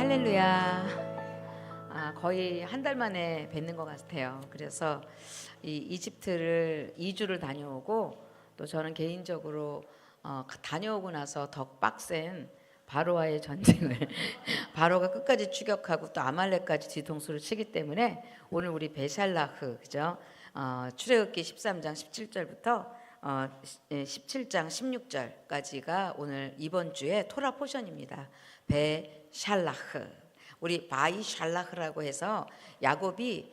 할렐루야. 거의 한 달 만에 뵙는 것 같아요. 그래서 이 이집트를 2주를 다녀오고 또 저는 개인적으로 다녀오고 나서 더 빡센 바로와의 전쟁을 바로가 끝까지 추격하고 또 아말렉까지 뒤통수를 치기 때문에 오늘 우리 베샬라흐 그죠? 출애굽기 13장 17절부터 17장 16절까지가 오늘 이번 주에 토라 포션입니다. 베샬라흐. 우리 바이샬라흐라고 해서 야곱이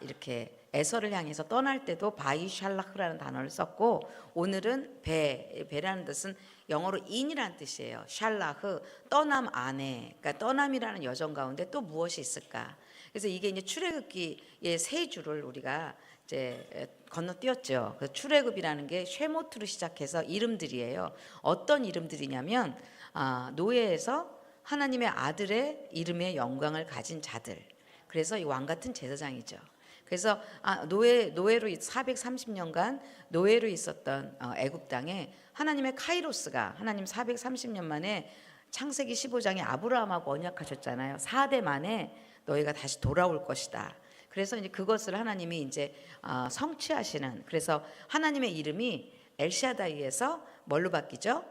이렇게 에서를 향해서 떠날 때도 바이샬라흐라는 단어를 썼고, 오늘은 베라는 뜻은 영어로 인이라는 뜻이에요. 샬라흐, 떠남 안에. 그러니까 떠남이라는 여정 가운데 또 무엇이 있을까? 그래서 이게 이제 출애굽기의 세 주를 우리가 이제 건너뛰었죠. 그래서 출애굽이라는 게 쉐모트로 시작해서 이름들이에요. 어떤 이름들이냐면 노예에서 하나님의 아들의 이름의 영광을 가진 자들. 그래서 이 왕 같은 제사장이죠. 그래서 노예로 430년간 노예로 있었던 애굽 땅에 하나님의 카이로스가 하나님 430년 만에 창세기 15장에 아브라함하고 언약하셨잖아요. 4대 만에 너희가 다시 돌아올 것이다. 그래서 이제 그것을 하나님이 이제 성취하시는, 그래서 하나님의 이름이 엘샤다이에서 뭘로 바뀌죠?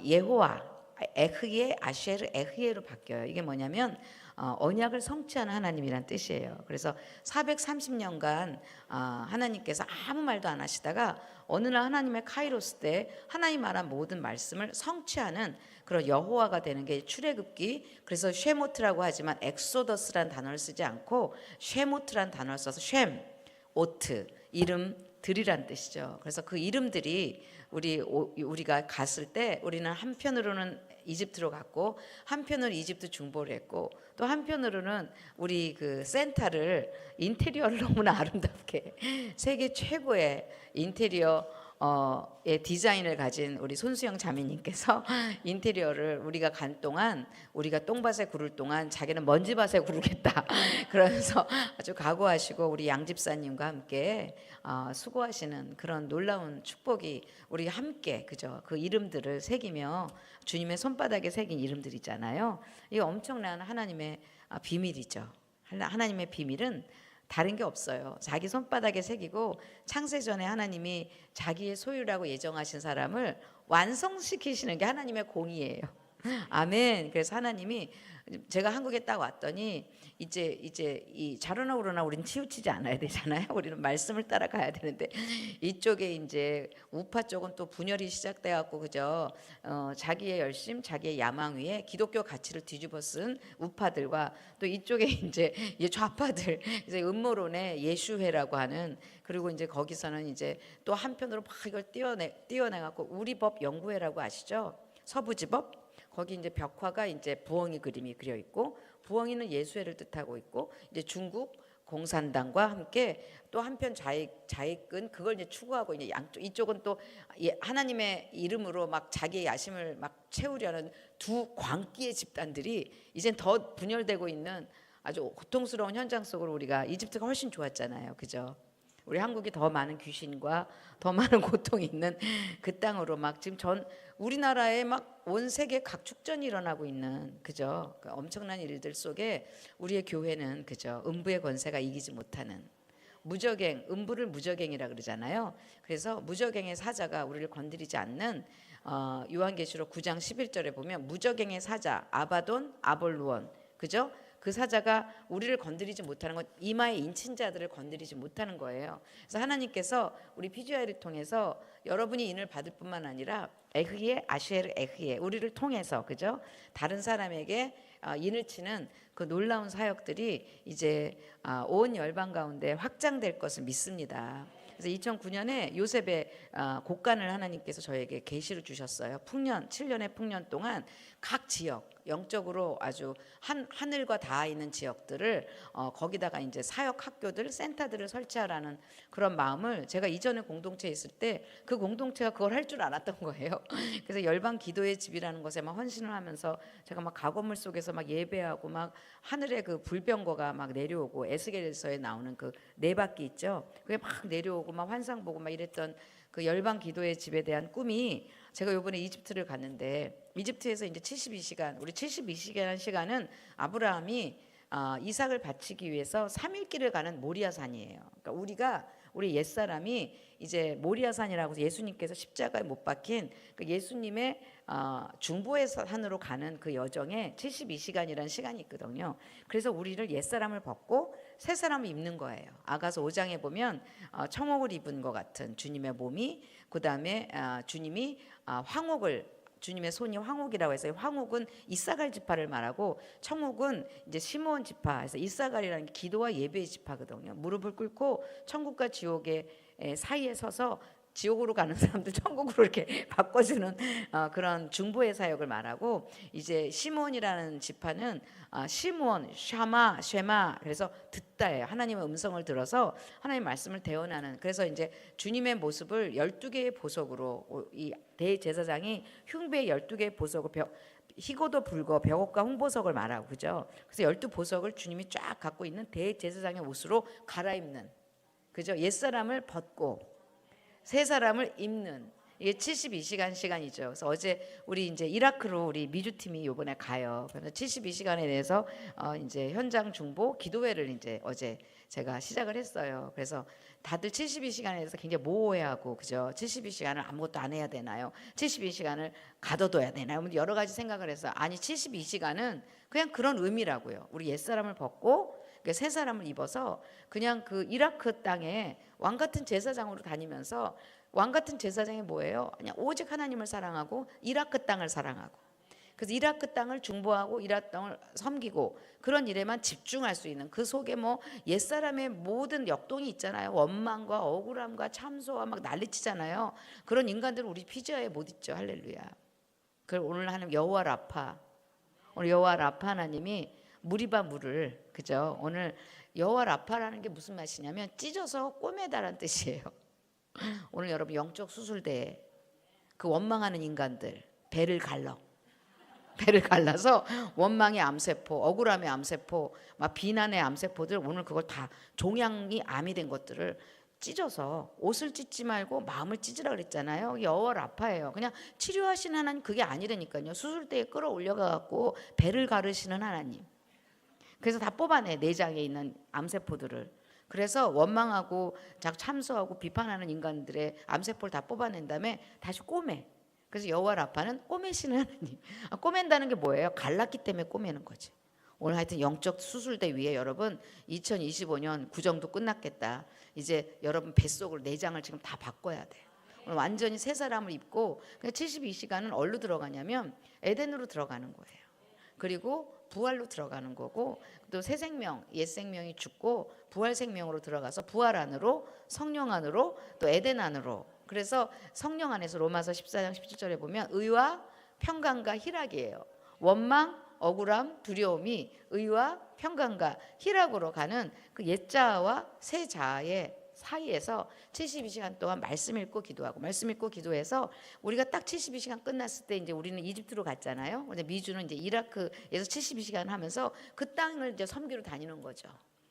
예호와 에흐예 아쉐르 에흐예로 바뀌어요. 이게 뭐냐면 언약을 성취하는 하나님이란 뜻이에요. 그래서 430년간 하나님께서 아무 말도 안 하시다가 어느 날 하나님의 카이로스 때 하나님 말한 모든 말씀을 성취하는 그런 여호와가 되는 게 출애굽기. 그래서 쉐모트라고 하지만 엑소더스란 단어를 쓰지 않고 쉐모트란 단어를 써서 쉔, 오트, 이름들이란 뜻이죠. 그래서 그 이름들이 우리가 갔을 때 우리는 한편으로는 이집트로 갔고 한편으로는 이집트 중보를 했고 또 한편으로는 우리 그 센터를 인테리어를 너무나 아름답게 세계 최고의 인테리어 의 디자인을 가진 우리 손수영 자매님께서 인테리어를 우리가 간 동안, 우리가 똥밭에 구를 동안 자기는 먼지밭에 구르겠다 그러면서 아주 각오하시고 우리 양 집사님과 함께 수고하시는 그런 놀라운 축복이 우리 함께 그죠? 그 이름들을 새기며 주님의 손바닥에 새긴 이름들이잖아요. 이게 엄청난 하나님의 비밀이죠. 하나님의 비밀은 다른 게 없어요. 자기 손바닥에 새기고 창세전에 하나님이 자기의 소유라고 예정하신 사람을 완성시키시는 게 하나님의 공의예요. 아멘. 그래서 하나님이, 제가 한국에 딱 왔더니 이제 이 자로나 우로나 우리는 치우치지 않아야 되잖아요. 우리는 말씀을 따라가야 되는데 이쪽에 이제 우파 쪽은 또 분열이 시작돼 갖고 그죠? 자기의 열심, 자기의 야망 위에 기독교 가치를 뒤집어 쓴 우파들과 또 이쪽에 이제 좌파들, 이제 음모론의 예수회라고 하는, 그리고 이제 거기서는 이제 또 한편으로 막 이걸 띄어내 갖고 우리 법 연구회라고 아시죠? 서부지법. 거기 이제 벽화가 이제 부엉이 그림이 그려 있고, 부엉이는 예수회를 뜻하고 있고, 이제 중국 공산당과 함께 또 한편 좌익은 그걸 이제 추구하고, 이제 양쪽, 이쪽은 또 하나님의 이름으로 막 자기의 야심을 막 채우려는 두 광기의 집단들이 이젠 더 분열되고 있는 아주 고통스러운 현장 속으로, 우리가 이집트가 훨씬 좋았잖아요, 그죠? 우리 한국이 더 많은 귀신과 더 많은 고통이 있는 그 땅으로 막 지금 우리나라에 막 온 세계 각축전이 일어나고 있는 그죠? 그 엄청난 일들 속에 우리의 교회는 그죠? 음부의 권세가 이기지 못하는 무적행, 음부를 무적행이라 그러잖아요. 그래서 무적행의 사자가 우리를 건드리지 않는 요한계시록 9장 11절에 보면 무적행의 사자 아바돈 아볼루온 그죠? 그 사자가 우리를 건드리지 못하는 건 이마에 인친 자들을 건드리지 못하는 거예요. 그래서 하나님께서 우리 PGI를 통해서 여러분이 인을 받을 뿐만 아니라 에흐예 아쉐르 에흐예 우리를 통해서 그죠? 다른 사람에게 인을 치는 그 놀라운 사역들이 이제 온 열방 가운데 확장될 것을 믿습니다. 그래서 2009년에 요셉의 곡간을 하나님께서 저에게 계시를 주셨어요. 7년의 풍년 동안 각 지역 영적으로 아주 하늘과 닿아 있는 지역들을 거기다가 이제 사역 학교들, 센터들을 설치하라는 그런 마음을, 제가 이전에 공동체에 있을 때 그 공동체가 그걸 할 줄 알았던 거예요. 그래서 열방 기도의 집이라는 것에 막 헌신을 하면서 제가 막 각오물 속에서 막 예배하고 막 하늘의 그 불병거가 막 내려오고, 에스겔서에 나오는 그 네 바퀴 있죠. 그게 막 내려오고 막 환상 보고 막 이랬던 그 열방 기도의 집에 대한 꿈이 제가 요번에 이집트를 갔는데 이집트에서 이제 72시간, 우리 72시간 시간은 아브라함이 이삭을 바치기 위해서 3일 길을 가는 모리아산이에요. 그러니까 우리 옛사람이 이제 모리아산이라고 예수님께서 십자가에 못 박힌 그 예수님의 중보의 산으로 가는 그 여정에 72시간이라는 시간이 있거든요. 그래서 우리를 옛사람을 벗고 새 사람을 입는 거예요. 아가서 5장에 보면 청옥을 입은 것 같은 주님의 몸이, 그 다음에 주님이 주님의 손이 황옥이라고 해서 황옥은 이사갈 지파를 말하고 청옥은 이제 시므온 지파에서 이사갈이라는 게 기도와 예배의 지파거든요. 무릎을 꿇고 천국과 지옥의 사이에 서서 지옥으로 가는 사람들 천국으로 이렇게 바꿔주는 그런 중보의 사역을 말하고, 이제 시므온이라는 지파는 시므온, 샤마, 쉐마, 그래서 듣다예요. 하나님의 음성을 들어서 하나님의 말씀을 대언하는. 그래서 이제 주님의 모습을 12개의 보석으로, 이 대제사장이 흉배의 12개의 보석을 희고도 붉어 벽옥과 홍보석을 말하고, 그죠? 그래서 12보석을 주님이 쫙 갖고 있는 대제사장의 옷으로 갈아입는, 그죠? 옛사람을 벗고 새 사람을 입는, 이게 72시간 시간이죠. 그래서 어제 우리 이제 이라크로 우리 미주팀이 이번에 가요. 그래서 72시간에 대해서 이제 현장 중보 기도회를 이제 어제 제가 시작을 했어요. 그래서 다들 72시간에 대해서 굉장히 모호해하고, 그죠? 72시간을 아무것도 안 해야 되나요? 72시간을 가둬둬야 되나요? 여러 가지 생각을 해서, 아니 72시간은 그냥 그런 의미라고요. 우리 옛사람을 벗고 새 사람을 입어서 그냥 그 이라크 땅에 왕 같은 제사장으로 다니면서, 왕 같은 제사장이 뭐예요? 그냥 오직 하나님을 사랑하고 이라크 땅을 사랑하고, 그래서 이라크 땅을 중보하고 이라크 땅을 섬기고 그런 일에만 집중할 수 있는, 그 속에 뭐 옛사람의 모든 역동이 있잖아요. 원망과 억울함과 참소와 막 난리치잖아요. 그런 인간들은 우리 피지어에 못 있죠. 할렐루야. 그걸 오늘 하나님 여호와 라파, 오늘 여호와 라파 하나님이 무리바 물을, 그죠? 오늘 여호와 라파라는 게 무슨 맛이냐면 찢어서 꼬매다라는 뜻이에요. 오늘 여러분 영적 수술대에 그 원망하는 인간들 배를 갈라서 원망의 암세포, 억울함의 암세포, 막 비난의 암세포들, 오늘 그걸 다 종양이 암이 된 것들을 찢어서, 옷을 찢지 말고 마음을 찢으라 그랬잖아요. 여호와 라파예요. 그냥 치료하시는 하나님 그게 아니라니까요. 수술대에 끌어올려가 갖고 배를 가르시는 하나님. 그래서 다 뽑아내, 내장에 있는 암세포들을. 그래서 원망하고 참소하고 비판하는 인간들의 암세포를 다 뽑아낸 다음에 다시 꼬매. 그래서 여호와 라파는 꼬매시는 하나님. 꼬맨다는 게 뭐예요? 갈랐기 때문에 꼬매는 거지. 오늘 하여튼 영적 수술대 위에 여러분 2025년 구정도 끝났겠다. 이제 여러분 뱃속을, 내장을 지금 다 바꿔야 돼. 오늘 완전히 새 사람을 입고, 72시간은 어디로 들어가냐면 에덴으로 들어가는 거예요. 그리고 부활로 들어가는 거고, 또 새 생명, 옛 생명이 죽고 부활 생명으로 들어가서 부활 안으로, 성령 안으로, 또 에덴 안으로. 그래서 성령 안에서 로마서 14장 17절에 보면 의와 평강과 희락이에요. 원망, 억울함, 두려움이 의와 평강과 희락으로 가는 그 옛자와 새 자아의 사이에서 72시간 동안 말씀 읽고 기도하고, 말씀 읽고 기도해서 우리가 딱 72시간 끝났을 때 이제 우리는 이집트로 갔잖아요. 근데 미주는 이제 이라크에서 72시간 하면서 그 땅을 이제 섬기러 다니는 거죠.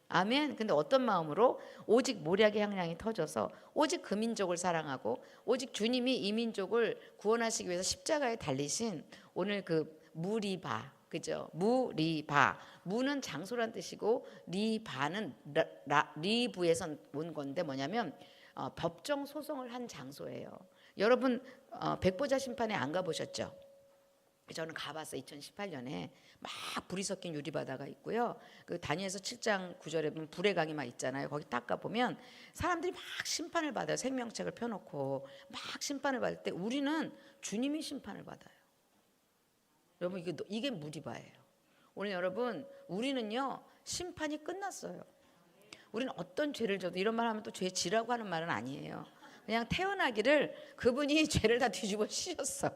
아멘. 근데 어떤 마음으로? 오직 모략의 향량이 터져서 오직 그 민족을 사랑하고, 오직 주님이 이 민족을 구원하시기 위해서 십자가에 달리신 오늘 그 무리바, 그죠? 무리바. 무는 장소란 뜻이고 리바는 리부에서 온 건데 뭐냐면 법정 소송을 한 장소예요. 여러분 백보자 심판에 안 가보셨죠? 저는 가봤어요. 2018년에 막 불이 섞인 유리바다가 있고요. 그 다니엘서 7장 9절에 보면 불의 강이 막 있잖아요. 거기 딱 가보면 사람들이 막 심판을 받아요. 생명책을 펴놓고 막 심판을 받을 때 우리는 주님이 심판을 받아요. 여러분 이게 무리바예요. 오늘 여러분 우리는요 심판이 끝났어요. 우리는 어떤 죄를 져도, 이런 말 하면 또 죄 지라고 하는 말은 아니에요. 그냥 태어나기를 그분이 죄를 다 뒤집어 씌웠어.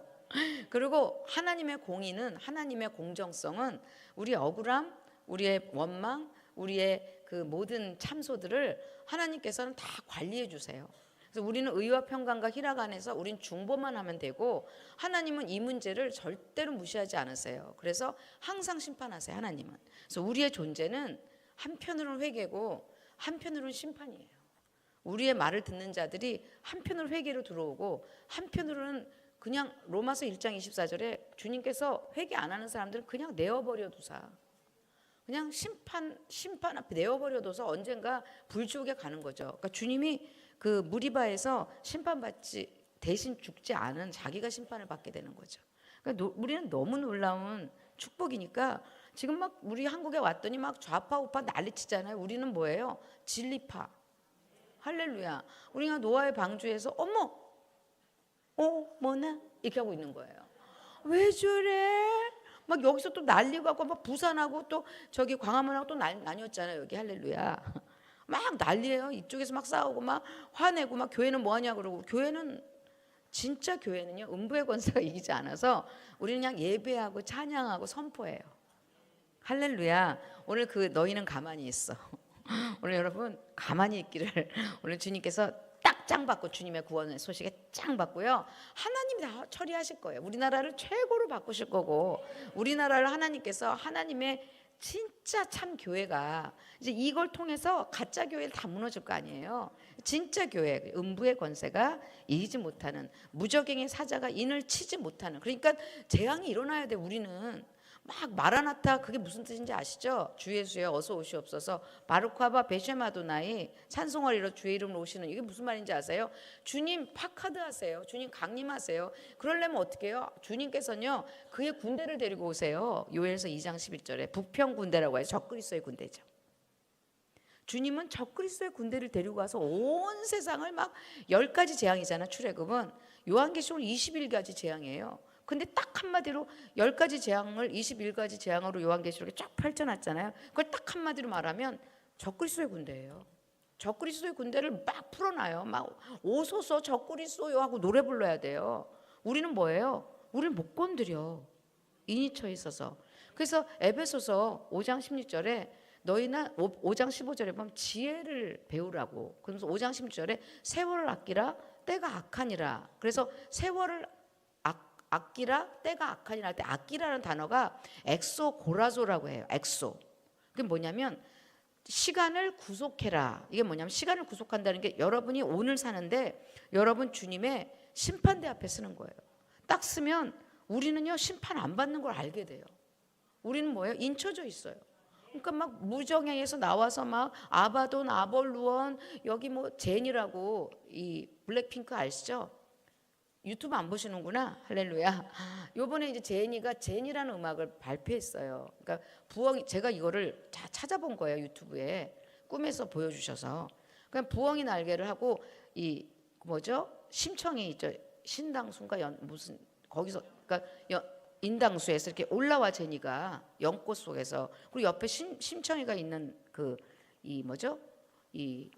그리고 하나님의 공의는, 하나님의 공정성은 우리의 억울함, 우리의 원망, 우리의 그 모든 참소들을 하나님께서는 다 관리해 주세요. 그래서 우리는 의와 평강과 희락 안에서 우린 중보만 하면 되고, 하나님은 이 문제를 절대로 무시하지 않으세요. 그래서 항상 심판하세요. 하나님은. 그래서 우리의 존재는 한편으로는 회개고 한편으로는 심판이에요. 우리의 말을 듣는 자들이 한편으로 회개로 들어오고 한편으로는 그냥 로마서 1장 24절에 주님께서 회개 안 하는 사람들은 그냥 내어버려두사, 그냥 심판 앞에 내어버려둬서 언젠가 불지옥에 가는 거죠. 그러니까 주님이 그 무리바에서 심판받지 대신 죽지 않은 자기가 심판을 받게 되는 거죠. 그러니까 우리는 너무 놀라운 축복이니까 지금 막 우리 한국에 왔더니 막 좌파 우파 난리치잖아요. 우리는 뭐예요? 진리파. 할렐루야. 우리가 노아의 방주에서 어머, 뭐나 이렇게 하고 있는 거예요. 왜 저래? 막 여기서 또 난리가 고 막 부산하고 또 저기 광화문하고 또 나뉘었잖아요. 여기 할렐루야. 막 난리예요. 이쪽에서 막 싸우고 막 화내고 막 교회는 뭐하냐 그러고, 교회는 진짜 교회는요 음부의 권세가 이기지 않아서 우리는 그냥 예배하고 찬양하고 선포해요. 할렐루야. 오늘 그 너희는 가만히 있어. 오늘 여러분 가만히 있기를 오늘 주님께서 딱 짱 받고, 주님의 구원의 소식에 짱 받고요, 하나님이 다 처리하실 거예요. 우리나라를 최고로 바꾸실 거고, 우리나라를 하나님께서 하나님의 진짜 참 교회가 이제 이걸 통해서 가짜 교회를 다 무너질 거 아니에요. 진짜 교회, 음부의 권세가 이기지 못하는, 무적행의 사자가 인을 치지 못하는, 그러니까 재앙이 일어나야 돼. 우리는 막 마라나타, 그게 무슨 뜻인지 아시죠? 주 예수여 어서 오시옵소서, 바루크아바 베쉐마도나이, 찬송하리로 주의 이름으로 오시는, 이게 무슨 말인지 아세요? 주님 파카드 하세요. 주님 강림하세요. 그러려면 어떻게 해요? 주님께서는요 그의 군대를 데리고 오세요. 요엘서 2장 11절에 북평 군대라고 해요. 적그리스도의 군대죠. 주님은 적그리스도의 군대를 데리고 와서 온 세상을 막 10가지 재앙이잖아. 출애굽은 요한계시록은 21가지 재앙이에요. 근데 딱 한마디로 10가지 재앙을 21가지 재앙으로 요한계시록에 쫙 펼쳐놨잖아요. 그걸 딱 한마디로 말하면 적그리스도의 군대예요. 적그리스도의 군대를 막 풀어놔요. 막 오소서 적그리스도요 하고 노래 불러야 돼요. 우리는 뭐예요? 우리는 못 건드려, 인이 쳐 있어서. 그래서 에베소서 5장 16절에 너희나 5장 15절에 보면 지혜를 배우라고. 그래서 5장 16절에 세월을 아끼라 때가 악하니라. 그래서 세월을 아끼라 때가 악하니라 할 때 아끼라는 단어가 엑소고라조라고 해요. 엑소. 그게 뭐냐면 시간을 구속해라. 이게 뭐냐면 시간을 구속한다는 게 여러분이 오늘 사는데 여러분 주님의 심판대 앞에 쓰는 거예요. 딱 쓰면 우리는요 심판 안 받는 걸 알게 돼요. 우리는 뭐예요? 인쳐져 있어요. 그러니까 막 무정행에서 나와서 막 아바돈, 아볼루원, 여기 뭐 제니라고, 이 블랙핑크 아시죠? 유튜브 안 보시는구나. 할렐루야. 요번에 이제 제니라는 음악을 발표했어요. 그러니까 부엉이, 제가 이거를 찾아본 거예요. 유튜브에 꿈에서 보여주셔서. 그냥 부엉이 날개를 하고 이 뭐죠? 심청이 있죠. 신당수인가 무슨 거기서, 그러니까 인당수에서 이렇게 올라와, 제니가 연꽃 속에서. 그리고 옆에 심청이가 있는 그 이 뭐죠? 이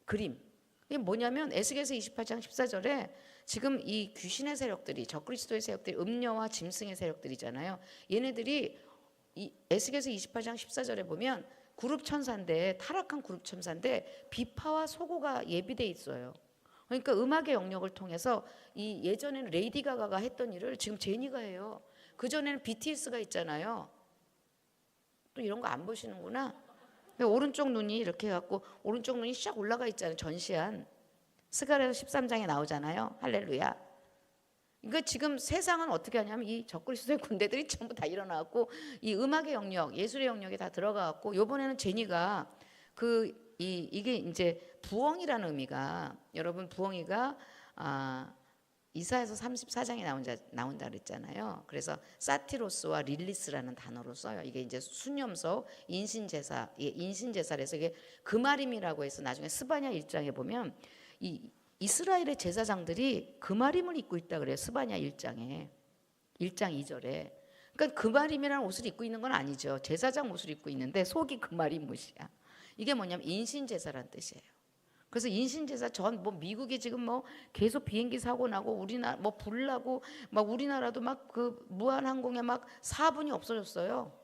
그림. 이게 뭐냐면 에스겔서 28장 14절에 지금 이 귀신의 세력들이, 적그리스도의 세력들이 음녀와 짐승의 세력들이잖아요. 얘네들이 이 에스겔서 28장 14절에 보면 그룹 천사인데, 타락한 그룹 천사인데 비파와 소고가 예비돼 있어요. 그러니까 음악의 영역을 통해서 이 예전에는 레이디 가가가 했던 일을 지금 제니가 해요. 그 전에는 BTS가 있잖아요. 또 이런 거 안 보시는구나. 오른쪽 눈이 이렇게 해갖고 오른쪽 눈이 쫙 올라가 있잖아요. 전시한 스가랴서 13장에 나오잖아요. 할렐루야. 그러니까 지금 세상은 어떻게 하냐면 이 적그리스도의 군대들이 전부 다 일어나고 이 음악의 영역, 예술의 영역에 다 들어가갖고, 요번에는 제니가 이게 이제 부엉이라는 의미가, 여러분 부엉이가 이사야서 34장에 나온다 그랬잖아요. 그래서 사티로스와 릴리스라는 단어로 써요. 이게 이제 수념소, 인신제사, 인신제사래서 이게 금아림이라고 해서 나중에 스바냐 1장에 보면 이 이스라엘의 제사장들이 금아림을 입고 있다 그래요. 스바냐 1장에 1장 2절에. 그러니까 금아림이라는 옷을 입고 있는 건 아니죠. 제사장 옷을 입고 있는데 속이 금아림 옷이야. 이게 뭐냐면 인신제사란 뜻이에요. 그래서 인신제사 뭐 미국이 지금 뭐 계속 비행기 사고 나고, 우리나라 뭐 불나고, 막 우리나라도 막 그 무한항공에 막 4분이 없어졌어요.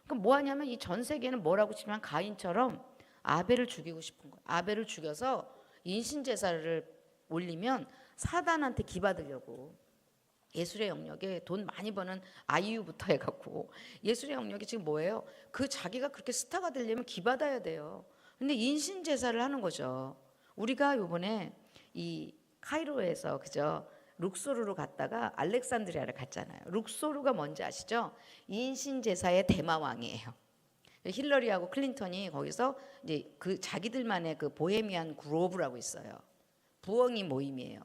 그럼 뭐 하냐면 이 전 세계는 뭐라고 치면 가인처럼 아벨을 죽이고 싶은 거예요. 아벨을 죽여서 인신제사를 올리면 사단한테 기받으려고. 예술의 영역에 돈 많이 버는 아이유부터 해갖고 예술의 영역이 지금 뭐예요? 그 자기가 그렇게 스타가 되려면 기받아야 돼요. 근데 인신제사를 하는 거죠. 우리가 요번에 이 카이로에서, 그죠? 룩소르로 갔다가 알렉산드리아를 갔잖아요. 룩소르가 뭔지 아시죠? 인신제사의 대마왕이에요. 힐러리하고 클린턴이 거기서 이제 그 자기들만의 그 보헤미안 그로브라고 있어요. 부엉이 모임이에요.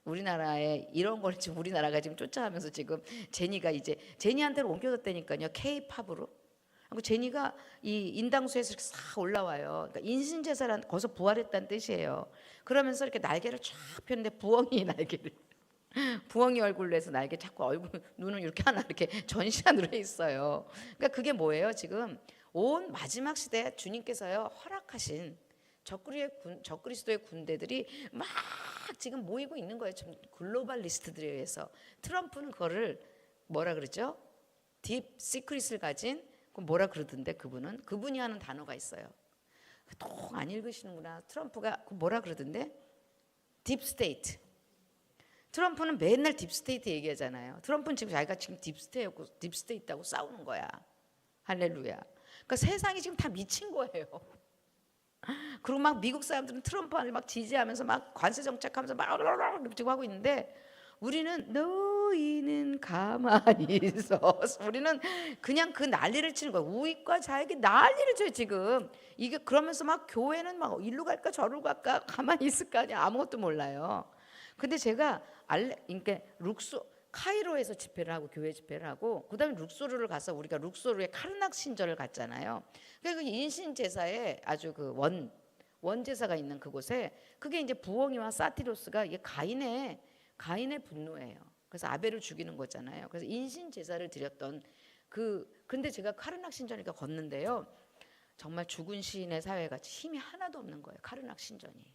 우리나라에 이런 걸 지금 우리나라가 지금 쫓아가면서 지금 제니가 이제 제니한테로 옮겨졌다니까요. K-팝으로. 그리고 제니가 이 인당수에서 이렇게 싹 올라와요. 그러니까 인신제사란 거기서 부활했다는 뜻이에요. 그러면서 이렇게 날개를 쫙 폈는데 부엉이 날개를 부엉이 얼굴로 해서 날개 자꾸 얼굴 눈을 이렇게 하나 이렇게 전시안으로 해 있어요. 그러니까 그게 뭐예요? 지금 온 마지막 시대에 주님께서요 허락하신 적그리스도의 군대들이 막 지금 모이고 있는 거예요. 좀 글로벌리스트들에 의해서. 트럼프는 그거를 뭐라 그러죠? 딥 시크릿을 가진 뭐라 그러던데 그분이 하는 단어가 있어요. 또 안 읽으시는구나. 트럼프가 뭐라 그러던데? 딥 스테이트. 트럼프는 맨날 딥스테이트 얘기하잖아요. 트럼프는 지금 자기가 지금 딥스테이트하고 싸우는 거야. 할렐루야. 그러니까 세상이 지금 다 미친 거예요. 그리고 막 미국 사람들은 트럼프를 막 지지하면서 막 관세 정책하면서 막 지금 하고 있는데 우리는 너희는 가만히 있어. 우리는 그냥 그 난리를 치는 거야. 우익과 좌익이 난리를 쳐요 지금. 이게 그러면서 막 교회는 막 일로 갈까 저로 갈까 가만히 있을까 아무것도 몰라요. 근데 제가 그러니까 카이로에서 집회를 하고 교회 집회를 하고 그다음에 룩소르를 가서 우리가 룩소르의 카르낙 신전을 갔잖아요. 그러니까 그 인신 제사에 아주 그 원제사가 있는 그곳에 그게 이제 부엉이와 사티로스가 이게 가인의 분노예요. 그래서 아벨을 죽이는 거잖아요. 그래서 인신 제사를 드렸던 근데 제가 카르낙 신전이니까 걷는데요. 정말 죽은 시인의 사회같이 힘이 하나도 없는 거예요. 카르낙 신전이.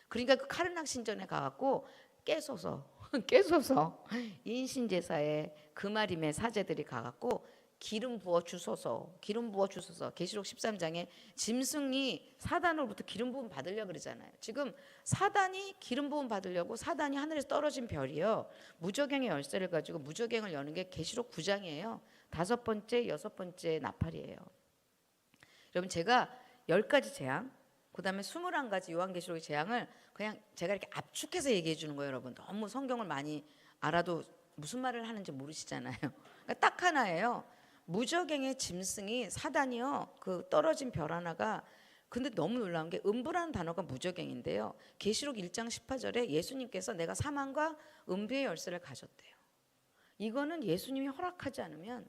그러니까 그 카르낙 신전에 가갖고 깨소서 인신제사에 금아림의 사제들이 가갖고 기름 부어 주소서. 계시록 13장에 짐승이 사단으로부터 기름 부음 받으려고 그러잖아요. 지금 사단이 기름 부음 받으려고 사단이 하늘에서 떨어진 별이요. 무저갱의 열쇠를 가지고 무저갱을 여는 게 계시록 9장이에요. 5번째, 6번째 나팔이에요. 여러분 제가 10가지 재앙 그다음에 21가지 요한계시록의 재앙을 그냥 제가 이렇게 압축해서 얘기해 주는 거예요, 여러분. 너무 성경을 많이 알아도 무슨 말을 하는지 모르시잖아요. 그러니까 딱 하나예요. 무저갱의 짐승이 사단이요. 그 떨어진 별 하나가 근데 너무 놀라운 게 음부라는 단어가 무저갱인데요. 계시록 1장 18절에 예수님께서 내가 사망과 음부의 열쇠를 가졌대요. 이거는 예수님이 허락하지 않으면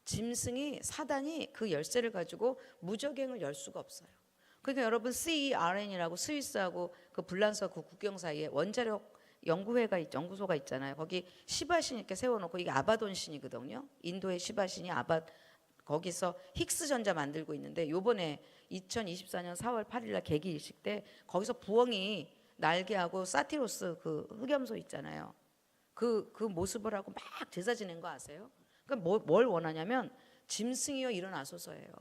짐승이 사단이 그 열쇠를 가지고 무저갱을 열 수가 없어요. 그러니까 여러분 CERN이라고 스위스하고 그 불란서 그 국경 사이에 원자력 연구소가 있잖아요. 거기 시바신 이렇게 세워놓고 이게 아바돈 신이거든요. 인도의 시바신이 거기서 힉스 전자 만들고 있는데 요번에 2024년 4월 8일날 개기일식 때 거기서 부엉이 날개하고 사티로스 그 흑염소 있잖아요. 그 모습을 하고 막 제사 지낸 거 아세요? 그러니까 뭘 원하냐면 짐승이여 일어나소서예요.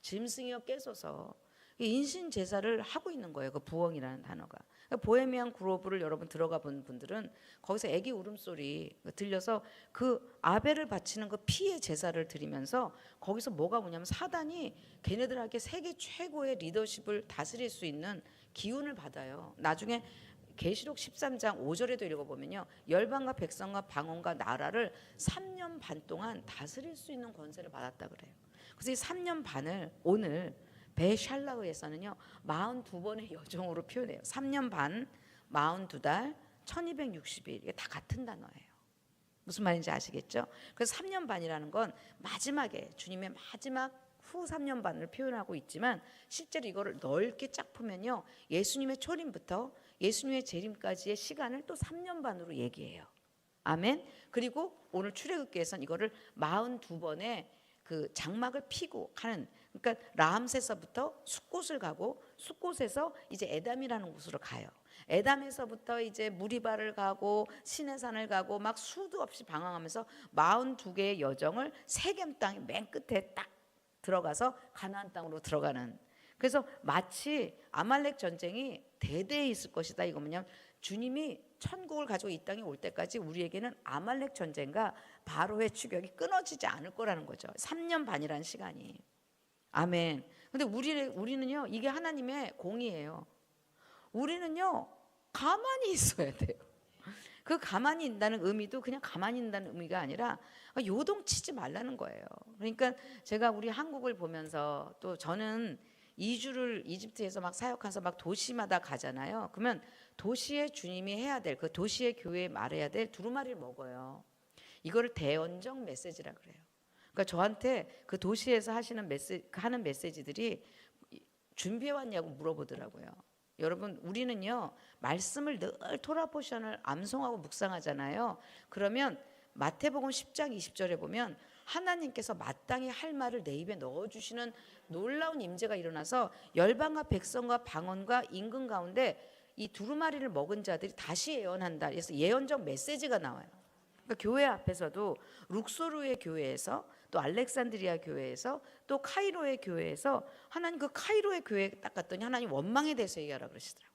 짐승이여 깨소서. 인신 제사를 하고 있는 거예요. 그 부엉이라는 단어가. 보헤미안 그로브를 여러분 들어가 본 분들은 거기서 애기 울음소리 들려서 그 아벨을 바치는 그 피의 제사를 드리면서 거기서 뭐가 뭐냐면 사단이 걔네들에게 세계 최고의 리더십을 다스릴 수 있는 기운을 받아요. 나중에 계시록 13장 5절에도 읽어보면요. 열방과 백성과 방언과 나라를 3년 반 동안 다스릴 수 있는 권세를 받았다 그래요. 그래서 이 3년 반을 오늘 베샬라흐에서는요 42번의 여정으로 표현해요. 3년 반, 42달, 1260일 이게 다 같은 단어예요. 무슨 말인지 아시겠죠? 그래서 3년 반이라는 건 마지막에 주님의 마지막 후 3년 반을 표현하고 있지만 실제로 이거를 넓게 쫙 보면요 예수님의 초림부터 예수님의 재림까지의 시간을 또 3년 반으로 얘기해요. 아멘. 그리고 오늘 출애굽기에서는 이거를 42번의 그 장막을 피고 가는 그러니까 라암세서부터 숫곳을 가고 숫곳에서 이제 에담이라는 곳으로 가요. 에담에서부터 이제 무리바를 가고 시내산을 가고 막 수도 없이 방황하면서 42개의 여정을 세겜 땅의 맨 끝에 딱 들어가서 가나안 땅으로 들어가는. 그래서 마치 아말렉 전쟁이 대대에 있을 것이다. 이거 뭐냐면 주님이 천국을 가지고 이 땅에 올 때까지 우리에게는 아말렉 전쟁과 바로의 추격이 끊어지지 않을 거라는 거죠. 3년 반이라는 시간이. 아멘. 근데 우리는요 이게 하나님의 공의예요. 우리는요 가만히 있어야 돼요. 그 가만히 있다는 의미도 그냥 가만히 있다는 의미가 아니라 요동치지 말라는 거예요. 그러니까 제가 우리 한국을 보면서 또 저는 2주를 이집트에서 막 사역해서 막 도시마다 가잖아요. 그러면 도시의 주님이 해야 될, 그 도시의 교회에 말해야 될 두루마리를 먹어요. 이거를 대언적 메시지라 그래요. 그러니까 저한테 그 도시에서 하는 메시지들이 준비해 왔냐고 물어보더라고요. 여러분, 우리는요 말씀을 늘 토라 포션을 암송하고 묵상하잖아요. 그러면 마태복음 10장 20절에 보면 하나님께서 마땅히 할 말을 내 입에 넣어주시는 놀라운 임재가 일어나서 열방과 백성과 방언과 임금 가운데 이 두루마리를 먹은 자들이 다시 예언한다. 그래서 예언적 메시지가 나와요. 그러니까 교회 앞에서도 룩소르의 교회에서 또 알렉산드리아 교회에서 또 카이로의 교회에서 하나님 그 카이로의 교회에 딱 갔더니 하나님 원망에 대해서 얘기하라 그러시더라고요.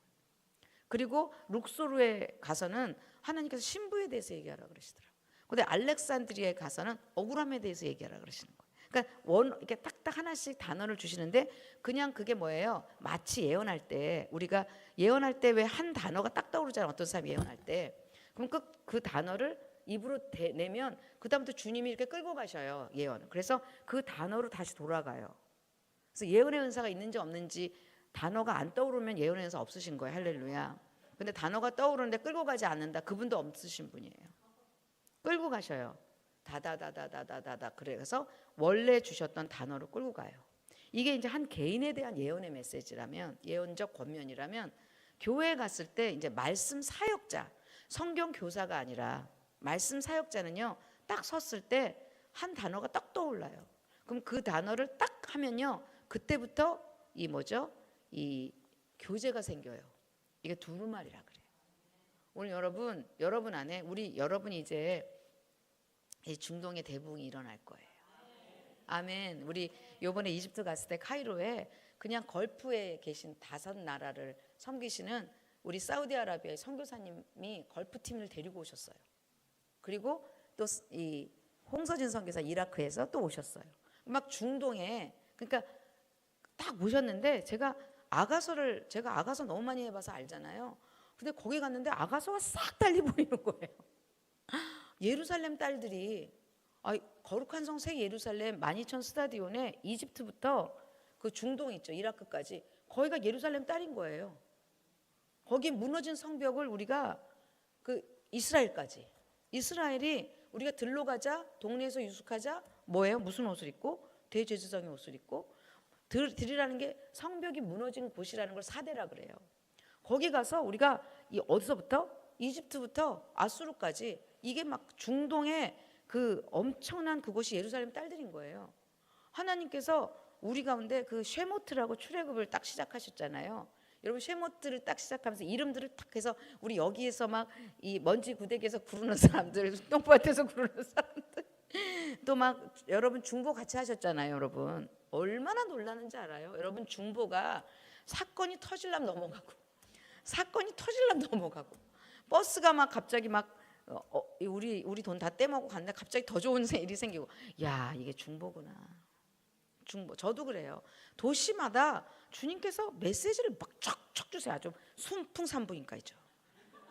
그리고 룩소르에 가서는 하나님께서 신부에 대해서 얘기하라 그러시더라고요. 근데 알렉산드리아에 가서는 억울함에 대해서 얘기하라 그러시는 거예요. 그러니까 이렇게 딱딱 하나씩 단어를 주시는데 그냥 그게 뭐예요? 마치 예언할 때 우리가 예언할 때 왜 한 단어가 딱 떠오르잖아요. 어떤 사람이 예언할 때. 그럼 그 단어를 입으로 내면 그 다음부터 주님이 이렇게 끌고 가셔요. 예언. 그래서 그 단어로 다시 돌아가요. 그래서 예언의 은사가 있는지 없는지 단어가 안 떠오르면 예언의 은사 없으신 거예요. 할렐루야. 근데 단어가 떠오르는데 끌고 가지 않는다. 그분도 없으신 분이에요. 끌고 가셔요. 다다다다다다다. 그래서 원래 주셨던 단어로 끌고 가요. 이게 이제 한 개인에 대한 예언의 메시지라면, 예언적 권면이라면, 교회에 갔을 때 이제 말씀 사역자, 성경 교사가 아니라 말씀 사역자는요 딱 섰을 때 한 단어가 딱 떠올라요. 그럼 그 단어를 딱 하면요 그때부터 이 뭐죠? 이 교제가 생겨요. 이게 두루마리라 그래요. 오늘 여러분 안에 여러분이 이제 이 중동의 대부흥이 일어날 거예요. 아멘. 우리 요번에 이집트 갔을 때 카이로에 그냥 걸프에 계신 5나라를 섬기시는 우리 사우디아라비아의 선교사님이 걸프팀을 데리고 오셨어요. 그리고 또 이 홍서진 선교사 이라크에서 또 오셨어요. 막 중동에 그러니까 딱 모셨는데 제가 아가서 너무 많이 해봐서 알잖아요. 근데 거기 갔는데 아가서가 싹 달리 보이는 거예요. 예루살렘 딸들이 거룩한 성 새 예루살렘 12,000 스타디온에 이집트부터 그 중동 있죠. 이라크까지 거기가 예루살렘 딸인 거예요. 거기 무너진 성벽을 우리가 그 이스라엘이 우리가 들러 가자 동네에서 유숙하자 뭐예요? 무슨 옷을 입고 대제사장의 옷을 입고 들이라는 게 성벽이 무너진 곳이라는 걸 사대라 그래요. 거기 가서 우리가 어디서부터 이집트부터 아수르까지 이게 막 중동의 그 엄청난 그곳이 예루살렘 딸들인 거예요. 하나님께서 우리 가운데 그 쉐모트라고 출애굽을 딱 시작하셨잖아요. 여러분 쉐모트를 딱 시작하면서 이름들을 딱 해서 우리 여기에서 막 이 먼지 구데기에서 구르는 사람들, 똥밭에서 구르는 사람들, 또 막 여러분 중보 같이 하셨잖아요. 여러분 얼마나 놀라는지 알아요? 여러분 중보가 사건이 터질람 넘어가고 버스가 막 갑자기 막 우리 돈 다 떼먹고 갔는데 갑자기 더 좋은 일이 생기고 야 이게 중보구나. 중보 저도 그래요. 도시마다 주님께서 메시지를 막 쫙쫙 주세요. 아주 순풍산부인과이죠.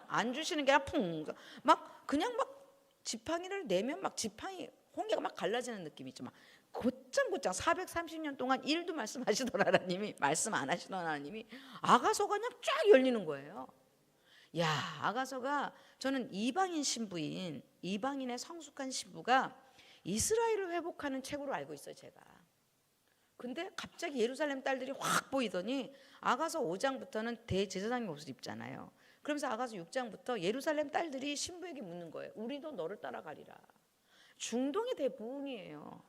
안 주시는 게 아니라 막 그냥 막 지팡이를 내면 막 지팡이 홍해가 막 갈라지는 느낌이 있죠. 막 곧장 430년 동안 1도 말씀하시던 하나님이 말씀 안 하시던 하나님이 아가서가 그냥 쫙 열리는 거예요. 야 아가서가 저는 이방인의 성숙한 신부가 이스라엘을 회복하는 책으로 알고 있어요. 제가. 근데 갑자기 예루살렘 딸들이 확 보이더니 아가서 5장부터는 대제사장의 옷을 입잖아요. 그러면서 아가서 6장부터 예루살렘 딸들이 신부에게 묻는 거예요. 우리도 너를 따라가리라. 중동의 대부흥이에요.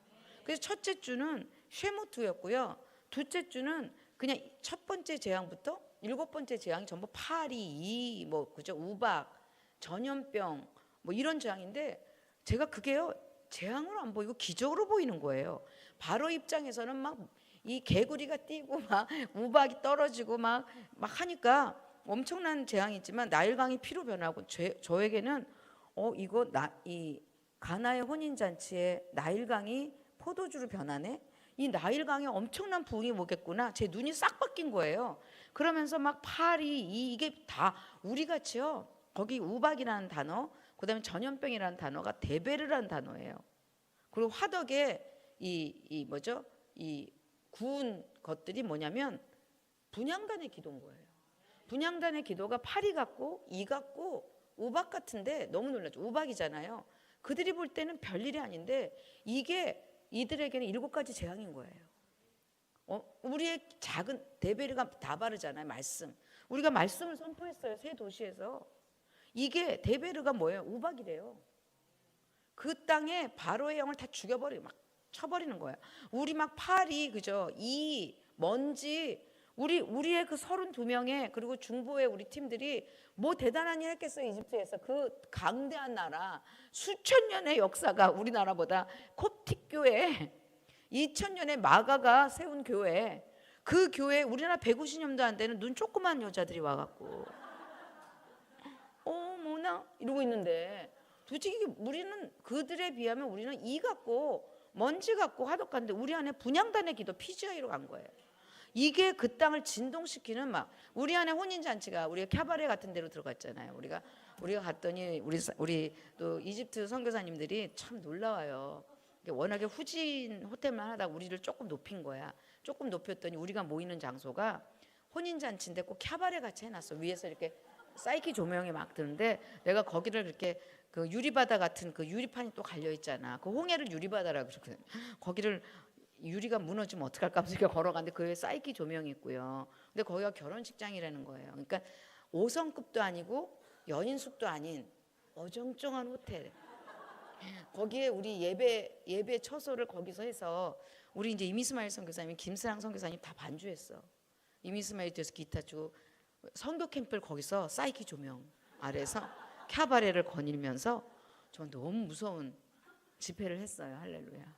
그래서 첫째 주는 쉐모투였고요. 둘째 주는 그냥 첫 번째 재앙부터 7번째 재앙이 전부 파리, 그죠? 우박, 전염병 이런 재앙인데 제가 그게요 재앙으로 안 보이고 기적으로 보이는 거예요. 바로 입장에서는 막 이 개구리가 뛰고 막 우박이 떨어지고 막 하니까 엄청난 재앙이지만 나일강이 피로 변하고 저에게는 이 가나의 혼인 잔치에 나일강이 포도주로 변하네. 이 나일강에 엄청난 부흥이 오겠구나. 제 눈이 싹 바뀐 거예요. 그러면서 막 파리 이게 다 우리 같이요. 거기 우박이라는 단어, 그다음에 전염병이라는 단어가 데베르라는 단어예요. 그리고 화덕에 이 뭐죠? 이 구운 것들이 뭐냐면 분향단의 기도인 거예요. 분향단의 기도가 파리 같고 이 같고 우박 같은데 너무 놀랐죠. 우박이잖아요. 그들이 볼 때는 별일이 아닌데 이게 이들에게는 7가지 재앙인 거예요. 우리의 작은 데베르가 다 바르잖아요. 말씀. 우리가 말씀을 선포했어요. 새 도시에서. 이게 데베르가 뭐예요? 우박이래요. 그 땅에 바로의 영을 다 죽여버리고 막 쳐버리는 거야. 우리 막 파리 그죠? 이 먼지 우리의 그 32명의 그리고 중보의 우리 팀들이 뭐 대단한 일 했겠어요. 이집트에서 그 강대한 나라 수천 년의 역사가 우리나라보다 콥틱 교회 2000년에 마가가 세운 교회 그 교회 우리나라 150년도 안 되는 눈 조그만 여자들이 와갖고 뭐나 이러고 있는데 솔직히 우리는 그들에 비하면 우리는 이 같고 먼지 같고 화덕 같은데 우리 안에 분향단의 기도 PGI로 간 거예요. 이게 그 땅을 진동시키는 막 우리 안에 혼인잔치가 우리가 캬바레 같은 데로 들어갔잖아요. 우리가 갔더니 우리 또 이집트 선교사님들이 참 놀라워요. 워낙에 후진 호텔만 하다 우리를 조금 높인 거야. 조금 높였더니 우리가 모이는 장소가 혼인잔치인데 꼭 캬바레 같이 해놨어. 위에서 이렇게 사이키 조명이 막 드는데 내가 거기를 이렇게 그 유리바다 같은 그 유리판이 또 갈려 있잖아. 그 홍해를 유리바다라고 그러거든. 거기를 유리가 무너지면 어떡할까 하면서 이렇게 걸어가는데 그 위에 사이키 조명이 있고요. 근데 거기가 결혼식장이라는 거예요. 그러니까 5성급도 아니고 연인숙도 아닌 어정쩡한 호텔. 거기에 우리 예배 처소를 거기서 해서 우리 이제 이미스마일 선교사님, 김스랑 선교사님 다 반주했어. 이미스마일 뒤에서 기타 치고 선교 캠프를 거기서 사이키 조명 아래서 캬바레를 거닐면서 저 너무 무서운 집회를 했어요. 할렐루야.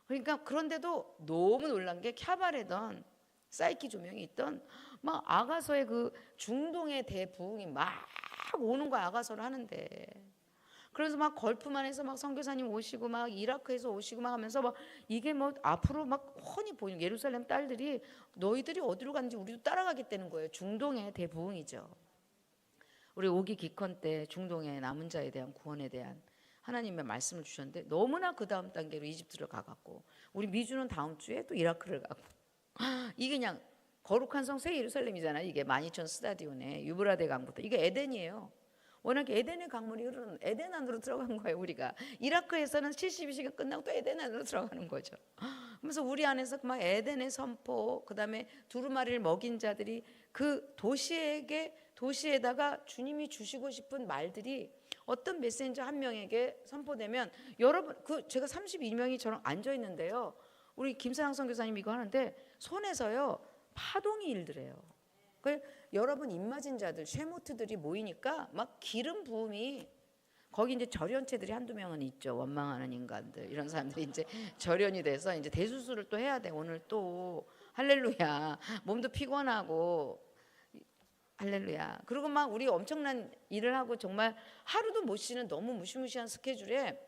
그러니까 그런데도 너무 놀란 게 캬바레던 사이키 조명이 있던 막 아가서의 그 중동의 대부흥이 막 오는 거야. 아가서를 하는데 그래서 막 걸프만 해서 막 선교사님 오시고 막 이라크에서 오시고 막 하면서 막 이게 뭐 앞으로 막 훤히 보이는 예루살렘 딸들이 너희들이 어디로 가는지 우리도 따라가겠다는 거예요. 중동의 대부흥이죠. 우리 오기 기컨 때 중동의 남은 자에 대한 구원에 대한 하나님의 말씀을 주셨는데 너무나 그 다음 단계로 이집트를 가갖고 우리 미주는 다음 주에 또 이라크를 가고 이게 그냥 거룩한 성 새 예루살렘이잖아요. 이게 12,000 스타디온에 유브라데 강부터 이게 에덴이에요. 워낙 에덴의 강물이 흐르는 에덴 안으로 들어간 거예요. 우리가 이라크에서는 72시간 끝나고 또 에덴 안으로 들어가는 거죠. 그래서 우리 안에서 막 에덴의 선포, 그다음에 두루마리를 먹인 자들이 그 도시에다가 주님이 주시고 싶은 말들이 어떤 메신저 한 명에게 선포되면 여러분 그 제가 32명이 저랑 앉아 있는데요. 우리 김사랑 선교사님 이거 하는데 손에서요 파동이 일더래요. 여러분 입맞은 자들 쉐모트들이 모이니까 막 기름 부음이 거기 이제 절연체들이 한두 명은 있죠. 원망하는 인간들 이런 사람들이 이제 절연이 돼서 이제 대수술을 또 해야 돼. 오늘 또 할렐루야. 몸도 피곤하고 할렐루야. 그리고 막 우리 엄청난 일을 하고 정말 하루도 못 쉬는 너무 무시무시한 스케줄에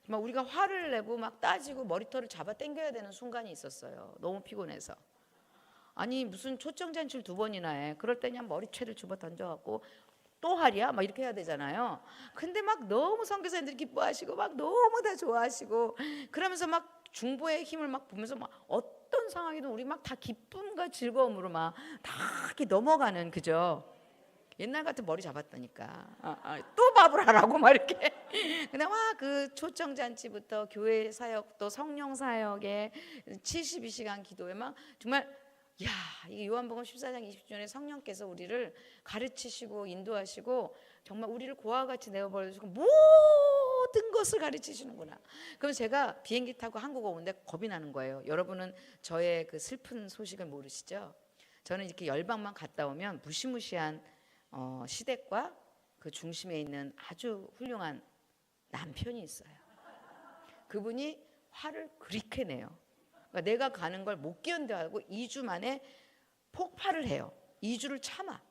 막 우리가 화를 내고 막 따지고 머리털을 잡아 당겨야 되는 순간이 있었어요. 너무 피곤해서. 아니 무슨 초청잔치를 2번이나 해. 그럴 때 그냥 머리채를 집어 던져갖고 또 하랴? 막 이렇게 해야 되잖아요. 근데 막 너무 선교사님들이 기뻐하시고 막 너무 다 좋아하시고 그러면서 막 중보의 힘을 막 보면서 막 어떤 상황이든 우리 막 다 기쁨과 즐거움으로 막 다 이렇게 넘어가는 그죠? 옛날 같은 머리 잡았다니까. 또 밥을 하라고 막 이렇게. 근데 막 그 초청잔치부터 교회 사역 또 성령 사역에 72시간 기도에 막 정말 야, 이게 요한복음 14장 20절에 성령께서 우리를 가르치시고 인도하시고 정말 우리를 고아와 같이 내어버려주시고 모든 것을 가르치시는구나. 그럼 제가 비행기 타고 한국 오는데 겁이 나는 거예요. 여러분은 저의 그 슬픈 소식을 모르시죠? 저는 이렇게 열방만 갔다 오면 무시무시한 시댁과 그 중심에 있는 아주 훌륭한 남편이 있어요. 그분이 화를 그렇게 내요. 그러니까 내가 가는 걸 못 견뎌하고 2주 만에 폭발을 해요. 2주를 참아.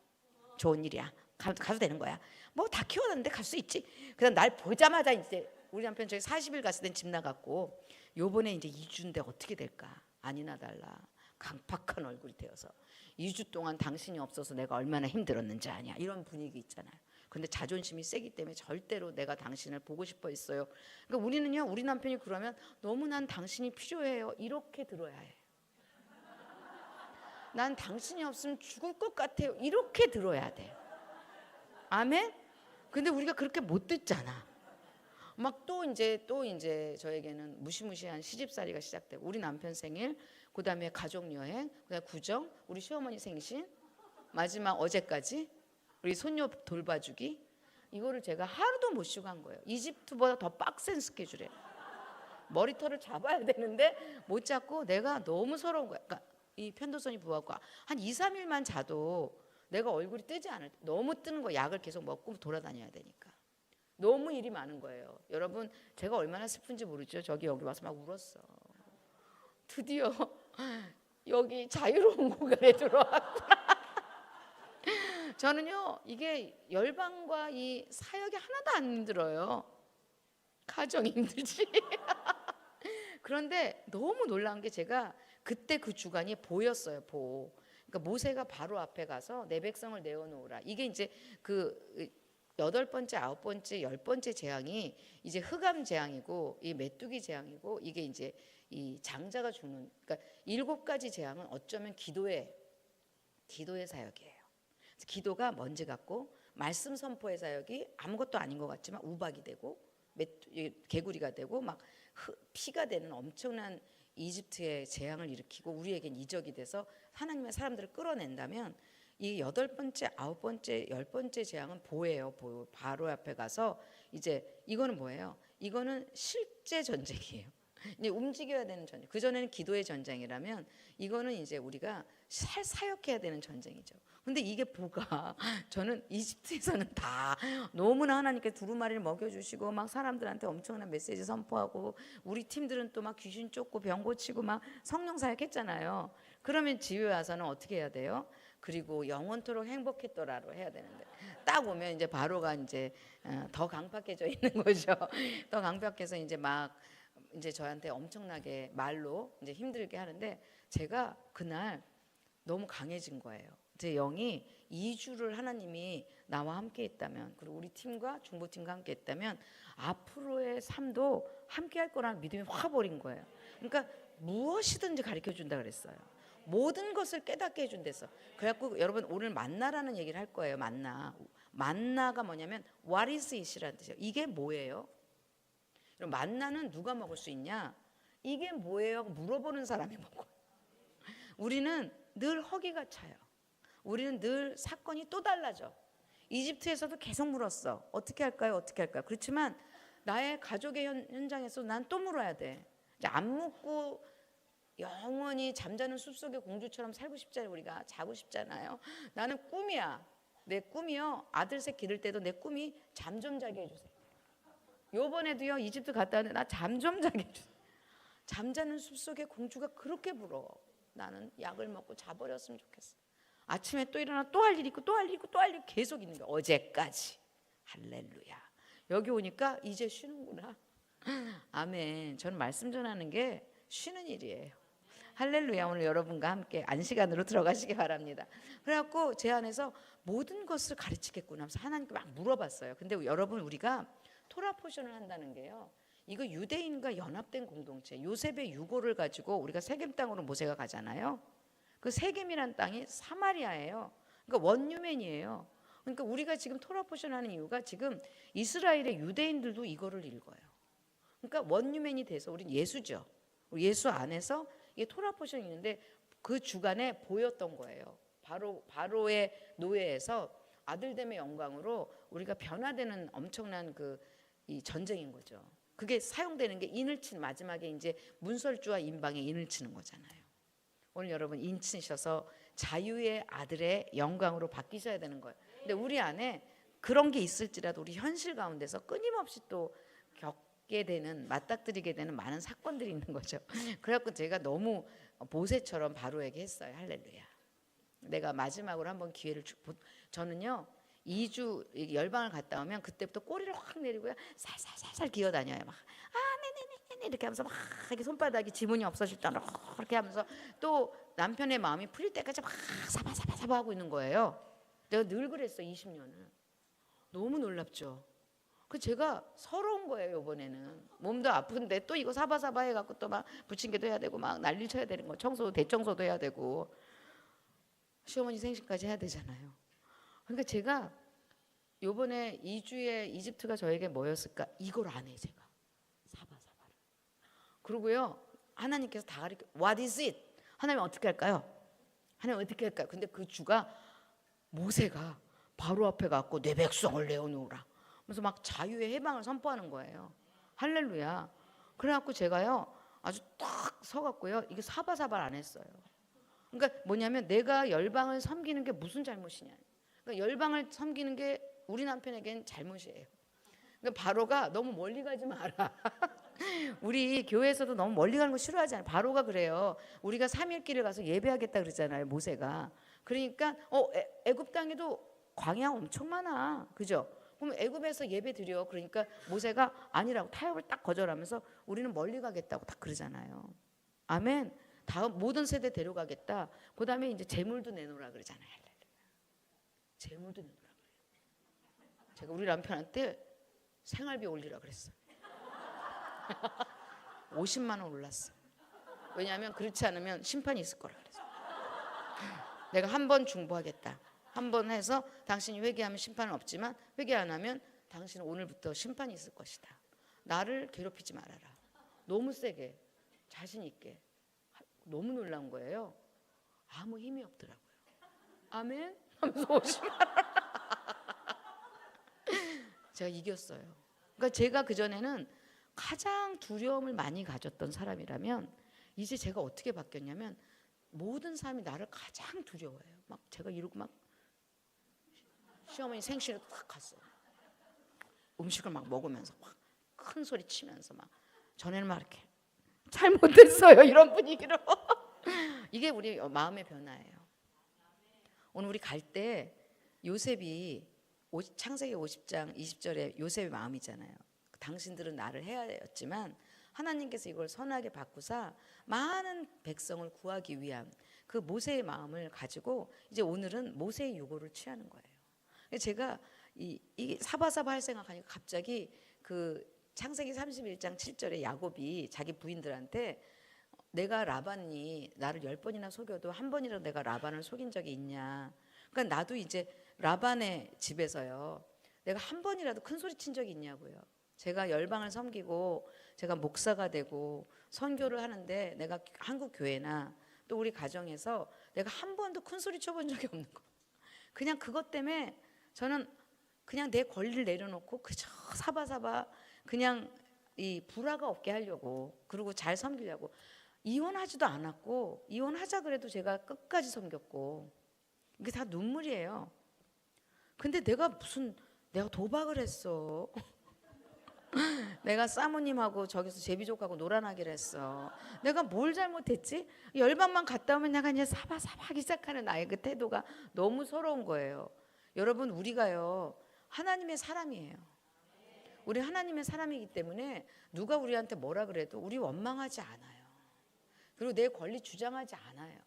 좋은 일이야. 가도 되는 거야. 뭐 다 키워놨는데 갈 수 있지. 그다음 날 보자마자 이제 우리 남편 저희 40일 갔을 땐 집 나갔고 요번에 이제 2주인데 어떻게 될까. 아니나 달라. 강팍한 얼굴이 되어서 2주 동안 당신이 없어서 내가 얼마나 힘들었는지 아냐. 이런 분위기 있잖아요. 근데 자존심이 세기 때문에 절대로 내가 당신을 보고 싶어 했어요. 그러니까 우리는요, 우리 남편이 그러면 너무 난 당신이 필요해요. 이렇게 들어야 해. 난 당신이 없으면 죽을 것 같아요. 이렇게 들어야 돼. 아멘? 근데 우리가 그렇게 못 듣잖아. 막 또 이제 저에게는 무시무시한 시집살이가 시작되고 우리 남편 생일, 그다음에 가족 여행, 그다음에 구정, 우리 시어머니 생신, 마지막 어제까지 우리 손녀 돌봐주기. 이거를 제가 하루도 못 쉬고 한 거예요. 이집트보다 더 빡센 스케줄이에요. 머리털을 잡아야 되는데 못 잡고 내가 너무 서러운 거야. 그러니까 이 편도선이 부어갖고 한 2, 3일만 자도 내가 얼굴이 뜨지 않을 때 너무 뜨는 거. 약을 계속 먹고 돌아다녀야 되니까 너무 일이 많은 거예요. 여러분, 제가 얼마나 슬픈지 모르죠. 여기 와서 막 울었어. 드디어 여기 자유로운 공간에 들어왔구나. 저는요, 이게 열방과 이 사역이 하나도 안 힘들어요. 가정이 힘들지. 그런데 너무 놀라운 게 제가 그때 그 주간이 보였어요. 그러니까 모세가 바로 앞에 가서 내 백성을 내어놓으라. 이게 이제 그 8번째, 9번째, 10번째 재앙이 이제 흑암 재앙이고 이 메뚜기 재앙이고 이게 이제 이 장자가 죽는, 그러니까 7가지 재앙은 어쩌면 기도의 사역이에요. 기도가 먼지 같고 말씀 선포의 사역이 아무것도 아닌 것 같지만 우박이 되고 개구리가 되고 막 피가 되는 엄청난 이집트의 재앙을 일으키고 우리에겐 이적이 돼서 하나님의 사람들을 끌어낸다면 이 8번째, 9번째, 10번째 재앙은 보예요. 바로 앞에 가서 이제 이거는 뭐예요? 이거는 실제 전쟁이에요. 이제 움직여야 되는 전쟁. 그전에는 기도의 전쟁이라면 이거는 이제 우리가 사역해야 되는 전쟁이죠. 근데 이게 저는 이집트에서는 다 너무나 하나님께 두루마리를 먹여주시고 막 사람들한테 엄청난 메시지 선포하고 우리 팀들은 또 막 귀신 쫓고 병 고치고 막 성령 사역했잖아요. 그러면 집에 와서는 어떻게 해야 돼요? 그리고 영원토록 행복했더라로 해야 되는데 딱 오면 이제 바로가 이제 더 강팍해져 있는 거죠. 더 강팍해서 이제 막 이제 저한테 엄청나게 말로 이제 힘들게 하는데 제가 그날 너무 강해진 거예요. 제 영이 2주를 하나님이 나와 함께 있다면, 그리고 우리 팀과 중보팀과 함께 있다면 앞으로의 삶도 함께 할 거라는 믿음이 확 버린 거예요. 그러니까 무엇이든지 가르쳐 준다 그랬어요. 모든 것을 깨닫게 해준댔어. 그래갖고 여러분 오늘 만나라는 얘기를 할 거예요. 만나가 뭐냐면 what is it이라는 뜻이에요. 이게 뭐예요? 만나는 누가 먹을 수 있냐? 이게 뭐예요? 물어보는 사람이 먹어요. 우리는 늘 허기가 차요. 우리는 늘 사건이 또 달라져. 이집트에서도 계속 물었어. 어떻게 할까요? 어떻게 할까요? 그렇지만 나의 가족의 현장에서 난 또 물어야 돼. 이제 안 묻고 영원히 잠자는 숲속의 공주처럼 살고 싶잖아요. 우리가 자고 싶잖아요. 나는 꿈이야. 내 꿈이요. 아들 셋 기를 때도 내 꿈이 잠 좀 자게 해주세요. 요번에도요, 이집트 갔다 왔는데 나 잠 좀 자게 해주세요. 잠자는 숲속의 공주가 그렇게 부러워. 나는 약을 먹고 자버렸으면 좋겠어. 아침에 또 일어나 또 할 일 있고 또 할 일 있고 또 할 일 계속 있는 거야. 어제까지. 할렐루야. 여기 오니까 이제 쉬는구나. 아멘. 저는 말씀 전하는 게 쉬는 일이에요. 할렐루야. 오늘 여러분과 함께 안식안으로 들어가시기 바랍니다. 그래갖고 제 안에서 모든 것을 가르치겠구나 하면서 하나님께 막 물어봤어요. 근데 여러분, 우리가 토라 포션을 한다는 게요, 이거 유대인과 연합된 공동체, 요셉의 유고를 가지고 우리가 세겜 땅으로 모세가 가잖아요. 그 세겜이란 땅이 사마리아예요. 그러니까 원유맨이에요. 그러니까 우리가 지금 토라 포션 하는 이유가 지금 이스라엘의 유대인들도 이거를 읽어요. 그러니까 원유맨이 돼서 우린 예수죠. 예수 안에서 이게 토라 포션이 있는데 그 주간에 보였던 거예요. 바로의 노예에서 아들됨의 영광으로 우리가 변화되는 엄청난 이 전쟁인 거죠. 그게 사용되는 게 인을 치는, 마지막에 이제 문설주와 인방에 인을 치는 거잖아요. 오늘 여러분 인 치셔서 자유의 아들의 영광으로 바뀌셔야 되는 거예요. 근데 우리 안에 그런 게 있을지라도 우리 현실 가운데서 끊임없이 또 맞닥뜨리게 되는 많은 사건들이 있는 거죠. 그래갖고 제가 너무 모세처럼 바로에게 했어요. 할렐루야. 내가 마지막으로 한번 기회를 저는요 2주 열방을 갔다 오면 그때부터 꼬리를 확 내리고요 살살살살 기어다녀요. 막 네네네 이렇게 하면서 막 이렇게 손바닥이 지문이 없어질 때로 그렇게 하면서 또 남편의 마음이 풀릴 때까지 막 사바사바사바 하고 있는 거예요. 내가 늘 그랬어 20년을. 너무 놀랍죠. 그 제가 서러운 거예요. 이번에는 몸도 아픈데 또 이거 사바사바 해갖고 또 막 부침개도 해야 되고 막 난리 쳐야 되는 거, 청소 대청소도 해야 되고 시어머니 생신까지 해야 되잖아요. 그러니까 제가 요번에 2주에 이집트가 저에게 뭐였을까? 이걸 안 해 제가 사바사바를. 그리고요 하나님께서 다 가르쳐. What is it? 하나님 어떻게 할까요? 하나님 어떻게 할까요? 근데 그 주가 모세가 바로 앞에 갖고 내 백성을 내어놓으라. 그래서 막 자유의 해방을 선포하는 거예요. 할렐루야. 그래갖고 제가요 아주 딱 서갖고요 이게 사바사바를 안 했어요. 그러니까 뭐냐면 내가 열방을 섬기는 게 무슨 잘못이냐. 그러니까 열방을 섬기는 게 우리 남편에겐 잘못이에요. 그러니까 바로가 너무 멀리 가지 마라. 우리 교회에서도 너무 멀리 가는 거 싫어하잖아요. 바로가 그래요. 우리가 3일길을 가서 예배하겠다 그러잖아요. 모세가. 그러니까 애굽 땅에도 광야 엄청 많아. 그죠? 그럼 애굽에서 예배 드려. 그러니까 모세가 아니라고 타협을 딱 거절하면서 우리는 멀리 가겠다고 딱 그러잖아요. 아멘. 다음 모든 세대 데려가겠다. 그다음에 이제 재물도 내놓으라 그러잖아요. 재물도 내놓으라 그래요. 제가 우리 남편한테 생활비 올리라 그랬어요. 50만 원 올랐어. 왜냐하면 그렇지 않으면 심판이 있을 거라 그래서. 내가 한 번 중보하겠다. 한 번 해서 당신이 회개하면 심판은 없지만 회개 안 하면 당신은 오늘부터 심판이 있을 것이다. 나를 괴롭히지 말아라. 너무 세게 자신 있게. 너무 놀라운 거예요. 아무 힘이 없더라고요. 아멘? 하면서 50만 원. 제가 이겼어요. 그러니까 제가 그전에는 가장 두려움을 많이 가졌던 사람이라면 이제 제가 어떻게 바뀌었냐면 모든 사람이 나를 가장 두려워해요. 막 제가 이러고 막 시어머니 생신에 딱 갔어. 음식을 막 먹으면서 막 큰 소리 치면서 막 전에는 막 이렇게 잘못했어요 이런 분위기로. 이게 우리 마음의 변화예요. 오늘 우리 갈 때 요셉이 창세기 50장 20절에 요셉의 마음이잖아요. 당신들은 나를 해하였지만 하나님께서 이걸 선하게 바꾸사 많은 백성을 구하기 위한 그 모세의 마음을 가지고 이제 오늘은 모세의 요구를 취하는 거예요. 제가 이 사바사바 할 생각하니까 갑자기 그 창세기 31장 7절에 야곱이 자기 부인들한테 내가 라반이 나를 10번이나 속여도 한 번이라도 내가 라반을 속인 적이 있냐. 그러니까 나도 이제 라반의 집에서요 내가 한 번이라도 큰 소리 친 적이 있냐고요. 제가 열방을 섬기고 제가 목사가 되고 선교를 하는데 내가 한국 교회나 또 우리 가정에서 내가 한 번도 큰 소리 쳐본 적이 없는 거. 그냥 그것 때문에 저는 그냥 내 권리를 내려놓고 그저 사바사바 그냥 이 불화가 없게 하려고 그리고 잘 섬기려고 이혼하지도 않았고 이혼하자 그래도 제가 끝까지 섬겼고 이게 다 눈물이에요. 근데 내가 도박을 했어. 내가 사모님하고 저기서 제비족하고 놀아나기를 했어. 내가 뭘 잘못했지? 열방만 갔다 오면 내가 그냥 사바사바 하기 시작하는 나의 그 태도가 너무 서러운 거예요. 여러분 우리가요 하나님의 사람이에요. 우리 하나님의 사람이기 때문에 누가 우리한테 뭐라 그래도 우리 원망하지 않아요. 그리고 내 권리 주장하지 않아요.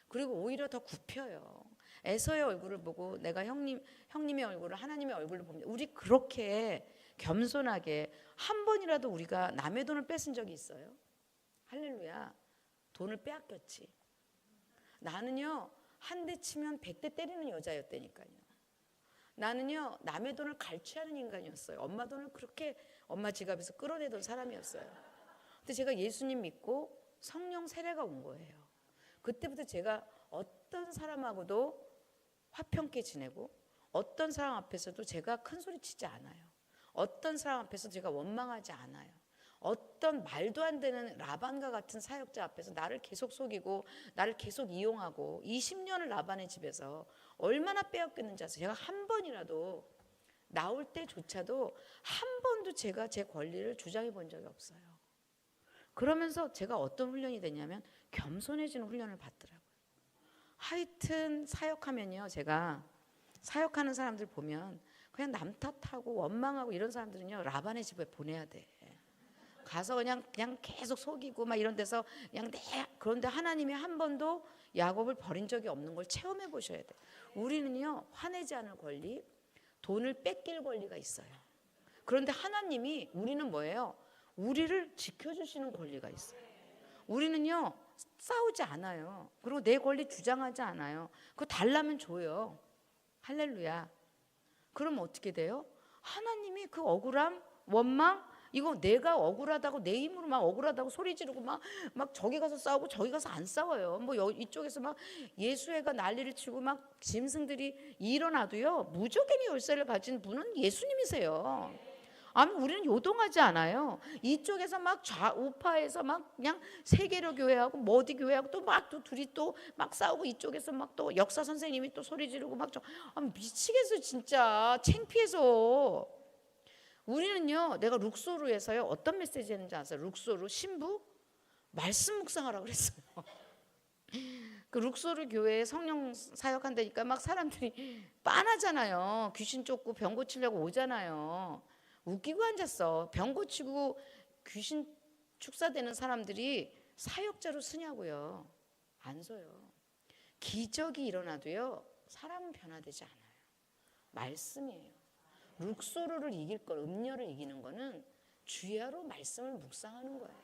그리고 오히려 더 굽혀요. 에서의 얼굴을 보고 내가 형님의 얼굴을 하나님의 얼굴로 봅니다. 우리 그렇게 겸손하게 한 번이라도 우리가 남의 돈을 뺏은 적이 있어요? 할렐루야. 돈을 빼앗겼지. 나는요 한 대 치면 100대 때리는 여자였다니까요. 나는요 남의 돈을 갈취하는 인간이었어요. 엄마 돈을 그렇게 엄마 지갑에서 끌어내던 사람이었어요. 근데 제가 예수님 믿고 성령 세례가 온 거예요. 그때부터 제가 어떤 사람하고도 화평케 지내고 어떤 사람 앞에서도 제가 큰 소리 치지 않아요. 어떤 사람 앞에서 제가 원망하지 않아요. 어떤 말도 안 되는 라반과 같은 사역자 앞에서 나를 계속 속이고 나를 계속 이용하고 20년을 라반의 집에서 얼마나 빼앗겼는지 아세요? 제가 한 번이라도 나올 때조차도 한 번도 제가 제 권리를 주장해 본 적이 없어요. 그러면서 제가 어떤 훈련이 됐냐면 겸손해지는 훈련을 받더라고요. 하여튼 사역하면요 제가 사역하는 사람들 보면 그냥 남 탓하고 원망하고 이런 사람들은요 라반의 집에 보내야 돼. 가서 그냥 계속 속이고 막 이런 데서 그냥 그런데 하나님이 한 번도 야곱을 버린 적이 없는 걸 체험해 보셔야 돼. 우리는요 화내지 않을 권리, 돈을 뺏길 권리가 있어요. 그런데 하나님이 우리는 뭐예요? 우리를 지켜주시는 권리가 있어요. 우리는요 싸우지 않아요. 그리고 내 권리 주장하지 않아요. 그거 달라면 줘요. 할렐루야. 그럼 어떻게 돼요? 하나님이 그 억울함, 원망, 이거 내가 억울하다고 내 힘으로 막 억울하다고 소리 지르고 막 저기 가서 싸우고 저기 가서 안 싸워요. 뭐 이쪽에서 막 예수회가 난리를 치고 막 짐승들이 일어나도요 무조건의 열쇠를 가진 분은 예수님이세요. 아니 우리는 요동하지 않아요. 이쪽에서 막 좌우파에서 막 그냥 세계로 교회하고 뭐 어디 교회하고 또 둘이 또 막 싸우고 이쪽에서 막 또 역사 선생님이 또 소리 지르고 막 미치겠어 진짜 창피해서. 우리는요 내가 룩소르에서요 어떤 메시지 했는지 아세요? 룩소르 신부 말씀 묵상하라고 그랬어요. 그 룩소르 교회에 성령 사역한다니까 막 사람들이 빤하잖아요. 귀신 쫓고 병 고치려고 오잖아요. 웃기고 앉았어. 병 고치고 귀신 축사되는 사람들이 사역자로 쓰냐고요. 안 써요. 기적이 일어나도요 사람은 변화되지 않아요. 말씀이에요. 룩소르를 이길 걸, 음녀를 이기는 거는 주야로 말씀을 묵상하는 거예요.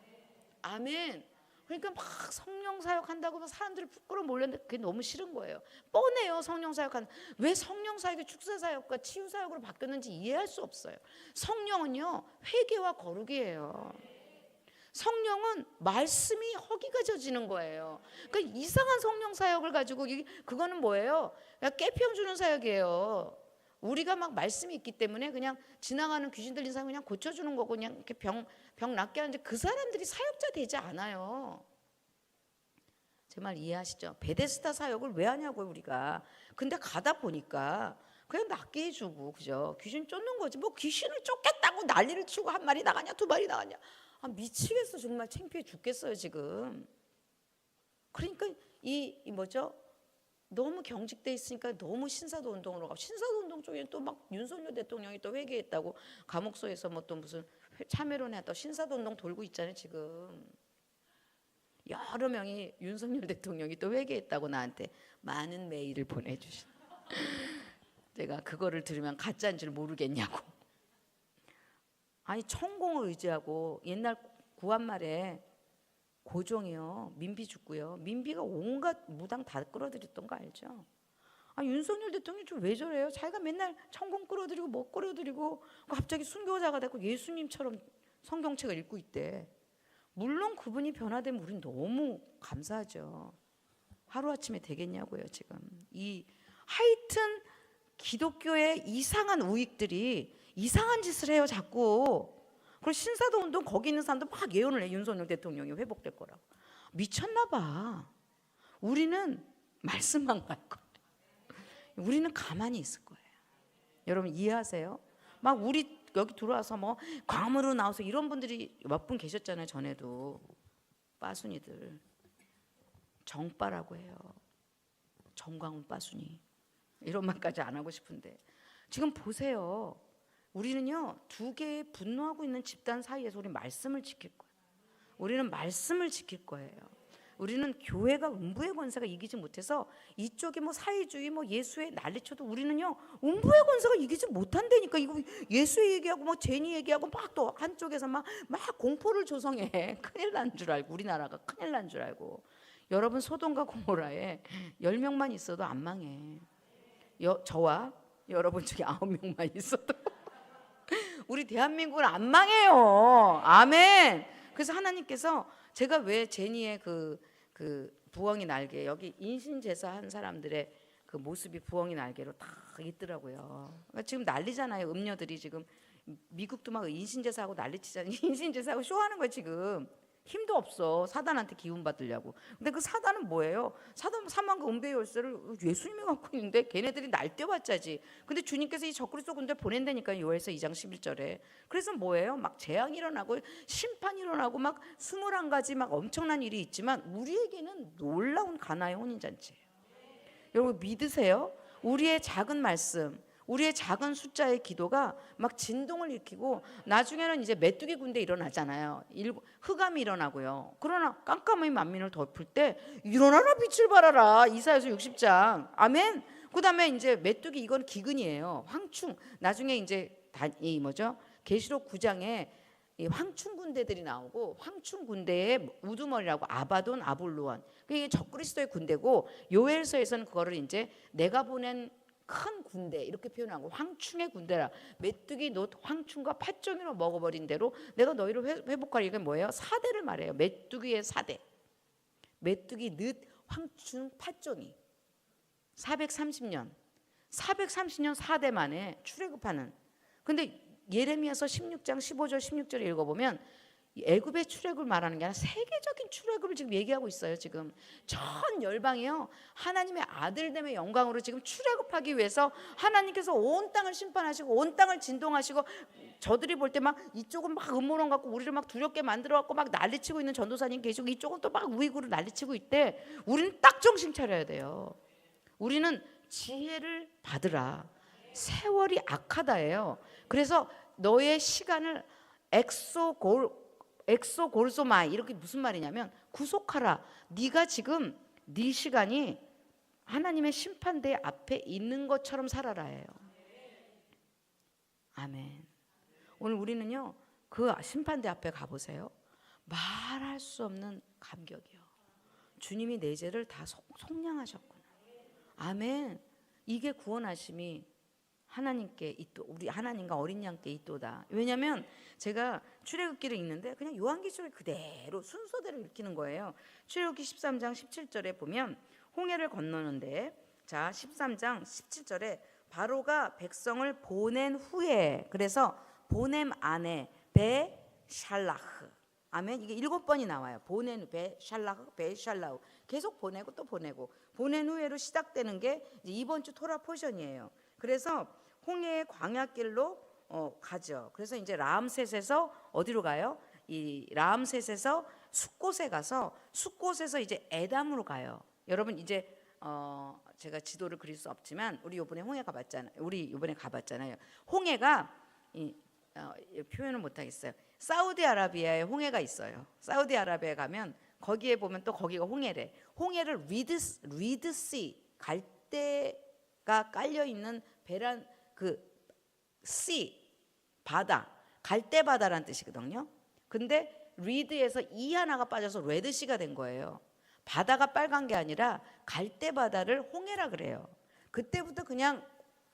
아멘. 그러니까 막 성령 사역한다고 막 사람들이 부끄러워 몰렸는데 그게 너무 싫은 거예요. 뻔해요. 성령 사역한 왜 성령 사역이 축사 사역과 치유 사역으로 바뀌었는지 이해할 수 없어요. 성령은요 회개와 거룩이에요. 성령은 말씀이 허기가 져지는 거예요. 그러니까 이상한 성령 사역을 가지고 그거는 뭐예요? 깨평 주는 사역이에요. 우리가 막 말씀이 있기 때문에 그냥 지나가는 귀신 들린 사람 그냥 고쳐주는 거고 그냥 이렇게 병 낫게 하는데 그 사람들이 사역자 되지 않아요. 제 말 이해하시죠? 베데스다 사역을 왜 하냐고요 우리가. 근데 가다 보니까 그냥 낫게 해주고 그죠? 귀신 쫓는 거지. 뭐 귀신을 쫓겠다고 난리를 치고 한 마리 나가냐 두 마리 나가냐. 아 미치겠어. 정말 창피해 죽겠어요 지금. 그러니까 이 뭐죠? 너무 경직돼 있으니까 너무 신사도 운동으로 가고 신사도 운동 쪽에 또 막 윤석열 대통령이 또 회개했다고 감옥소에서 뭐 또 무슨 참회론에 또 신사도 운동 돌고 있잖아요 지금. 여러 명이 윤석열 대통령이 또 회개했다고 나한테 많은 메일을 보내주신. 내가 그거를 들으면 가짜인 줄 모르겠냐고. 아니 천공을 의지하고 옛날 구한말에 고종이요 민비 죽고요 민비가 온갖 무당 다 끌어들였던 거 알죠? 아 윤석열 대통령이 좀 왜 저래요? 자기가 맨날 천공 끌어들이고 뭐 끌어들이고 갑자기 순교자가 됐고 예수님처럼 성경책을 읽고 있대. 물론 그분이 변화되면 우린 너무 감사하죠. 하루아침에 되겠냐고요 지금. 하여튼 기독교의 이상한 우익들이 이상한 짓을 해요 자꾸. 그리고 신사도 운동 거기 있는 사람도 막 예언을 해. 윤석열 대통령이 회복될 거라고. 미쳤나 봐. 우리는 말씀만 갈 거예요. 우리는 가만히 있을 거예요. 여러분 이해하세요? 막 우리 여기 들어와서 뭐 광으로 나와서 이런 분들이 몇 분 계셨잖아요. 전에도 빠순이들 정빠라고 해요. 정광훈 빠순이 이런 말까지 안 하고 싶은데 지금 보세요. 우리는요 두 개의 분노하고 있는 집단 사이에서 우리 말씀을 지킬 거예요. 우리는 말씀을 지킬 거예요. 우리는 교회가 음부의 권세가 이기지 못해서 이쪽이 뭐 사회주의 뭐 예수의 난리쳐도 우리는요 음부의 권세가 이기지 못한다니까. 이거 예수의 얘기하고 뭐 제니 얘기하고 막 또 한쪽에서 막 공포를 조성해. 큰일 난 줄 알고 우리나라가 큰일 난 줄 알고. 여러분 소돔과 고모라에 10명만 있어도 안 망해. 저와 여러분 중에 9명만 있어도 우리 대한민국은 안 망해요. 아멘. 그래서 하나님께서 제가 왜 제니의 그 부엉이 날개 여기 인신제사 한 사람들의 그 모습이 부엉이 날개로 딱 있더라고요. 그러니까 지금 난리잖아요. 음녀들이 지금 미국도 막 인신제사하고 난리치잖아요. 인신제사하고 쇼하는 거예요 지금. 힘도 없어. 사단한테 기운 받으려고. 근데 그 사단은 뭐예요? 사망과 음배의 열쇠를 예수님이 갖고 있는데 걔네들이 날뛰어봤자지. 근데 주님께서 이 적그리스도 군대 보낸다니까. 요엘서 2장 11절에. 그래서 뭐예요? 막 재앙이 일어나고 심판이 일어나고 막 21가지 막 엄청난 일이 있지만 우리에게는 놀라운 가나의 혼인잔치예요. 여러분 믿으세요? 우리의 작은 말씀, 우리의 작은 숫자의 기도가 막 진동을 일으키고 나중에는 이제 메뚜기 군대 일어나잖아요. 흑암이 일어나고요. 그러나 깜깜이 만민을 덮을 때 일어나라 빛을 발하라. 이사야서 60장. 아멘. 그다음에 이제 메뚜기 이건 기근이에요. 황충. 나중에 이제 이 뭐죠? 계시록 9장에 이 황충 군대들이 나오고 황충 군대의 우두머리라고 아바돈 아볼로원. 그게 적그리스도의 군대고 요엘서에서는 그거를 이제 내가 보낸 큰 군대 이렇게 표현하고 황충의 군대라. 메뚜기 너 황충과 팥종이로 먹어버린 대로 내가 너희를 회복하리. 이게 뭐예요? 사대를 말해요. 메뚜기의 사대. 메뚜기 늪 황충 팥종이 430년 430년 4대 만에 출애굽하는. 근데 예레미야서 16장 15절 16절 읽어보면 애굽의 출애굽을 말하는 게 아니라 세계적인 출애굽을 지금 얘기하고 있어요. 지금 전 열방이요 하나님의 아들됨의 영광으로 지금 출애굽하기 위해서 하나님께서 온 땅을 심판하시고 온 땅을 진동하시고, 저들이 볼 때 막 이쪽은 막 음모론 갖고 우리를 막 두렵게 만들어 갖고 막 난리치고 있는 전도사님 계시고 이쪽은 또 막 우익으로 난리치고 있대. 우리는 딱 정신 차려야 돼요. 우리는 지혜를 받으라. 세월이 악하다예요. 그래서 너의 시간을 엑소골소마이 이렇게 무슨 말이냐면 구속하라. 네가 지금 네 시간이 하나님의 심판대 앞에 있는 것처럼 살아라예요. 아멘. 오늘 우리는요 그 심판대 앞에 가보세요. 말할 수 없는 감격이요. 주님이 내 죄를 다 속량하셨구나. 아멘. 이게 구원하심이 하나님께 우리 하나님과 어린 양께 있도다. 왜냐하면 제가 출애굽기를 읽는데 그냥 요한계시록 그대로 순서대로 읽히는 거예요. 출애굽기 13장 17절에 보면 홍해를 건너는데, 자 13장 17절에 바로가 백성을 보낸 후에, 그래서 보냄 안에 베샬라흐. 아멘. 이게 7번이 나와요. 보낸 베샬라흐 베샬라흐. 계속 보내고 또 보내고. 보낸 후에로 시작되는 게 이제 이번 주 토라 포션이에요. 그래서 홍해의 광야길로 가죠. 그래서 이제 라암셋에서 어디로 가요? 이 라암셋에서 숫곳에 가서 숫곳에서 이제 에담으로 가요. 여러분 이제 제가 지도를 그릴 수 없지만 우리 이번에 홍해 가봤잖아요. 우리 이번에 가봤잖아요. 홍해가 표현을 못 하겠어요. 사우디아라비아에 홍해가 있어요. 사우디아라비아에 가면 거기에 보면 또 거기가 홍해래. 홍해를 리드씨 갈대가 깔려 있는 배란 그 씨 바다, 갈대 바다라는 뜻이거든요. 근데 리드에서 이 하나가 빠져서 레드시가 된 거예요. 바다가 빨간 게 아니라 갈대 바다를 홍해라 그래요. 그때부터 그냥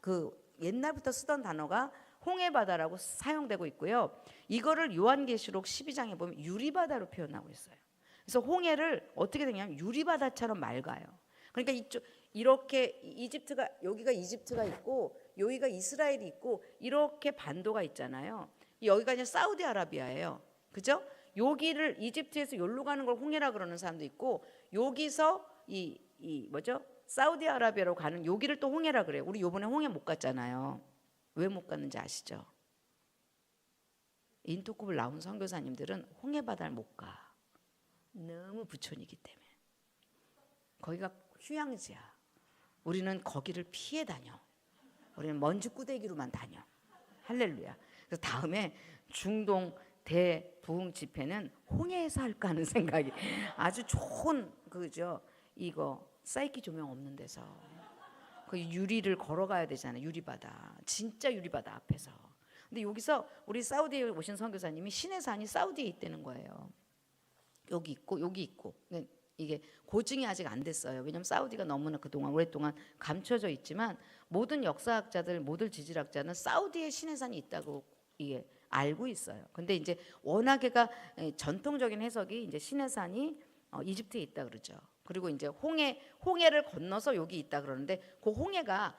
그 옛날부터 쓰던 단어가 홍해 바다라고 사용되고 있고요. 이거를 요한계시록 12장에 보면 유리바다로 표현하고 있어요. 그래서 홍해를 어떻게 되냐면 유리바다처럼 맑아요. 그러니까 이쪽 이렇게 이집트가, 여기가 이집트가 있고 여기가 이스라엘이 있고 이렇게 반도가 있잖아요. 여기가 이제 사우디아라비아예요. 그죠? 여기를 이집트에서 여기로 가는 걸 홍해라 그러는 사람도 있고, 여기서 이 뭐죠? 사우디아라비아로 가는 여기를 또 홍해라 그래요. 우리 요번에 홍해 못 갔잖아요. 왜 못 갔는지 아시죠? 인터컵을 나온 선교사님들은 홍해 바다를 못 가. 너무 부촌이기 때문에. 거기가 휴양지야. 우리는 거기를 피해 다녀. 우리는 먼지 꾸대기로만 다녀. 할렐루야. 그래서 다음에 중동 대부흥 집회는 홍해에서 할까 하는 생각이. 아주 좋은 그죠? 이거 사이키 조명 없는 데서 그 유리를 걸어가야 되잖아요. 유리바다. 진짜 유리바다 앞에서. 근데 여기서 우리 사우디에 오신 선교사님이 시내산이 사우디에 있다는 거예요. 여기 있고 여기 있고. 이게 고증이 아직 안 됐어요. 왜냐하면 사우디가 너무나 그동안 오랫동안 감춰져 있지만 모든 역사학자들, 모든 지질학자는 사우디에 시내산이 있다고 이게 알고 있어요. 근데 이제 워낙에가 전통적인 해석이 이제 시내산이 이집트에 있다 그러죠. 그리고 이제 홍해를 건너서 여기 있다 그러는데 그 홍해가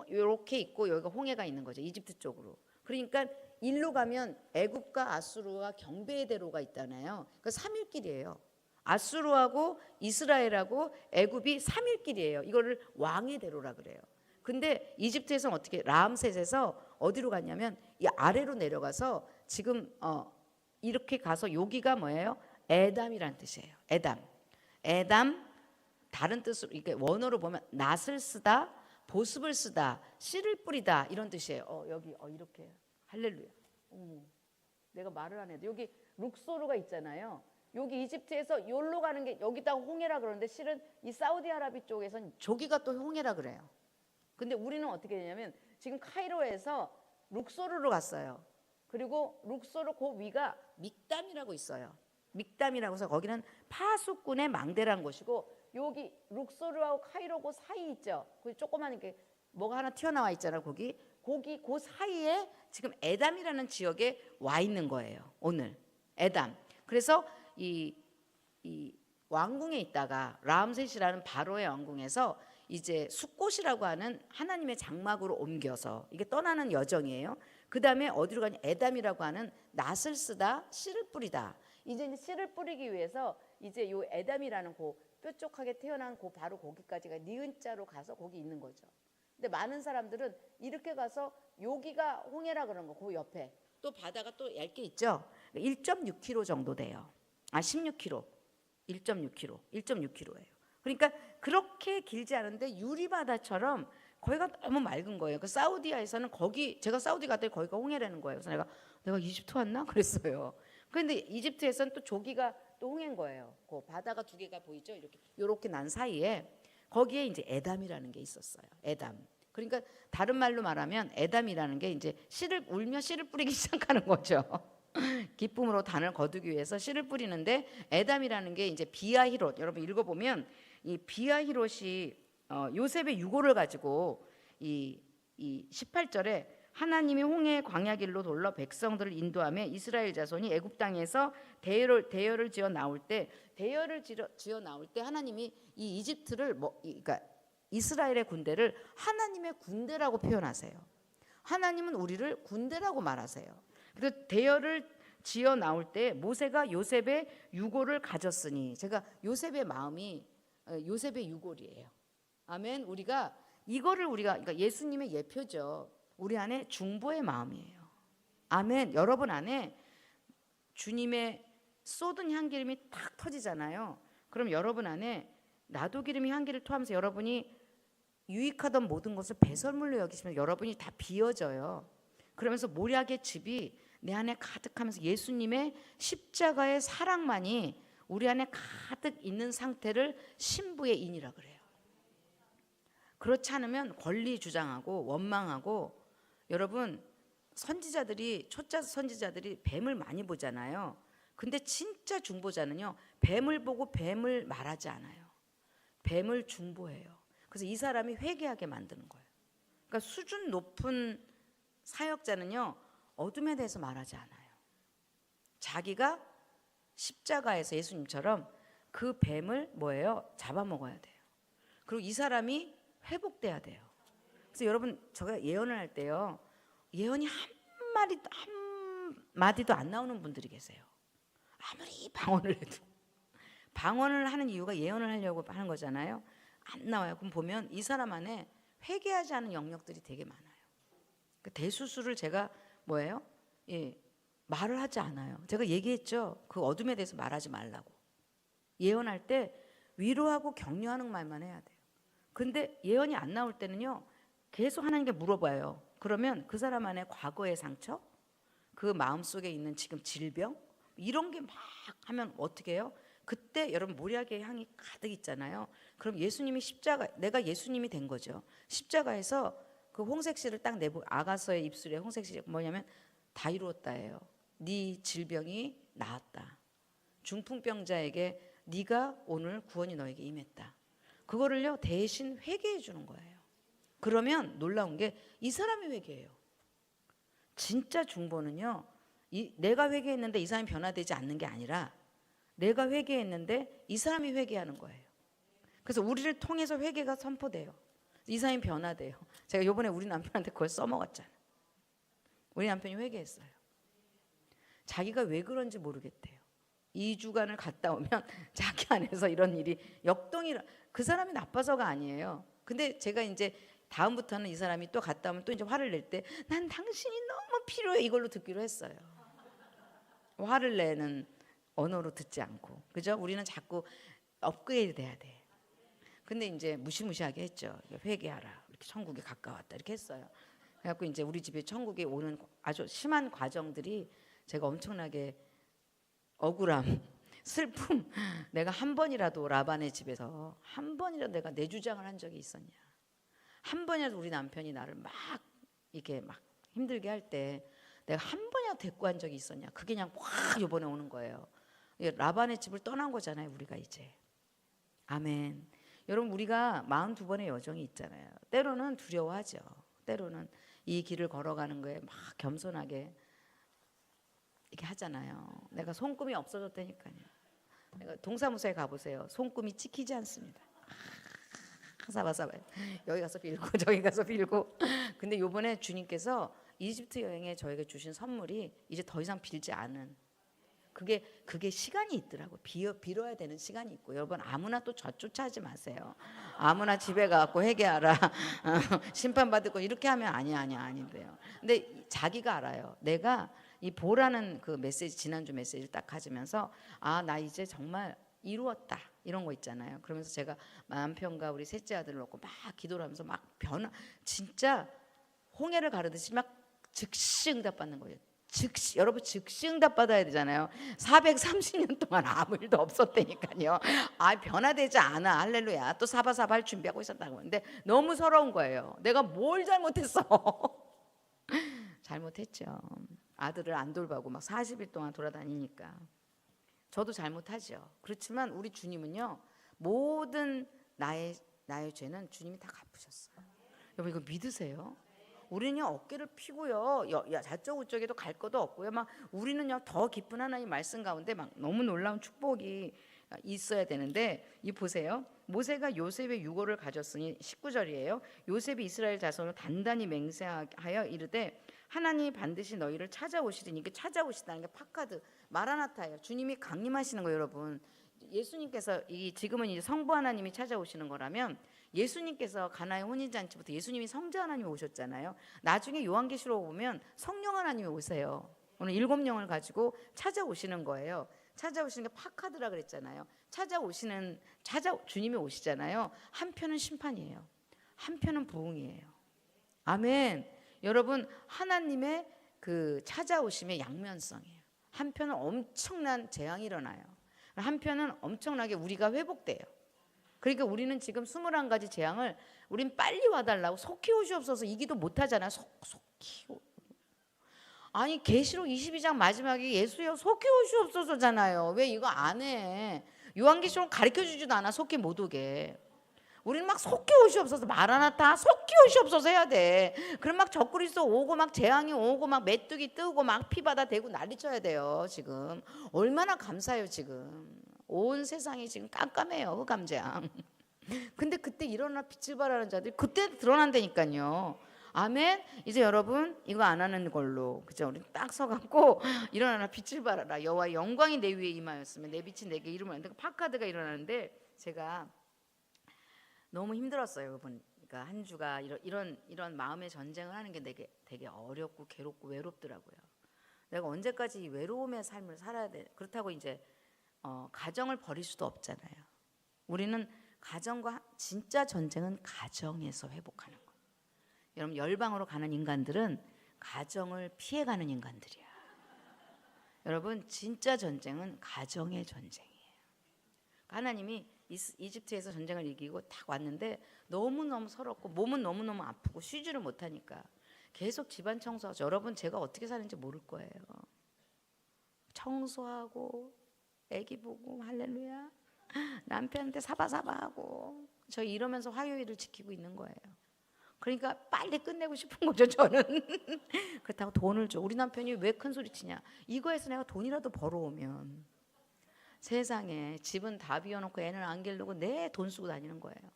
이렇게 있고 여기가 홍해가 있는 거죠. 이집트 쪽으로. 그러니까 일로 가면 애굽과 아수르와 경배의 대로가 있잖아요. 그 3일길이에요. 아수르하고 이스라엘하고 애굽이 3일길이에요. 이거를 왕의 대로라 그래요. 근데 이집트에서는 어떻게 라암셋에서 어디로 갔냐면 이 아래로 내려가서 지금 이렇게 가서 여기가 뭐예요? 에담이란 뜻이에요. 에담 다른 뜻으로 이게 원어로 보면 낫을 쓰다, 보습을 쓰다, 씨를 뿌리다 이런 뜻이에요. 여기 이렇게 할렐루야. 내가 말을 안 해도 여기 룩소르가 있잖아요. 여기 이집트에서 여기로 가는 게 여기다 홍해라 그러는데 실은 이 사우디아라비 쪽에서는 저기가 또 홍해라 그래요. 근데 우리는 어떻게 되냐면 지금 카이로에서 룩소르로 갔어요. 그리고 룩소르 그 위가 믹담이라고 있어요. 믹담이라고 해서 거기는 파수꾼의 망대라는 곳이고, 여기 룩소르하고 카이로 그 사이 있죠. 그 조그만 이렇게 뭐가 하나 튀어나와 있잖아요. 거기 그 사이에 지금 에담이라는 지역에 와 있는 거예요. 오늘 에담. 그래서 이 왕궁에 있다가 라암셋이라는 바로의 왕궁에서 이제 숫곳이라고 하는 하나님의 장막으로 옮겨서 이게 떠나는 여정이에요. 그 다음에 어디로 가냐? 에담이라고 하는 낫을 쓰다 씨를 뿌리다. 이제 씨를 뿌리기 위해서 이제 요 에담이라는 그 뾰족하게 태어난 그 바로 거기까지가 니은자로 가서 거기 있는 거죠. 근데 많은 사람들은 이렇게 가서 여기가 홍해라 그런 거, 그 옆에 또 바다가 또 얇게 있죠. 1.6km 정도 돼요. 16km, 1.6km예요. 그러니까 그렇게 길지 않은데 유리바다처럼 거기가 너무 맑은 거예요. 그 사우디아에서는 거기, 제가 사우디 갔더니 거기가 홍해라는 거예요. 그래서 내가 이집트 왔나 그랬어요. 그런데 이집트에서는 또 저기가 또 홍해인 거예요. 그 바다가 두 개가 보이죠. 이렇게 난 사이에 거기에 이제 에담이라는 게 있었어요. 에담. 그러니까 다른 말로 말하면 에담이라는 게 이제 울며 씨를 뿌리기 시작하는 거죠. 기쁨으로 단을 거두기 위해서 씨를 뿌리는데, 에담이라는 게 이제 비아히롯. 여러분 읽어보면 이 비아히롯이 요셉의 유고를 가지고 이 18절에 하나님이 홍해 광야 길로 돌러 백성들을 인도하며 이스라엘 자손이 애굽 땅에서 대열을 지어 나올 때 하나님이 이 이집트를 그러니까 이스라엘의 군대를 하나님의 군대라고 표현하세요. 하나님은 우리를 군대라고 말하세요. 그래서 대열을 지어 나올 때 모세가 요셉의 유고를 가졌으니, 제가 요셉의 마음이 요셉의 유골이에요. 아멘. 우리가 그러니까 예수님의 예표죠. 우리 안에 중보의 마음이에요. 아멘. 여러분 안에 주님의 쏟은 향기름이 탁 터지잖아요. 그럼 여러분 안에 나도 기름이 향기를 토하면서 여러분이 유익하던 모든 것을 배설물로 여기시면 여러분이 다 비어져요. 그러면서 모략의 즙이 내 안에 가득하면서 예수님의 십자가의 사랑만이 우리 안에 가득 있는 상태를 신부의 인이라 그래요. 그렇지 않으면 권리 주장하고 원망하고, 여러분 선지자들이, 초짜 선지자들이 뱀을 많이 보잖아요. 근데 진짜 중보자는요, 뱀을 보고 뱀을 말하지 않아요. 뱀을 중보해요. 그래서 이 사람이 회개하게 만드는 거예요. 그러니까 수준 높은 사역자는요, 어둠에 대해서 말하지 않아요. 자기가 십자가에서 예수님처럼 그 뱀을 잡아먹어야 돼요. 그리고 이 사람이 회복돼야 돼요. 그래서 여러분, 제가 예언을 할 때요, 예언이 한마디도 안 나오는 분들이 계세요. 아무리 방언을 해도. 방언을 하는 이유가 예언을 하려고 하는 거잖아요. 안 나와요. 그럼 보면 이 사람 안에 회개하지 않은 영역들이 되게 많아요. 그 대수술을 제가 말을 하지 않아요. 제가 얘기했죠. 그 어둠에 대해서 말하지 말라고. 예언할 때 위로하고 격려하는 말만 해야 돼요. 근데 예언이 안 나올 때는요, 계속 하나님께 물어봐요. 그러면 그 사람 안에 과거의 상처, 그 마음속에 있는 지금 질병, 이런 게 막 하면 어떻게 해요? 그때 여러분 모략의 향이 가득 있잖아요. 그럼 예수님이 내가 예수님이 된 거죠. 십자가에서 그 홍색실을 딱 내보, 아가서의 입술에 홍색실이 뭐냐면 다 이루었다예요. 네 질병이 나았다. 중풍병자에게 네가 오늘 구원이 너에게 임했다. 그거를요 대신 회개해 주는 거예요. 그러면 놀라운 게 이 사람이 회개해요. 진짜 중보는요, 내가 회개했는데 이 사람이 변화되지 않는 게 아니라 내가 회개했는데 이 사람이 회개하는 거예요. 그래서 우리를 통해서 회개가 선포돼요. 이 사람이 변화돼요. 제가 이번에 우리 남편한테 그걸 써먹었잖아요. 우리 남편이 회개했어요. 자기가 왜 그런지 모르겠대요. 2주간을 갔다 오면 자기 안에서 이런 일이 역동이라. 그 사람이 나빠서가 아니에요. 근데 제가 이제 다음부터는 이 사람이 또 갔다 오면 또 이제 화를 낼 때 난 당신이 너무 필요해, 이걸로 듣기로 했어요. 화를 내는 언어로 듣지 않고. 그죠? 우리는 자꾸 업그레이드 돼야 돼. 근데 이제 무시무시하게 했죠. 회개하라. 이렇게 천국에 가까웠다. 이렇게 했어요. 그래갖고 이제 우리 집에 천국에 오는 아주 심한 과정들이 제가 엄청나게 억울함, 슬픔. 내가 한 번이라도 라반의 집에서 한 번이라도 내가 내 주장을 한 적이 있었냐? 한 번이라도 우리 남편이 나를 막 이렇게 막 힘들게 할 때 내가 한 번이라도 대꾸한 적이 있었냐? 그게 그냥 확 요번에 오는 거예요. 라반의 집을 떠난 거잖아요, 우리가 이제. 아멘. 여러분, 우리가 42번의 여정이 있잖아요. 때로는 두려워하죠. 때로는 이 길을 걸어가는 거에 막 겸손하게 이렇게 하잖아요. 내가 손금이 없어졌다니까요. 내가 동사무소에 가보세요. 손금이 찍히지 않습니다. 사바사바 여기 가서 빌고 저기 가서 빌고. 근데 요번에 주님께서 이집트 여행에 저에게 주신 선물이 이제 더 이상 빌지 않은, 그게 시간이 있더라고. 빌어야 되는 시간이 있고. 여러분, 아무나 또 쫓아하지 마세요. 아무나 집에 가고 회개하라, 심판받을 거 이렇게 하면 아닌데요. 근데 자기가 알아요. 내가 이 보라는 그 메시지, 지난주 메시지를 딱 가지면서 나 이제 정말 이루었다 이런 거 있잖아요. 그러면서 제가 남편과 우리 셋째 아들을 놓고 막 기도를 하면서 막 진짜 홍해를 가르듯이 막 즉시 응답받는 거예요. 여러분, 즉시 응답받아야 되잖아요. 430년 동안 아무 일도 없었다니까요. 변화되지 않아. 할렐루야. 또 사바사바 할 준비하고 있었다고. 근데 너무 서러운 거예요. 내가 뭘 잘못했어. 잘못했죠. 아들을 안 돌보고 막 40일 동안 돌아다니니까. 저도 잘못하죠. 그렇지만 우리 주님은요, 모든 나의 죄는 주님이 다 갚으셨어요. 여러분, 이거 믿으세요? 우리는요, 어깨를 피고요, 저쪽 우쪽에도 갈 것도 없고요, 막 우리는요 더 깊은 하나님 말씀 가운데 막 너무 놀라운 축복이 있어야 되는데, 이 보세요. 모세가 요셉의 유고를 가졌으니 19절이에요. 요셉이 이스라엘 자손을 단단히 맹세하여 이르되 하나님이 반드시 너희를 찾아오시리니, 이게 찾아오시다는 게 파카드 마라나타예요. 주님이 강림하시는 거예요, 여러분. 예수님께서 지금은 이제 성부 하나님이 찾아오시는 거라면, 예수님께서 가나의 혼인잔치부터 예수님이 성자 하나님이 오셨잖아요. 나중에 요한계시록 보면 성령 하나님이 오세요. 오늘 7영을 가지고 찾아오시는 거예요. 찾아오시는 게 파카드라 그랬잖아요. 주님이 오시잖아요. 한편은 심판이에요. 한편은 부흥이에요. 아멘. 여러분, 하나님의 그 찾아오심의 양면성이에요. 한편은 엄청난 재앙이 일어나요. 한편은 엄청나게 우리가 회복돼요. 그러니까 우리는 지금 21가지 재앙을 우린 빨리 와달라고 속히 오시옵소서 이 기도 못하잖아요. 속히. 아니, 계시록 22장 마지막에 예수여 속히 오시옵소서잖아요. 왜 이거 안 해? 요한계시록 가르쳐주지도 않아. 속히 못 오게. 우리는 막 속히 오시옵소서, 마라나타 속히 오시옵소서 해야 돼. 그럼 막 적그리스도 오고 막 재앙이 오고 막 메뚜기 뜨고 막 피바다 대고 난리쳐야 돼요. 지금 얼마나 감사해요. 지금 온 세상이 지금 깜깜해요. 흑암재앙. 근데 그때 일어나 빛을 발하는 자들이 그때 드러난다니까요. 아멘. 이제 여러분, 이거 안 하는 걸로, 그죠? 우리 딱 서갖고 일어나라 빛을 발하라. 여호와의 영광이 내 위에 임하였으면 내 빛이 내게 이름을. 파카드가 일어나는데 제가 너무 힘들었어요, 여러분. 그러니까 한 주가 이런 마음의 전쟁을 하는 게 되게 어렵고 괴롭고 외롭더라고요. 내가 언제까지 이 외로움의 삶을 살아야 돼? 그렇다고 이제 가정을 버릴 수도 없잖아요. 우리는 가정과 진짜 전쟁은 가정에서 회복하는 거예요. 여러분, 열방으로 가는 인간들은 가정을 피해가는 인간들이야. 여러분, 진짜 전쟁은 가정의 전쟁이에요. 하나님이 이집트에서 전쟁을 이기고 딱 왔는데 너무너무 서럽고 몸은 너무너무 아프고 쉬지를 못하니까 계속 집안 청소하죠. 여러분, 제가 어떻게 사는지 모를 거예요. 청소하고 애기 보고 할렐루야, 남편한테 사바사바하고 저 이러면서 화요일을 지키고 있는 거예요. 그러니까 빨리 끝내고 싶은 거죠, 저는. 그렇다고 돈을 줘. 우리 남편이 왜 큰 소리 치냐, 이거에서 내가 돈이라도 벌어오면. 세상에 집은 다 비워놓고 애는 안 기르고 내 돈 쓰고 다니는 거예요.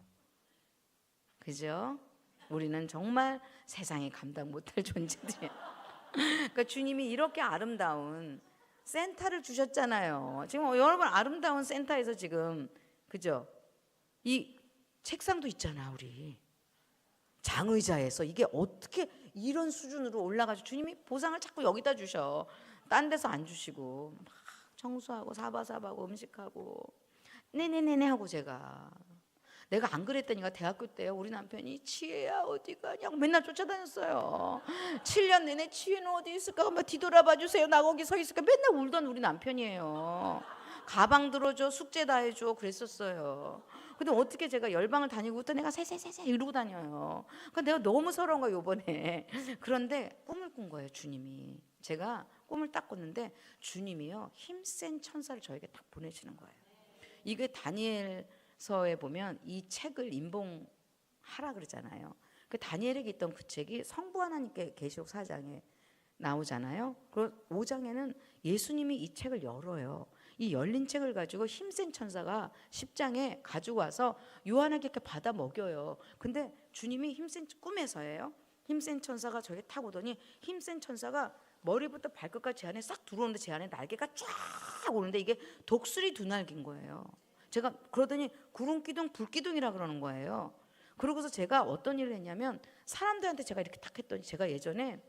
그죠? 우리는 정말 세상에 감당 못할 존재들이에요. 그러니까 주님이 이렇게 아름다운 센터를 주셨잖아요. 지금 여러분, 아름다운 센터에서 지금, 그죠? 이 책상도 있잖아. 우리 장의자에서 이게 어떻게 이런 수준으로 올라가죠? 주님이 보상을 자꾸 여기다 주셔. 딴 데서 안 주시고 막 청소하고 사바사바하고 음식하고 네네네네 하고. 내가 안 그랬다니까. 대학교 때요, 우리 남편이 치혜야 어디 가냐고 맨날 쫓아다녔어요. 7년 내내 치혜는 어디 있을까 한번 뒤돌아봐 주세요. 나 거기 서 있을까 맨날 울던 우리 남편이에요. 가방 들어줘, 숙제 다 해줘 그랬었어요. 근데 어떻게 제가 열방을 다니고 또 내가 세세세세 이러고 다녀요. 그러니까 내가 너무 서러운 거야 요번에. 그런데 꿈을 꾼 거예요 주님이. 제가 꿈을 딱 꿨는데 주님이요 힘센 천사를 저에게 딱 보내시는 거예요. 이게 다니엘서에 보면 이 책을 인봉하라 그러잖아요. 그 다니엘에게 있던 그 책이 성부 하나님께 계시록 4장에 나오잖아요. 그 5장에는 예수님이 이 책을 열어요. 이 열린 책을 가지고 힘센 천사가 10장에 가지고 와서 요한에게 이렇게 받아 먹여요. 근데 주님이 힘센 꿈에서예요. 힘센 천사가 저기 타고 오더니 힘센 천사가 머리부터 발끝까지 제 안에 싹 들어오는데 제 안에 날개가 쫙 오는데 이게 독수리 두 날개인 거예요. 제가 그러더니 구름기둥 불기둥이라 그러는 거예요. 그러고서 제가 어떤 일을 했냐면 사람들한테 제가 이렇게 탁 했더니 제가 예전에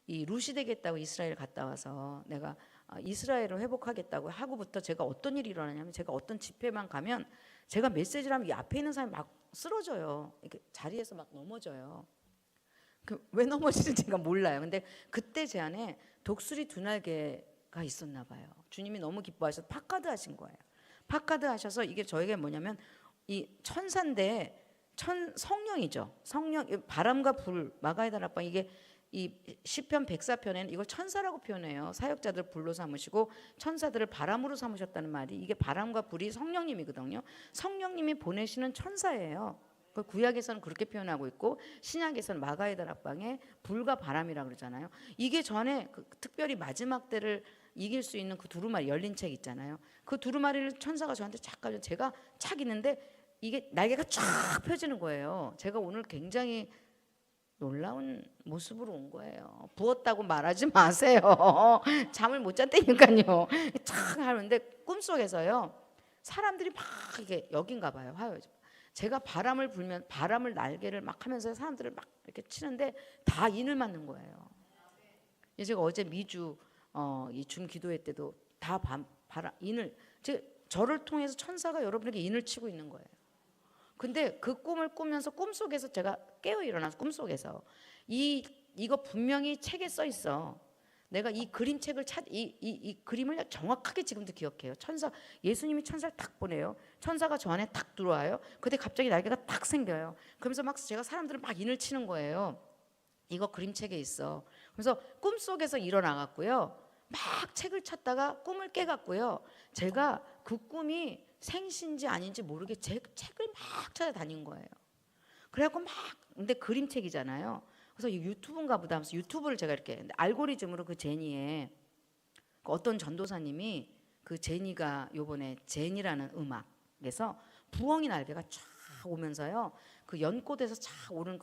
이 루시 되겠다고 이스라엘 갔다 와서 내가 이스라엘을 회복하겠다고 하고부터 제가 어떤 일이 일어나냐면 제가 어떤 집회만 가면 제가 메시지를 하면 이 앞에 있는 사람이 막 쓰러져요. 이렇게 자리에서 막 넘어져요. 왜 넘어지는지 제가 몰라요. 근데 그때 제 안에 독수리 두 날개가 있었나 봐요. 주님이 너무 기뻐하셔서 帕카드 하신 거예요. 帕카드 하셔서 이게 저에게 뭐냐면 이 천사인데 성령이죠. 성령 바람과 불 마가이다라빵 이게 이 시편 104편에는 이걸 천사라고 표현해요. 사역자들 불로 삼으시고 천사들을 바람으로 삼으셨다는 말이 이게 바람과 불이 성령님이거든요. 성령님이 보내시는 천사예요. 그 구약에서는 그렇게 표현하고 있고 신약에서는 마가이다락방에 불과 바람이라고 그러잖아요. 이게 전에 특별히 마지막 때를 이길 수 있는 그 두루마리 열린 책 있잖아요. 그 두루마리를 천사가 저한테 착 가져 제가 착 있는데 이게 날개가 쫙 펴지는 거예요. 제가 오늘 굉장히 놀라운 모습으로 온 거예요. 부었다고 말하지 마세요. 잠을 못 잤다니까요. 착 하는데 꿈속에서요. 사람들이 막 이게 여긴가 봐요. 제가 바람을 불면 바람을 날개를 막 하면서 사람들을 막 이렇게 치는데 다 인을 맞는 거예요. 제가 어제 미주 이 줌 기도회 때도 다 바람 인을 저를 통해서 천사가 여러분에게 인을 치고 있는 거예요. 근데 그 꿈을 꾸면서 꿈속에서 제가 깨어 일어나서 꿈속에서 이거 분명히 책에 써 있어. 내가 이 그림책을 이 그림을 정확하게 지금도 기억해요. 예수님이 천사를 딱 보내요. 천사가 저 안에 딱 들어와요. 근데 갑자기 날개가 딱 생겨요. 그러면서 막 제가 사람들을 막 인을 치는 거예요. 이거 그림책에 있어. 그래서 꿈속에서 일어나갔고요. 막 책을 찾다가 꿈을 깨갔고요. 제가 그 꿈이 생신지 아닌지 모르게 제 책을 막 찾아다닌 거예요. 그래갖고 막 근데 그림책이잖아요. 그래서 유튜브인가 보다 하면서 유튜브를 제가 이렇게 알고리즘으로 그 제니에 어떤 전도사님이 그 제니가 요번에 제니라는 음악에서 부엉이 날개가 쫙 오면서요. 그 연꽃에서 쫙 오는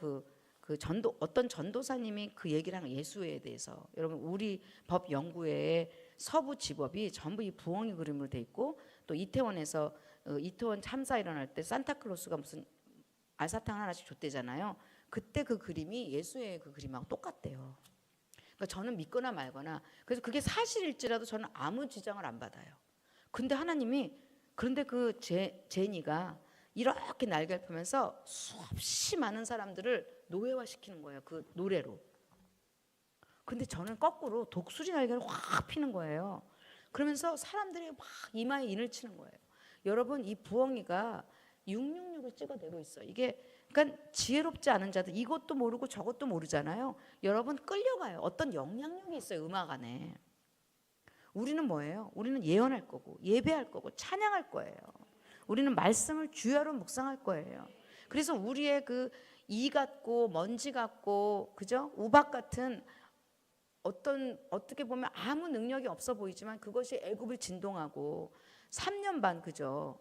어떤 전도사님이 그 얘기를 하는 예수에 대해서 여러분 우리 법 연구회의 서부 지법이 전부 이 부엉이 그림으로 돼 있고 또 이태원에서 이태원 참사 일어날 때 산타클로스가 무슨 알사탕 하나씩 줬대잖아요. 그때 그 그림이 예수의 그 그림하고 똑같대요. 그러니까 저는 믿거나 말거나 그래서 그게 사실일지라도 저는 아무 지장을 안 받아요. 근데 하나님이 그런데 그 제니가 이렇게 날개를 펴면서 수없이 많은 사람들을 노예화시키는 거예요. 그 노래로. 근데 저는 거꾸로 독수리 날개를 확 피는 거예요. 그러면서 사람들이 막 이마에 인을 치는 거예요. 여러분 이 부엉이가 666을 찍어내고 있어요. 이게 그러니까 지혜롭지 않은 자들 이것도 모르고 저것도 모르잖아요. 여러분 끌려가요. 어떤 영향력이 있어요. 음악 안에. 우리는 뭐예요? 우리는 예언할 거고 예배할 거고 찬양할 거예요. 우리는 말씀을 주야로 묵상할 거예요. 그래서 우리의 그 이 같고 먼지 같고 그죠? 우박 같은 어떻게 보면 아무 능력이 없어 보이지만 그것이 애굽을 진동하고 3년 반 그죠?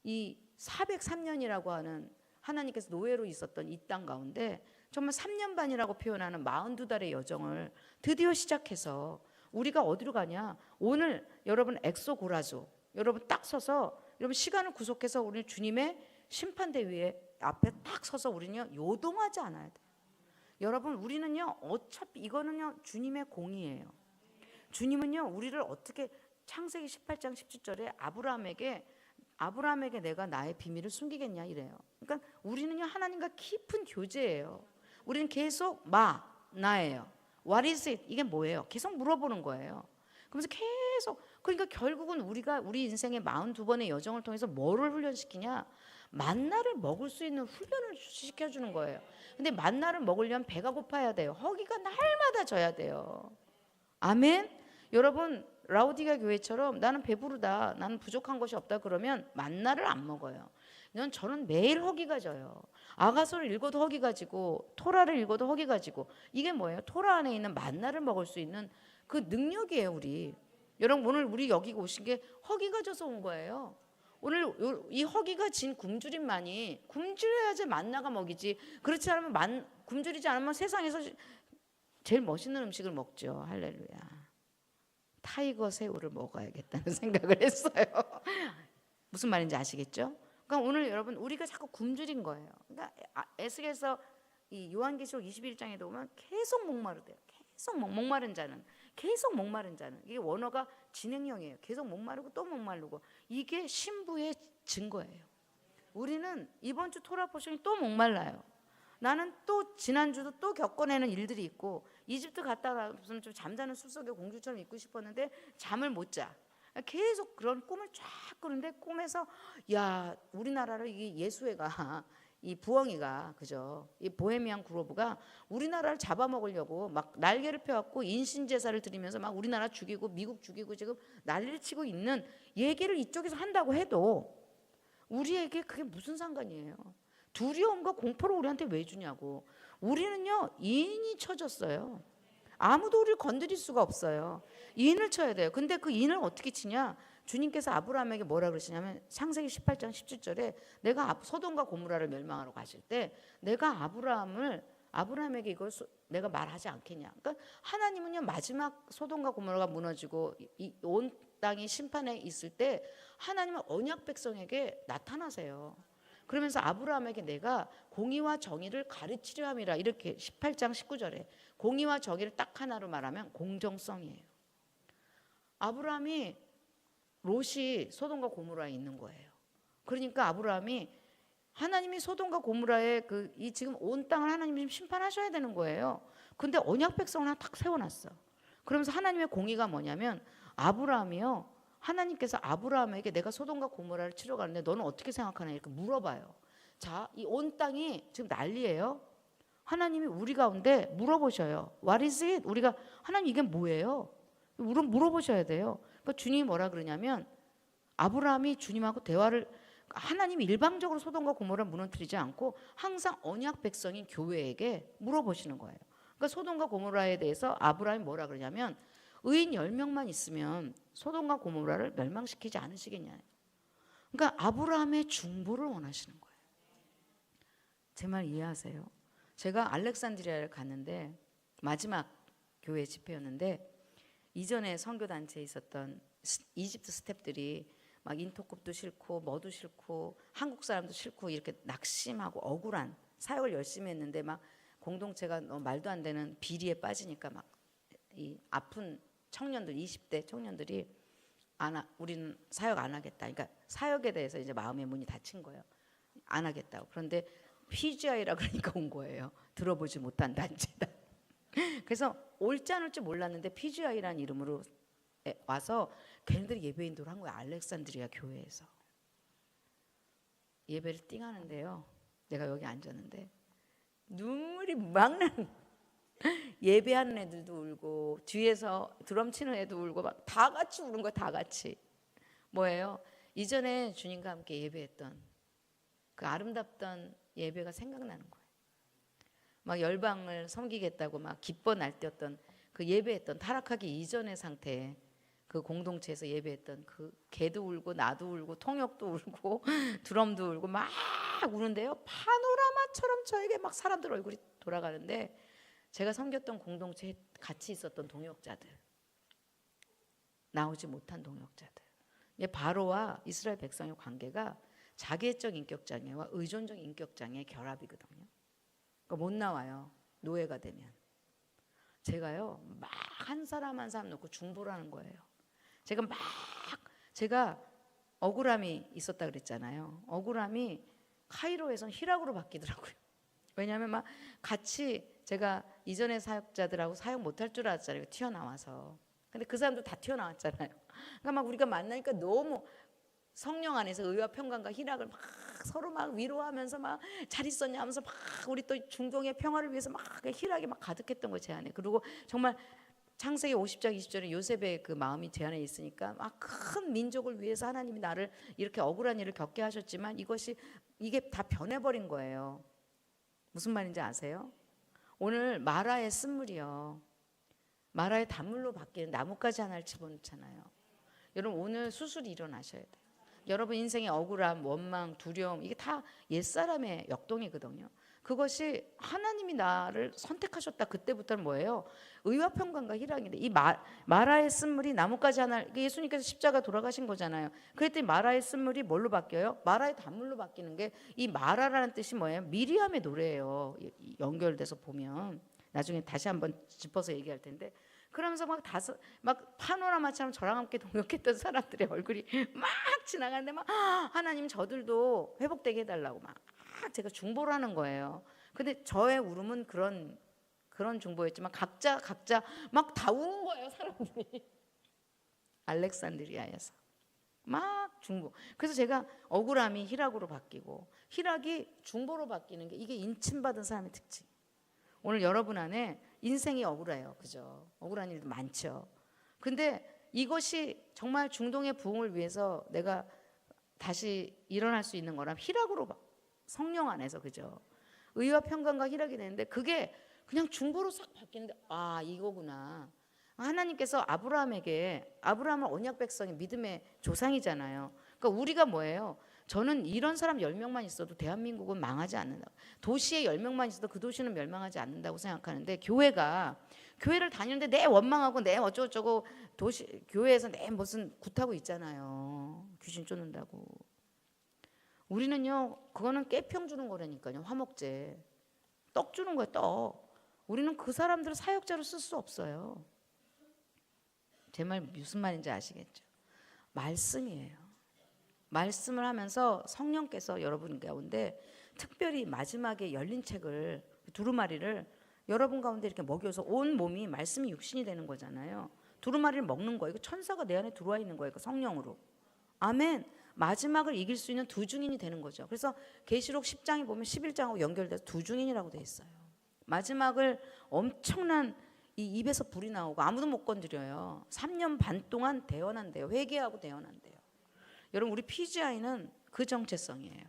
이 403년이라고 하는 하나님께서 노예로 있었던 이 땅 가운데 정말 3년 반이라고 표현하는 42달의 여정을 드디어 시작해서 우리가 어디로 가냐? 오늘 여러분 엑소고라조 여러분 딱 서서 여러분 시간을 구속해서 우리 주님의 심판대 위에 앞에 딱 서서 우리는요 요동하지 않아야 돼요. 여러분 우리는요 어차피 이거는요 주님의 공의예요. 주님은요 우리를 어떻게 창세기 18장 17절에 아브라함에게 내가 나의 비밀을 숨기겠냐 이래요. 그러니까 우리는요 하나님과 깊은 교제예요. 우리는 계속 나예요. What is it? 이게 뭐예요? 계속 물어보는 거예요. 그러면서 계속 그러니까 결국은 우리가 우리 인생의 42번의 여정을 통해서 뭐를 훈련시키냐? 만나를 먹을 수 있는 훈련을 시켜주는 거예요. 근데 만나를 먹으려면 배가 고파야 돼요. 허기가 날마다 져야 돼요. 아멘. 여러분, 라오디가 교회처럼 나는 배부르다, 나는 부족한 것이 없다 그러면 만나를 안 먹어요. 저는 매일 허기가 져요. 아가서를 읽어도 허기가 지고 토라를 읽어도 허기가 지고. 이게 뭐예요? 토라 안에 있는 만나를 먹을 수 있는 그 능력이에요. 우리 여러분, 오늘 우리 여기 오신 게 허기가 져서 온 거예요. 오늘 이 허기가 진 굶주림만이, 굶주려야지 만나가 먹이지. 그렇지 않으면 굶주리지 않으면 세상에서 제일 멋있는 음식을 먹죠. 할렐루야. 타이거 새우를 먹어야겠다는 생각을 했어요. 무슨 말인지 아시겠죠? 그러니까 오늘 여러분, 우리가 자꾸 굶주린 거예요. 그러니까 에스겔서 이 요한계시록 21장에도 보면 계속 목마르대요. 계속 목마른 자는, 계속 목마른 자는. 이게 원어가 진행형이에요. 계속 목마르고 또 목마르고. 이게 신부의 증거예요. 우리는 이번 주 토라 포션이 또 목말라요. 나는 또 지난주도 또 겪어내는 일들이 있고, 이집트 갔다 와서 좀 잠자는 숲속의 공주처럼 있고 싶었는데 잠을 못 자. 계속 그런 꿈을 쫙 꾸는데, 꿈에서 야, 우리나라를 이 예수회가, 이 부엉이가, 그죠? 이 보헤미안 그루브가 우리나라를 잡아먹으려고 막 날개를 펴갖고 인신제사를 드리면서 막 우리나라 죽이고 미국 죽이고 지금 난리를 치고 있는 얘기를 이쪽에서 한다고 해도 우리에게 그게 무슨 상관이에요? 두려움과 공포를 우리한테 왜 주냐고. 우리는요, 인이 쳐졌어요. 아무도 우리를 건드릴 수가 없어요. 인을 쳐야 돼요. 근데 그 인을 어떻게 치냐? 주님께서 아브라함에게 뭐라 그러시냐면 창세기 18장 17절에 내가 소돔과 고모라를 멸망하러 가실 때 내가 아브라함에게 이걸 내가 말하지 않겠냐. 그러니까 하나님은요, 마지막 소돔과 고모라가 무너지고 이 온 땅이 심판에 있을 때 하나님은 언약 백성에게 나타나세요. 그러면서 아브라함에게 내가 공의와 정의를 가르치려 함이라, 이렇게 18장 19절에 공의와 정의를 딱 하나로 말하면 공정성이에요. 아브라함이 롯이 소돔과 고모라에 있는 거예요. 그러니까 아브라함이 하나님이 소돔과 고모라의 이 지금 온 땅을 하나님이 심판하셔야 되는 거예요. 근데 언약 백성을 하나 딱 세워놨어. 그러면서 하나님의 공의가 뭐냐면, 아브라함이요, 하나님께서 아브라함에게 내가 소돔과 고모라를 치러 가는데 너는 어떻게 생각하냐 이렇게 물어봐요. 자, 이 온 땅이 지금 난리예요. 하나님이 우리 가운데 물어보셔요. What is it? 우리가 하나님 이게 뭐예요? 물어보셔야 돼요. 그러니까 주님이 뭐라 그러냐면, 아브라함이 주님하고 대화를, 하나님이 일방적으로 소돔과 고모라를 무너뜨리지 않고 항상 언약 백성인 교회에게 물어보시는 거예요. 그러니까 소돔과 고모라에 대해서 아브라함이 뭐라 그러냐면, 의인 10명만 있으면 소돔과 고모라를 멸망시키지 않으시겠냐. 그러니까 아브라함의 중보를 원하시는 거예요. 제 말 이해하세요? 제가 알렉산드리아를 갔는데 마지막 교회 집회였는데, 이전에 선교단체에 있었던 이집트 스태프들이 막 인터콥도 싫고 뭐도 싫고 한국 사람도 싫고 이렇게 낙심하고 억울한 사역을 열심히 했는데, 막 공동체가 너무 말도 안 되는 비리에 빠지니까 막 이 아픈 청년들, 20대 청년들이 우리는 사역 안 하겠다. 그러니까 사역에 대해서 이제 마음의 문이 닫힌 거예요. 안 하겠다고. 그런데 PGI라 그러니까 온 거예요. 들어보지 못한 단체다. 그래서 올지 안 올지 몰랐는데 PGI라는 이름으로 와서 걔네들이 예배인도를 한 거예요. 알렉산드리아 교회에서. 예배를 띵하는데요, 내가 여기 앉았는데 눈물이 막 나는, 예배하는 애들도 울고 뒤에서 드럼 치는 애도 울고 막 다 같이 우는 거야. 다 같이. 뭐예요? 이전에 주님과 함께 예배했던 그 아름답던 예배가 생각나는 거예요. 막 열방을 섬기겠다고 막 기뻐 날뛰었던 그 예배했던, 타락하기 이전의 상태에 그 공동체에서 예배했던 그 개도 울고 나도 울고 통역도 울고 드럼도 울고 막 우는데요, 파노라마처럼 저에게 막 사람들 얼굴이 돌아가는데, 제가 섬겼던 공동체에 같이 있었던 동역자들, 나오지 못한 동역자들, 바로와 이스라엘 백성의 관계가 자기애적 인격장애와 의존적 인격장애의 결합이거든요. 그러니까 못 나와요, 노예가 되면. 제가요, 막 한 사람 한 사람 놓고 중보를 하는 거예요. 제가 억울함이 있었다 그랬잖아요. 억울함이 카이로에선 희락으로 바뀌더라고요. 왜냐하면 막 같이, 제가 이전의 사역자들하고 사역 못할 줄 알았잖아요. 튀어나와서. 근데 그 사람도 다 튀어나왔잖아요. 그러니까 막 우리가 만나니까 너무 성령 안에서 의와 평강과 희락을 막 서로 막 위로하면서 막 잘 있었냐 하면서 막 우리 또 중동의 평화를 위해서 막 희락이 막 가득했던 거예요, 제 안에. 그리고 정말 창세기 50장 20절에 요셉의 그 마음이 제 안에 있으니까 막 큰 민족을 위해서 하나님이 나를 이렇게 억울한 일을 겪게 하셨지만 이게 다 변해버린 거예요. 무슨 말인지 아세요? 오늘 마라의 쓴물이요, 마라의 단물로 바뀌는 나뭇가지 하나를 집어넣잖아요. 여러분 오늘 수술이 일어나셔야 돼요. 여러분 인생의 억울함, 원망, 두려움, 이게 다 옛사람의 역동이거든요. 그것이 하나님이 나를 선택하셨다. 그때부터는 뭐예요? 의와 평강과 희락인데 이 마라의 쓴물이 나뭇가지 하나, 예수님께서 십자가 돌아가신 거잖아요. 그랬더니 마라의 쓴물이 뭘로 바뀌어요? 마라의 단물로 바뀌는 게, 이 마라라는 뜻이 뭐예요? 미리암의 노래예요. 연결돼서 보면 나중에 다시 한번 짚어서 얘기할 텐데, 그러면서 막 파노라마처럼 저랑 함께 동역했던 사람들의 얼굴이 막 지나가는데 막 하나님 저들도 회복되게 해달라고 막 제가 중보를 하는 거예요. 근데 저의 울음은 그런 중보였지만 각자 막 다 우는 거예요, 사람들이. 알렉산드리아에서 막 중보. 그래서 제가 억울함이 희락으로 바뀌고 희락이 중보로 바뀌는 게, 이게 인침받은 사람의 특징. 오늘 여러분 안에 인생이 억울해요, 그죠? 억울한 일도 많죠. 근데 이것이 정말 중동의 부흥을 위해서 내가 다시 일어날 수 있는 거란 희락으로 성령 안에서, 그죠? 의와 평강과 희락이 되는데 그게 그냥 중보로 싹 바뀌는데, 아 이거구나. 하나님께서 아브라함은 언약 백성의 믿음의 조상이잖아요. 그러니까 우리가 뭐예요? 저는 이런 사람 10명만 있어도 대한민국은 망하지 않는다. 도시에 10명만 있어도 그 도시는 멸망하지 않는다고 생각하는데, 교회를 다니는데 내 원망하고 내 어쩌고저쩌고 교회에서 내 무슨 굿하고 있잖아요. 귀신 쫓는다고. 우리는요, 그거는 깨평 주는 거라니까요. 화목제. 떡 주는 거예요, 떡. 우리는 그 사람들을 사역자로 쓸 수 없어요. 제 말 무슨 말인지 아시겠죠? 말씀이에요. 말씀을 하면서 성령께서 여러분 가운데 특별히 마지막에 열린 책을, 두루마리를 여러분 가운데 이렇게 먹여서 온 몸이 말씀이 육신이 되는 거잖아요. 두루마리를 먹는 거예요. 천사가 내 안에 들어와 있는 거예요, 그 성령으로. 아멘. 마지막을 이길 수 있는 두 증인이 되는 거죠. 그래서 계시록 10장에 보면 11장하고 연결돼서 두 증인이라고 돼 있어요. 마지막을 엄청난 이 입에서 불이 나오고 아무도 못 건드려요. 3년 반 동안 대언한대요. 회개하고 대언한대요. 여러분 우리 PGI는 그 정체성이에요.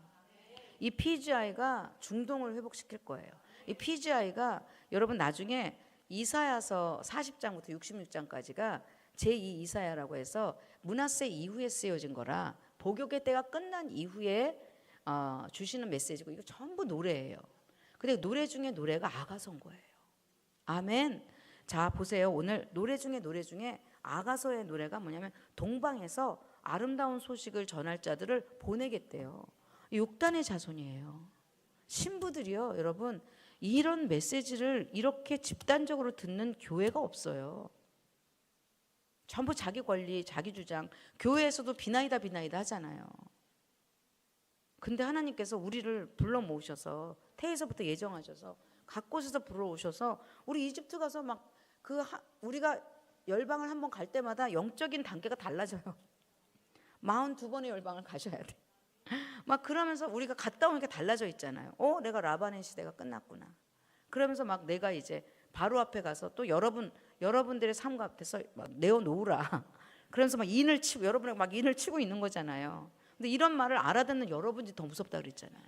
이 PGI가 중동을 회복시킬 거예요. 이 PGI가 여러분 나중에 이사야서 40장부터 66장까지가 제2 이사야라고 해서 므낫세 이후에 쓰여진 거라, 복역의 때가 끝난 이후에 주시는 메시지고, 이거 전부 노래예요. 근데 노래 중에 노래가 아가서인 거예요. 아멘. 자 보세요. 오늘 노래 중에 아가서의 노래가 뭐냐면, 동방에서 아름다운 소식을 전할 자들을 보내겠대요. 6단의 자손이에요. 신부들이요. 여러분 이런 메시지를 이렇게 집단적으로 듣는 교회가 없어요. 전부 자기 권리, 자기 주장. 교회에서도 비나이다 하잖아요. 근데 하나님께서 우리를 불러 모으셔서 태에서부터 예정하셔서 각 곳에서 불러오셔서 우리 이집트 가서 막 우리가 열방을 한번 갈 때마다 영적인 단계가 달라져요. 42번의 열방을 가셔야 돼. 막 그러면서 우리가 갔다 오니까 달라져 있잖아요. 내가 라반의 시대가 끝났구나. 그러면서 막 내가 이제 바로 앞에 가서 또 여러분들의 삶 앞에서 막 내어놓으라. 그러면서 막 여러분이 막 인을 치고 있는 거잖아요. 근데 이런 말을 알아듣는 여러분이 더 무섭다 그랬잖아요.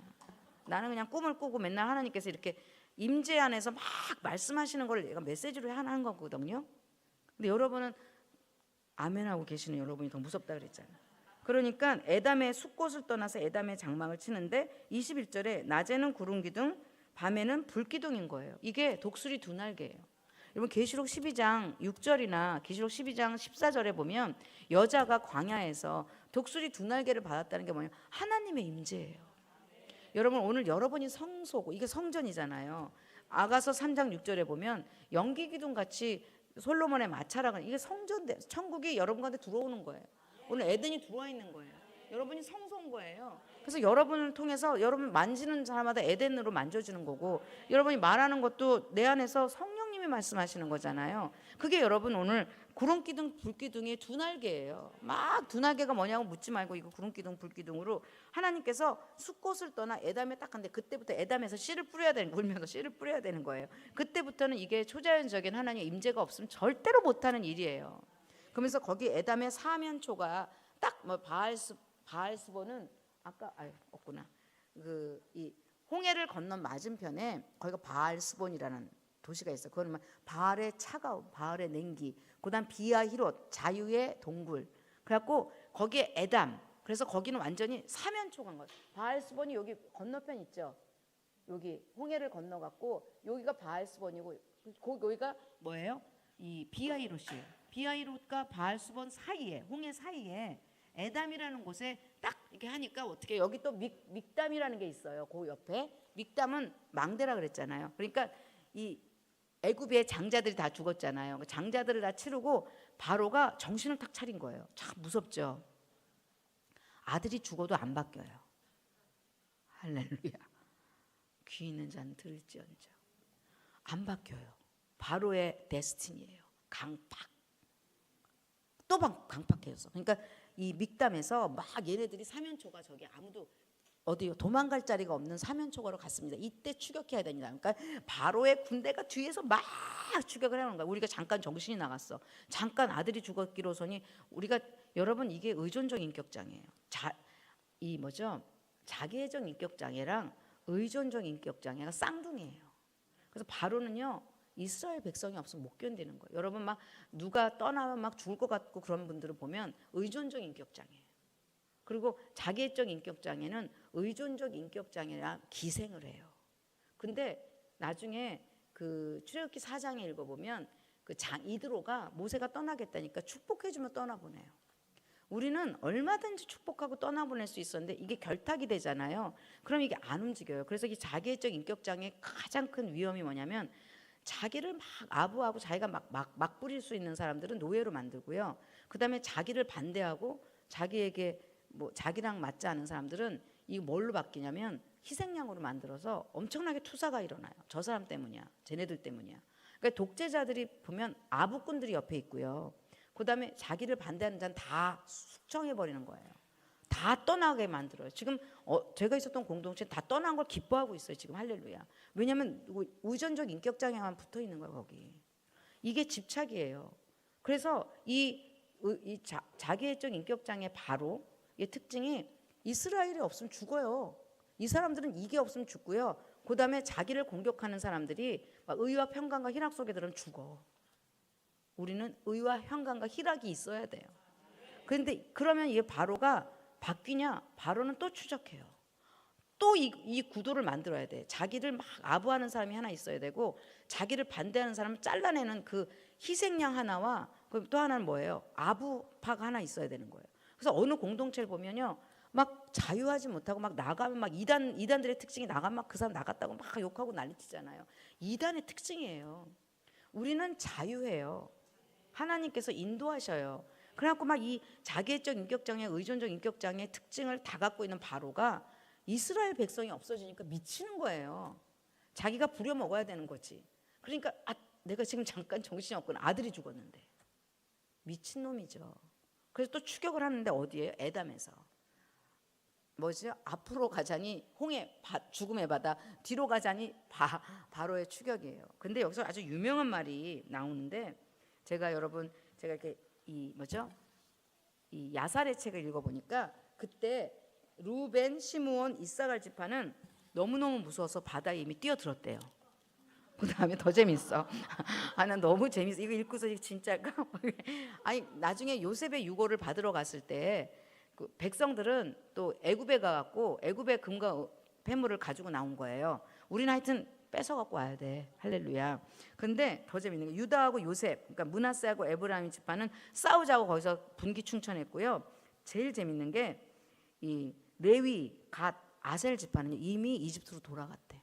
나는 그냥 꿈을 꾸고 맨날 하나님께서 이렇게 임재 안에서 막 말씀하시는 걸 내가 메시지로 하는 거거든요. 근데 여러분은 아멘하고 계시는 여러분이 더 무섭다 그랬잖아요. 그러니까 에담의 숲곳을 떠나서 에담의 장막을 치는데 21절에 낮에는 구름 기둥, 밤에는 불 기둥인 거예요. 이게 독수리 두 날개예요. 여러분 계시록 12장 6절이나 계시록 12장 14절에 보면 여자가 광야에서 독수리 두 날개를 받았다는 게 뭐냐면 하나님의 임재예요. 여러분 오늘 여러분이 성소고, 이게 성전이잖아요. 아가서 3장 6절에 보면 연기 기둥 같이 솔로몬의 마차라고, 이게 성전, 천국이 여러분 가운데 들어오는 거예요. 오늘 에덴이 들어와 있는 거예요. 여러분이 성소인 거예요. 그래서 여러분을 통해서 여러분 만지는 사람마다 에덴으로 만져지는 거고, 여러분이 말하는 것도 내 안에서 성령님이 말씀하시는 거잖아요. 그게 여러분 오늘 구름기둥 불기둥의 두 날개예요. 막 두 날개가 뭐냐고 묻지 말고 이거 구름기둥 불기둥으로 하나님께서 숫꽃을 떠나 에담에 딱 한데 그때부터 에담에서 씨를 뿌려야 되는 거예요. 울면서 씨를 뿌려야 되는 거예요. 그때부터는 이게 초자연적인 하나님의 임재가 없으면 절대로 못하는 일이에요. 그러면서 거기 에담의 사면초가 딱 뭐 바알스본은 아까 없구나. 그 이 홍해를 건넌 맞은편에 거기가 바알스본이라는 도시가 있어요. 그거는 바알의 차가움, 바알의 냉기, 그다음 비아히롯 자유의 동굴. 그래갖고 거기에 에담. 그래서 거기는 완전히 사면초간 거예요. 바알스본이 여기 건너편 있죠. 여기 홍해를 건너갖고 여기가 바알스본이고 여기가 뭐예요? 이 비아히롯이에요. 비아히롯과 바알스본 사이에 홍해 사이에 에담이라는 곳에 딱 이렇게 하니까 어떻게 여기 또 믹담이라는 게 있어요. 그 옆에 믹담은 망대라 그랬잖아요. 그러니까 이 애굽의 장자들이 다 죽었잖아요. 그 장자들을 다 치르고 바로가 정신을 탁 차린 거예요. 참 무섭죠. 아들이 죽어도 안 바뀌어요. 할렐루야. 귀 있는 자는 들을지언정. 안 바뀌어요. 바로의 데스티니예요. 강팍. 또 강팍해졌어. 그러니까 이 믹담에서 막 얘네들이 사면초가 저기 아무도 어디요 도망갈 자리가 없는 사면초가로 갔습니다. 이때 추격해야 됩니다. 그러니까 바로의 군대가 뒤에서 막 추격을 해오는 거야. 우리가 잠깐 정신이 나갔어. 잠깐 아들이 죽었기로서니 우리가 여러분 이게 의존적 인격장애예요. 이 뭐죠? 자기애적 인격장애랑 의존적 인격장애가 쌍둥이에요. 그래서 바로는요 이스라엘 백성이 없으면 못 견디는 거예요. 여러분 막 누가 떠나면 막 죽을 것 같고 그런 분들을 보면 의존적 인격장애예요. 그리고 자기애적 인격장애는 의존적 인격장애랑 기생을 해요. 근데 나중에 그 출애굽기 4장에 읽어보면 그 이드로가 모세가 떠나겠다니까 축복해주면 떠나보내요. 우리는 얼마든지 축복하고 떠나보낼 수 있었는데 이게 결탁이 되잖아요. 그럼 이게 안 움직여요. 그래서 이 자기애적 인격장애의 가장 큰 위험이 뭐냐면 자기를 막 아부하고 자기가 막 부릴 수 있는 사람들은 노예로 만들고요. 그 다음에 자기를 반대하고 자기에게 뭐 자기랑 맞지 않은 사람들은 이 뭘로 바뀌냐면 희생양으로 만들어서 엄청나게 투사가 일어나요. 저 사람 때문이야. 쟤네들 때문이야. 그러니까 독재자들이 보면 아부꾼들이 옆에 있고요. 그 다음에 자기를 반대하는 자는 다 숙청해버리는 거예요. 다 떠나게 만들어요. 지금 제가 있었던 공동체는 다 떠난 걸 기뻐하고 있어요. 지금 할렐루야. 왜냐하면 의존적 인격장애만 붙어 있는 거예요. 거기. 이게 집착이에요. 그래서 자기애적 인격장애 바로 이 특징이 이스라엘이 없으면 죽어요. 이 사람들은 이게 없으면 죽고요. 그 다음에 자기를 공격하는 사람들이 의와 평강과 희락 속에 들으면 죽어. 우리는 의와 평강과 희락이 있어야 돼요. 그런데 그러면 이 바로가 바뀌냐? 바로는 또 추적해요. 또 이 구도를 만들어야 돼. 자기를 막 아부하는 사람이 하나 있어야 되고 자기를 반대하는 사람을 잘라내는 그 희생양 하나와 또 하나는 뭐예요? 아부파가 하나 있어야 되는 거예요. 그래서 어느 공동체를 보면요. 막 자유하지 못하고 막 나가면 막 이단들의 특징이 나가면 막 그 사람 나갔다고 막 욕하고 난리치잖아요. 이단의 특징이에요. 우리는 자유해요. 하나님께서 인도하셔요. 그래갖고 막 이 자기애적 인격장애, 의존적 인격장애 특징을 다 갖고 있는 바로가 이스라엘 백성이 없어지니까 미치는 거예요. 자기가 부려먹어야 되는 거지. 그러니까 내가 지금 잠깐 정신이 없구나. 아들이 죽었는데. 미친놈이죠. 그래서 또 추격을 하는데 어디예요? 에담에서. 뭐죠? 앞으로 가자니 홍해 죽음의 바다, 뒤로 가자니 바로의 추격이에요. 근데 여기서 아주 유명한 말이 나오는데 제가 이렇게 이 야살의 책을 읽어보니까 그때 루벤, 시므온, 이사갈 지파는 너무너무 무서워서 바다에 이미 뛰어들었대요. 그 다음에 더 재밌어. 난 너무 재밌어. 이거 읽고서 진짜일까? 아니 나중에 요셉의 유고를 받으러 갔을 때 그 백성들은 또 애굽에 가갖고 애굽의 금과 폐물을 가지고 나온 거예요. 우리는 하여튼 뺏어 갖고 와야 돼. 할렐루야. 근데 더 재밌는 게 유다하고 요셉, 그러니까 므낫세하고 에브라임 지파는 싸우자고 거기서 분기 충천했고요. 제일 재밌는 게 이 레위, 갓, 아셀 지파는 이미 이집트로 돌아갔대.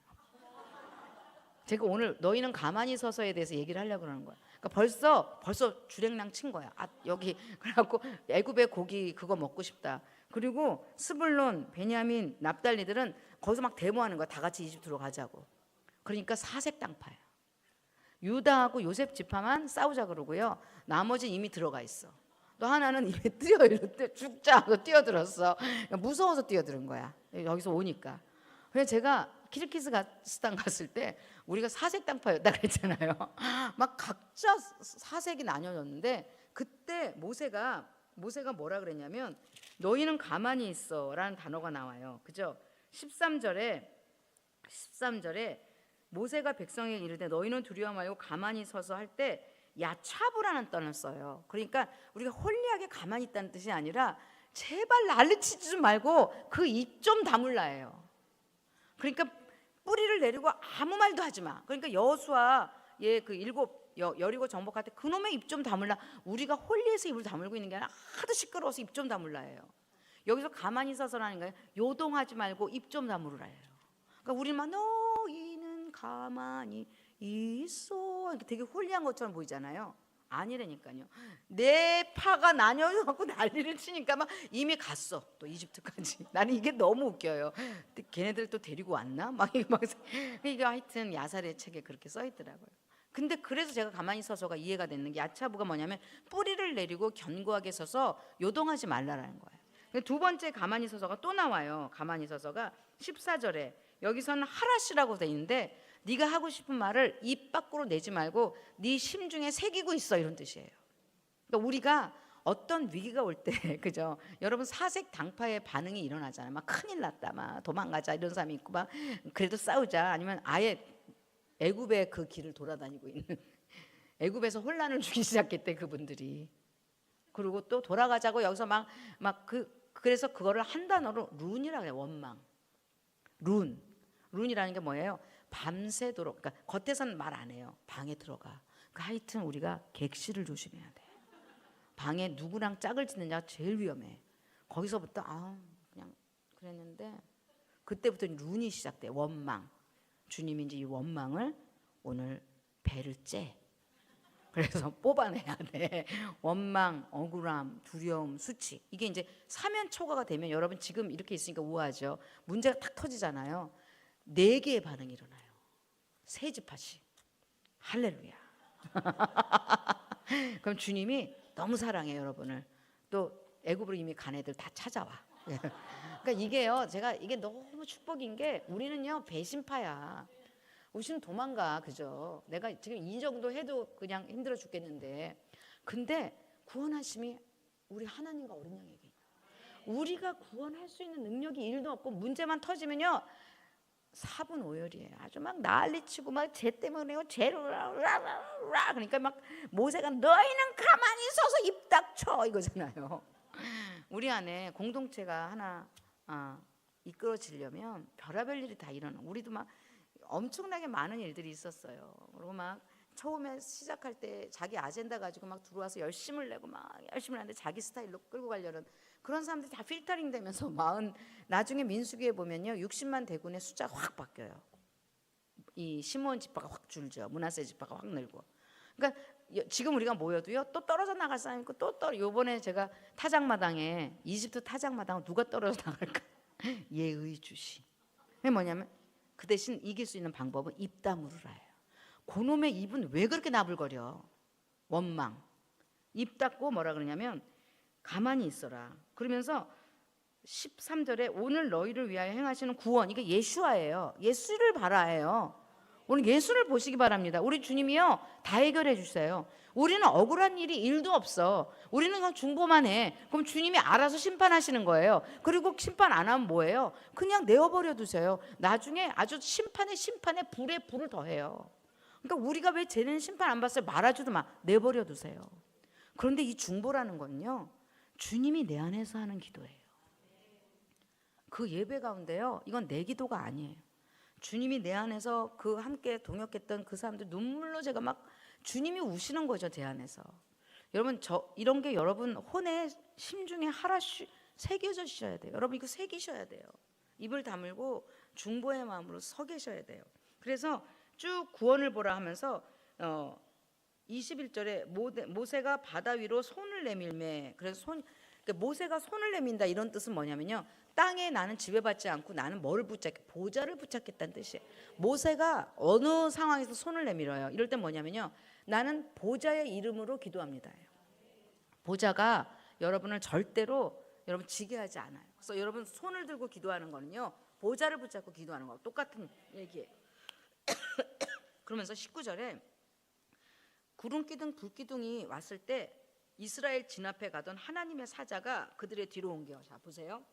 제가 오늘 너희는 가만히 서서에 대해서 얘기를 하려고 그러는 거야. 그러니까 벌써 주랭랑 친 거야. 여기 그래갖고 애굽의 고기 그거 먹고 싶다. 그리고 스불론, 베냐민, 납달리들은 거기서 막 데모하는 거야. 다 같이 이집트로 가자고. 그러니까 사색 당파야. 유다하고 요셉 지파만 싸우자 그러고요. 나머지는 이미 들어가 있어. 또 하나는 이미 죽자 하고 뛰어들었어. 무서워서 뛰어드는 거야. 여기서 오니까. 그래서 제가 키르기스스탄 갔을 때 우리가 사색 당파였다 그랬잖아요. 막 각자 사색이 나뉘어졌는데 그때 모세가 뭐라 그랬냐면 너희는 가만히 있어라는 단어가 나와요. 그죠? 13절에 모세가 백성에게 이르되 너희는 두려워 말고 가만히 서서 할 때 야차부라는 단어를 써요. 그러니까 우리가 홀리하게 가만히 있다는 뜻이 아니라 제발 난리치지 좀 말고 그 입 좀 다물라예요. 그러니까 뿌리를 내리고 아무 말도 하지 마. 그러니까 여호수아의 그 여리고 정복할 때 그놈의 입 좀 다물라. 우리가 홀리해서 입을 다물고 있는 게 아니라 하도 시끄러워서 입 좀 다물라예요. 여기서 가만히 서서라는 거예요. 요동하지 말고 입 좀 다물으라예요. 그러니까 우리만 너희는 가만히 있어 이렇게 되게 홀리한 것처럼 보이잖아요. 아니라니까요. 내 파가 나뉘어갖고 난리를 치니까 막 이미 갔어. 또 이집트까지. 나는 이게 너무 웃겨요. 걔네들 또 데리고 왔나? 막 이게 하여튼 야살의 책에 그렇게 써 있더라고요. 근데 그래서 제가 가만히 서서가 이해가 되는 게 야차부가 뭐냐면 뿌리를 내리고 견고하게 서서 요동하지 말라라는 거예요. 두 번째 가만히 서서가 또 나와요. 가만히 서서가 14절에 여기서는 하라시라고 돼 있는데 네가 하고 싶은 말을 입 밖으로 내지 말고 네 심중에 새기고 있어 이런 뜻이에요. 그러니까 우리가 어떤 위기가 올 때 그죠? 여러분 사색 당파의 반응이 일어나잖아요. 막 큰일 났다, 막 도망가자 이런 사람이 있고 막 그래도 싸우자 아니면 아예 애굽의 그 길을 돌아다니고 있는 애굽에서 혼란을 주기 시작했대 그분들이. 그리고 또 돌아가자고 여기서 그래서 그거를 한 단어로 룬이라고 해요. 원망. 룬이라는 게 뭐예요? 밤새도록. 그러니까 겉에서는 말 안 해요. 방에 들어가. 그러니까 하여튼 우리가 객실을 조심해야 돼. 방에 누구랑 짝을 짓느냐가 제일 위험해. 거기서부터 그냥 그랬는데 그때부터 룬이 시작돼. 원망. 주님이 이제 이 원망을 오늘 배를 째. 그래서 뽑아내야 돼. 원망, 억울함, 두려움, 수치. 이게 이제 사면 초과가 되면 여러분 지금 이렇게 있으니까 우아하죠. 문제가 탁 터지잖아요. 4개의 반응이 일어나요. 세지파시. 할렐루야. 그럼 주님이 너무 사랑해 여러분을. 또 애굽으로 이미 간 애들 다 찾아와. 그러니까 이게요. 제가 이게 너무 축복인 게 우리는요 배신파야. 우리는 도망가. 그죠? 내가 지금 이 정도 해도 그냥 힘들어 죽겠는데 근데 구원하심이 우리 하나님과 어린 양에게 우리가 구원할 수 있는 능력이 1도 없고 문제만 터지면요 4분 5열이에요. 아주 막 난리치고 막 쟤 때문에 쟤를 그러니까 막 모세가 너희는 가만히 서서 입 닥쳐 이거잖아요. 우리 안에 공동체가 하나 이끌어지려면 별의별 일이 다 일어나. 우리도 막 엄청나게 많은 일들이 있었어요. 그리고 막 처음에 시작할 때 자기 아젠다 가지고 막 들어와서 열심을 내고 막 열심을 하는데 자기 스타일로 끌고 가려는 그런 사람들이 다 필터링 되면서 나중에 민수기에 보면요 60만 대군의 숫자가 확 바뀌어요. 이 시므온 지파가 확 줄죠. 므낫세 지파가 확 늘고. 그러니까 지금 우리가 모여도요 또 떨어져 나갈 사람 있고 요번에 제가 타작마당에 이집트 타작마당 누가 떨어져 나갈까? 예의 주시. 그게 뭐냐면 그 대신 이길 수 있는 방법은 입 다물으라예요. 그놈의 입은 왜 그렇게 나불거려? 원망. 입 닫고 뭐라 그러냐면 가만히 있어라. 그러면서 13절에 오늘 너희를 위하여 행하시는 구원. 이게 예수와예요. 예수를 바라예요. 오늘 예수를 보시기 바랍니다. 우리 주님이요 다 해결해 주세요. 우리는 억울한 일이 1도 없어. 우리는 그냥 중보만 해. 그럼 주님이 알아서 심판하시는 거예요. 그리고 심판 안 하면 뭐예요? 그냥 내어버려 두세요. 나중에 아주 심판에 불에 불을 더해요. 그러니까 우리가 왜 쟤는 심판 안 받았어요? 말하지도 마. 내버려 두세요. 그런데 이 중보라는 건요 주님이 내 안에서 하는 기도예요. 그 예배 가운데요 이건 내 기도가 아니에요. 주님이 내 안에서 그 함께 동역했던 그 사람들 눈물로 제가 막 주님이 우시는 거죠 제 안에서. 여러분 이런 게 여러분 혼의 심중에 하나씩 새겨져 주셔야 돼요. 여러분 이거 새기셔야 돼요. 입을 다물고 중보의 마음으로 서 계셔야 돼요. 그래서 쭉 구원을 보라 하면서 21절에 모세가 바다 위로 손을 내밀매. 그래서 그러니까 모세가 손을 내민다 이런 뜻은 뭐냐면요 땅에 나는 지배받지 않고 나는 뭐를 붙잡게? 보좌를 붙잡겠다는 뜻이에요. 모세가 어느 상황에서 손을 내밀어요. 이럴 땐 뭐냐면요. 나는 보좌의 이름으로 기도합니다. 보좌가 여러분을 절대로 여러분 지게 하지 않아요. 그래서 여러분 손을 들고 기도하는 거는요. 보좌를 붙잡고 기도하는 거하고 똑같은 얘기예요. 그러면서 19절에 구름 기둥 불 기둥이 왔을 때 이스라엘 진 앞에 가던 하나님의 사자가 그들의 뒤로 옮겨. 자 보세요.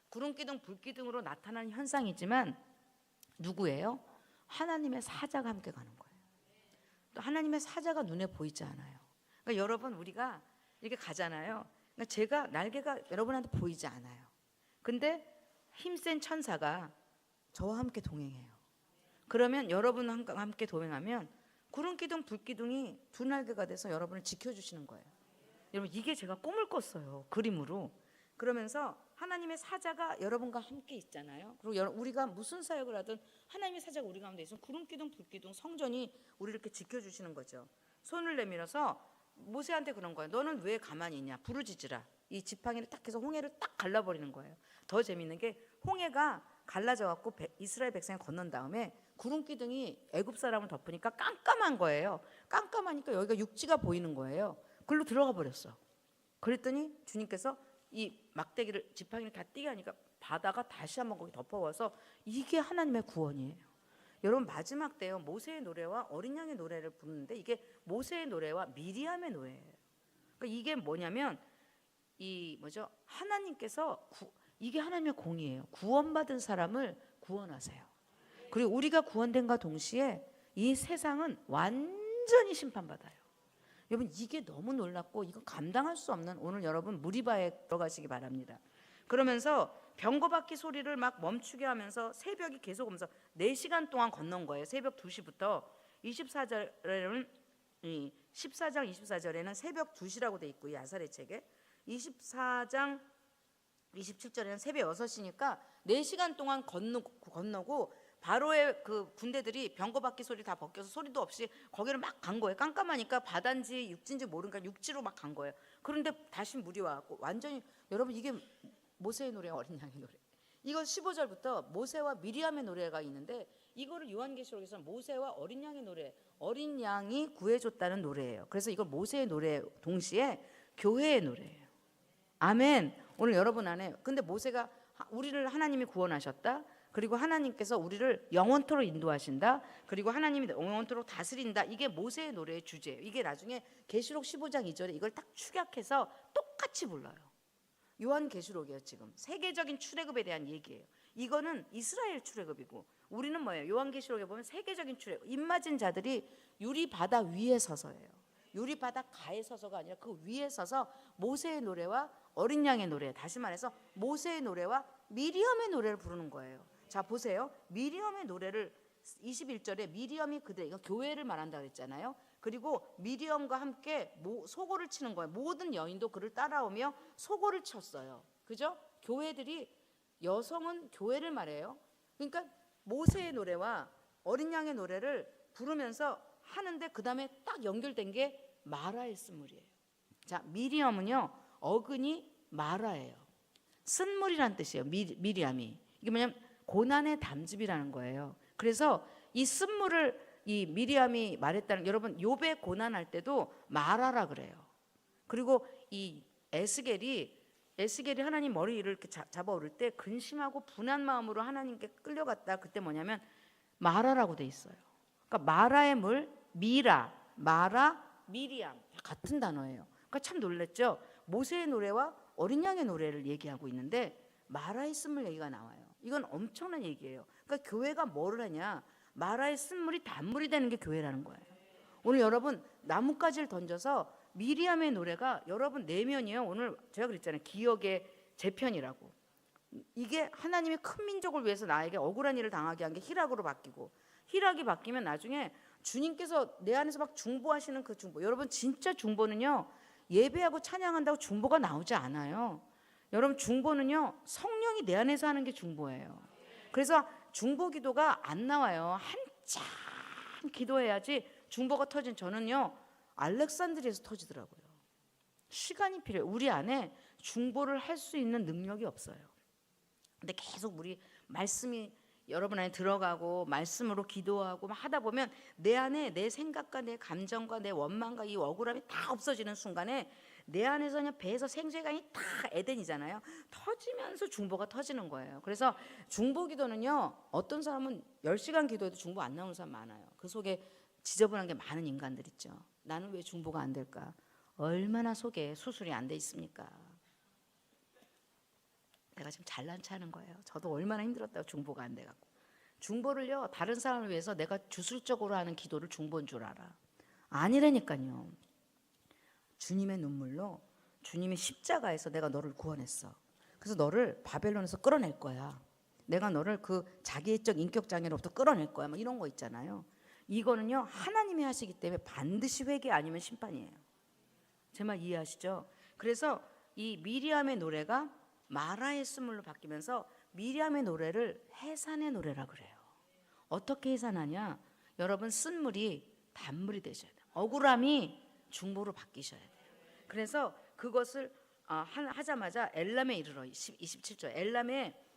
구름 기둥 불 기둥으로 나타나는 현상이지만 누구예요? 하나님의 사자가 함께 가는 거예요. 또 하나님의 사자가 눈에 보이지 않아요. 그러니까 여러분 우리가 이렇게 가잖아요. 그러니까 제가 날개가 여러분한테 보이지 않아요. 근데 힘센 천사가 저와 함께 동행해요. 그러면 여러분과 함께 동행하면 구름 기둥 불 기둥이 두 날개가 돼서 여러분을 지켜주시는 거예요. 여러분 이게 제가 꿈을 꿨어요. 그림으로. 그러면서 하나님의 사자가 여러분과 함께 있잖아요. 그리고 우리가 무슨 사역을 하든 하나님의 사자가 우리 가운데 있으면 구름 기둥 불 기둥 성전이 우리를 이렇게 지켜주시는 거죠. 손을 내밀어서 모세한테 그런 거예요. 너는 왜 가만히 있냐? 부르짖으라. 이 지팡이를 딱 해서 홍해를 딱 갈라버리는 거예요. 더 재밌는 게 홍해가 갈라져 갖고 이스라엘 백성이 건넌 다음에 구름 기둥이 애굽 사람을 덮으니까 깜깜한 거예요. 깜깜하니까 여기가 육지가 보이는 거예요. 글로 들어가 버렸어. 그랬더니 주님께서 이 막대기를 지팡이를 다 띄게 하니까 바다가 다시 한번 거기 덮어와서 이게 하나님의 구원이에요. 여러분 마지막 때요 모세의 노래와 어린 양의 노래를 부르는데 이게 모세의 노래와 미리암의 노래예요. 그러니까 이게 뭐냐면 이 뭐죠? 하나님께서 이게 하나님의 공의예요. 구원받은 사람을 구원하세요. 그리고 우리가 구원된과 동시에 이 세상은 완전히 심판받아요. 여러분 이게 너무 놀랍고 이거 감당할 수 없는 오늘 여러분 무리바에 들어가시기 바랍니다. 그러면서 병거바퀴 소리를 막 멈추게 하면서 새벽이 계속 오면서 4시간 동안 건넌 거예요. 새벽 2시부터 14장 24절에는 새벽 2시라고 돼 있고 야살의 책에 24장 27절에는 새벽 6시니까 4시간 동안 건너고 바로의 그 군대들이 병거바퀴 소리 다 벗겨서 소리도 없이 거기를 막 간 거예요. 깜깜하니까 바다인지 육지인지 모르니까 육지로 막 간 거예요. 그런데 다시 물이 와갖고 완전히 여러분 이게 모세의 노래 어린 양의 노래. 이거 15절부터 모세와 미리암의 노래가 있는데 이거를 요한계시록에서는 모세와 어린 양의 노래, 어린 양이 구해줬다는 노래예요. 그래서 이걸 모세의 노래 동시에 교회의 노래예요. 아멘. 오늘 여러분 안에 근데 모세가 우리를 하나님이 구원하셨다. 그리고 하나님께서 우리를 영원토록 인도하신다. 그리고 하나님이 영원토록 다스린다. 이게 모세의 노래의 주제예요. 이게 나중에 계시록 15장 2절에 이걸 딱 축약해서 똑같이 불러요. 요한계시록이에요. 지금 세계적인 출애굽에 대한 얘기예요. 이거는 이스라엘 출애굽이고 우리는 뭐예요? 요한계시록에 보면 세계적인 출애굽. 입맞은 자들이 유리 바다 위에 서서예요. 유리 바다 가에 서서가 아니라 그 위에 서서 모세의 노래와 어린 양의 노래, 다시 말해서 모세의 노래와 미리암의 노래를 부르는 거예요. 자 보세요. 미리암의 노래를 21절에 미리암이 그들, 이거 교회를 말한다 그랬잖아요. 그리고 미리암과 함께 소고를 치는 거예요. 모든 여인도 그를 따라오며 소고를 쳤어요. 그죠? 교회들이 여성은 교회를 말해요. 그러니까 모세의 노래와 어린 양의 노래를 부르면서 하는데 그 다음에 딱 연결된 게 마라의 쓴물이에요. 자 미리암은요 어근이 마라예요. 쓴물이란 뜻이에요. 미리암이 이게 뭐냐면 고난의 담즙이라는 거예요. 그래서 이 쓴물을 이 미리암이 말했다는 여러분 욥의 고난할 때도 마라라 그래요. 그리고 이 에스겔이 하나님 머리를 이렇게 잡아오를 때 근심하고 분한 마음으로 하나님께 끌려갔다. 그때 뭐냐면 마라라고 돼 있어요. 그러니까 마라의 물 미라, 마라, 미리암 같은 단어예요. 그러니까 참 놀랐죠. 모세의 노래와 어린 양의 노래를 얘기하고 있는데 마라의 쓴물 얘기가 나와요. 이건 엄청난 얘기예요. 그러니까 교회가 뭐를 하냐? 마라의 쓴물이 단물이 되는 게 교회라는 거예요. 오늘 여러분 나뭇가지를 던져서 미리암의 노래가 여러분 내면이요. 오늘 제가 그랬잖아요. 기억의 재편이라고. 이게 하나님의 큰 민족을 위해서 나에게 억울한 일을 당하게 한 게 희락으로 바뀌고 희락이 바뀌면 나중에 주님께서 내 안에서 막 중보하시는 그 중보. 여러분 진짜 중보는요. 예배하고 찬양한다고 중보가 나오지 않아요. 여러분 중보는요. 성령이 내 안에서 하는 게 중보예요. 그래서 중보 기도가 안 나와요. 한참 기도해야지 중보가 터진 저는요. 알렉산드리아에서 터지더라고요. 시간이 필요해요. 우리 안에 중보를 할 수 있는 능력이 없어요. 근데 계속 우리 말씀이 여러분 안에 들어가고 말씀으로 기도하고 막 하다 보면 내 안에 내 생각과 내 감정과 내 원망과 이 억울함이 다 없어지는 순간에 내 안에서 그냥 배에서 생수강이 다 에덴이잖아요. 터지면서 중보가 터지는 거예요. 그래서 중보 기도는요, 어떤 사람은 10시간 기도해도 중보 안 나오는 사람 많아요. 그 속에 지저분한 게 많은 인간들 있죠. 나는 왜 중보가 안 될까? 얼마나 속에 수술이 안 돼 있습니까? 내가 지금 잘난 체하는 거예요. 저도 얼마나 힘들었다고 중보가 안 돼갖고. 중보를요, 다른 사람을 위해서 내가 주술적으로 하는 기도를 중보인 줄 알아. 아니라니까요. 주님의 눈물로, 주님의 십자가에서 내가 너를 구원했어. 그래서 너를 바벨론에서 끌어낼 거야. 내가 너를 그 자기애적 인격 장애로부터 끌어낼 거야. 막 이런 거 있잖아요. 이거는요, 하나님이 하시기 때문에 반드시 회개 아니면 심판이에요. 제 말 이해하시죠? 그래서 이 미리암의 노래가 마라의 스물로 바뀌면서 미리암의 노래를 해산의 노래라 그래요. 어떻게 해산하냐? 여러분, 쓴 물이 단물이 되셔야 돼요. 억울함이 중보로 바뀌셔야 돼요. 그래서 그것을 하자마자 엘람에 이르러 27절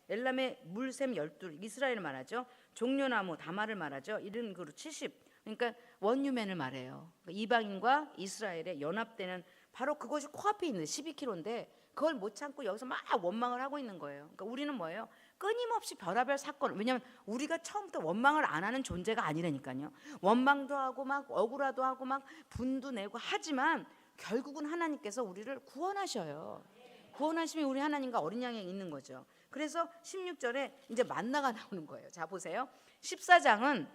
엘람의 물샘 12 이스라엘을 말하죠. 종려나무 다말을 말하죠. 이른 그루 70 그러니까 원유맨을 말해요. 그러니까 이방인과 이스라엘의 연합되는 바로 그것이 코앞에 있는데 12km인데 그걸 못 참고 여기서 막 원망을 하고 있는 거예요. 그러니까 우리는 뭐예요? 끊임없이 별의별 사건, 왜냐하면 우리가 처음부터 원망을 안 하는 존재가 아니라니까요. 원망도 하고 막 억울하도 하고 막 분도 내고 하지만 결국은 하나님께서 우리를 구원하셔요. 구원하시면 우리 하나님과 어린 양에 있는 거죠. 그래서 16절에 이제 만나가 나오는 거예요. 자 보세요. 14장은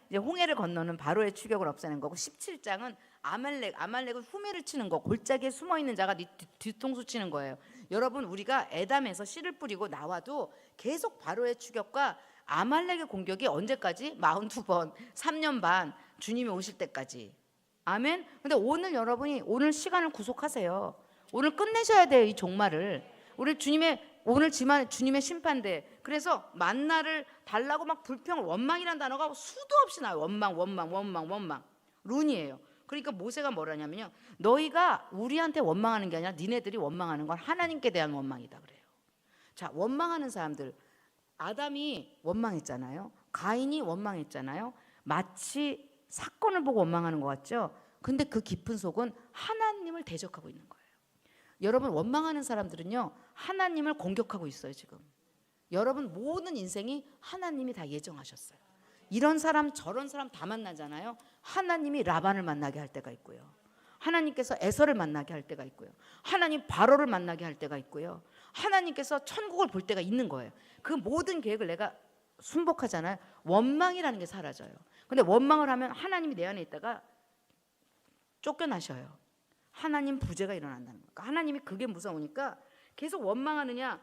이제 홍해를 건너는 바로의 추격을 없애는 거고 17장은 아말렉은 후매를 치는 거, 골짜기에 숨어 있는 자가 뒤통수 치는 거예요. 여러분, 우리가 에담에서 씨를 뿌리고 나와도 계속 바로의 추격과 아말렉의 공격이 언제까지? 42번, 3년 반, 주님이 오실 때까지. 아멘. 근데 오늘 여러분이 오늘 시간을 구속하세요. 오늘 끝내셔야 돼요, 이 종말을. 오늘 주님의 심판대. 그래서 만나를 달라고 막 불평을, 원망이라는 단어가 수도 없이 나와요. 원망. 룬이에요. 그러니까 모세가 뭐라냐면요, 너희가 우리한테 원망하는 게 아니라 니네들이 원망하는 건 하나님께 대한 원망이다 그래요. 자, 원망하는 사람들, 아담이 원망했잖아요. 가인이 원망했잖아요. 마치 사건을 보고 원망하는 것 같죠. 근데 그 깊은 속은 하나님을 대적하고 있는 거예요. 여러분, 원망하는 사람들은요, 하나님을 공격하고 있어요. 지금 여러분 모든 인생이 하나님이 다 예정하셨어요. 이런 사람 저런 사람 다 만나잖아요. 하나님이 라반을 만나게 할 때가 있고요, 하나님께서 에서를 만나게 할 때가 있고요, 하나님 바로를 만나게 할 때가 있고요, 하나님께서 천국을 볼 때가 있는 거예요. 그 모든 계획을 내가 순복하잖아요. 원망이라는 게 사라져요. 근데 원망을 하면 하나님이 내 안에 있다가 쫓겨나셔요. 하나님 부재가 일어난다는 거예요. 그러니까 하나님이 그게 무서우니까 계속 원망하느냐.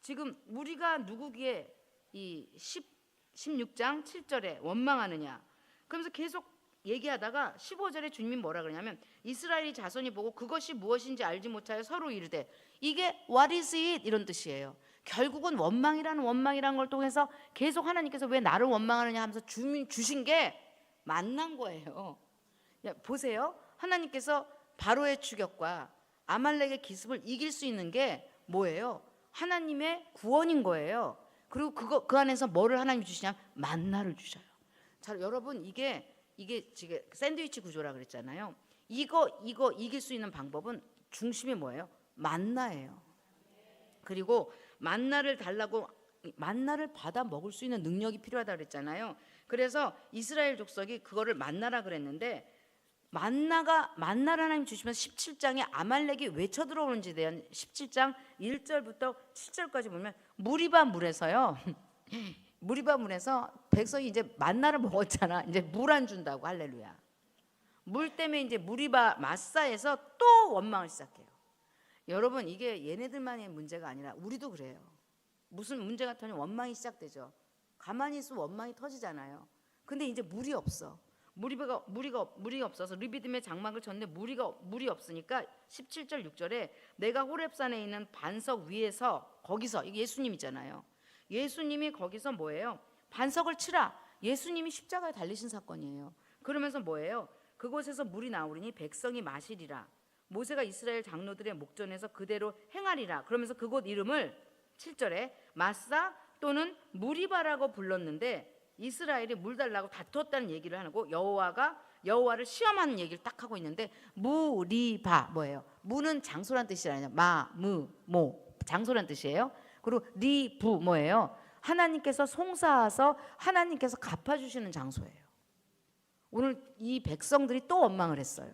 지금 우리가 누구기에 이 16장 7절에 원망하느냐. 그러면서 계속 얘기하다가 15절에 주님이 뭐라 그러냐면 이스라엘 자손이 보고 그것이 무엇인지 알지 못하여 서로 이르되 이게 what is it 이런 뜻이에요. 결국은 원망이라는 걸 통해서 계속 하나님께서 왜 나를 원망하느냐 하면서 주신 게 만난 거예요. 보세요. 하나님께서 바로의 추격과 아말렉의 기습을 이길 수 있는 게 뭐예요? 하나님의 구원인 거예요. 그리고 그 안에서 뭐를 하나님이 주시냐? 만나를 주셔요. 자, 여러분, 이게 지금 샌드위치 구조라 그랬잖아요. 이거 이길 수 있는 방법은 중심이 뭐예요? 만나예요. 그리고 만나를 달라고, 만나를 받아 먹을 수 있는 능력이 필요하다 그랬잖아요. 그래서 이스라엘 족속이 그거를 만나라 그랬는데, 만나를 하나님 주시면서 17장에 아말렉이 왜 쳐들어오는지에 대한 17장 1절부터 7절까지 보면 무리바 물에서요. 무리바 물에서 백성이 이제 만나를 먹었잖아. 이제 물 안 준다고. 할렐루야. 물 때문에 이제 무리바 마사에서 또 원망을 시작해요. 여러분, 이게 얘네들만의 문제가 아니라 우리도 그래요. 무슨 문제가 터지면 원망이 시작되죠. 가만히 있으면 원망이 터지잖아요. 근데 이제 물이 없어. 물이 없어서 르비딤의 장막을 쳤는데 물이 없으니까 17절 6절에 내가 호렙산에 있는 반석 위에서, 거기서, 이게 예수님이잖아요. 예수님이 거기서 뭐예요? 반석을 치라. 예수님이 십자가에 달리신 사건이에요. 그러면서 뭐예요? 그곳에서 물이 나오리니 백성이 마시리라. 모세가 이스라엘 장로들의 목전에서 그대로 행하리라. 그러면서 그곳 이름을 7절에 마사 또는 무리바라고 불렀는데 이스라엘이 물 달라고 다투었다는 얘기를 하고 여호와를 시험하는 얘기를 딱 하고 있는데 무리바 뭐예요? 무는 장소란 뜻이잖아요. 모 장소란 뜻이에요. 그리고 리부 뭐예요? 하나님께서 송사하서 하나님께서 갚아주시는 장소예요. 오늘 이 백성들이 또 원망을 했어요.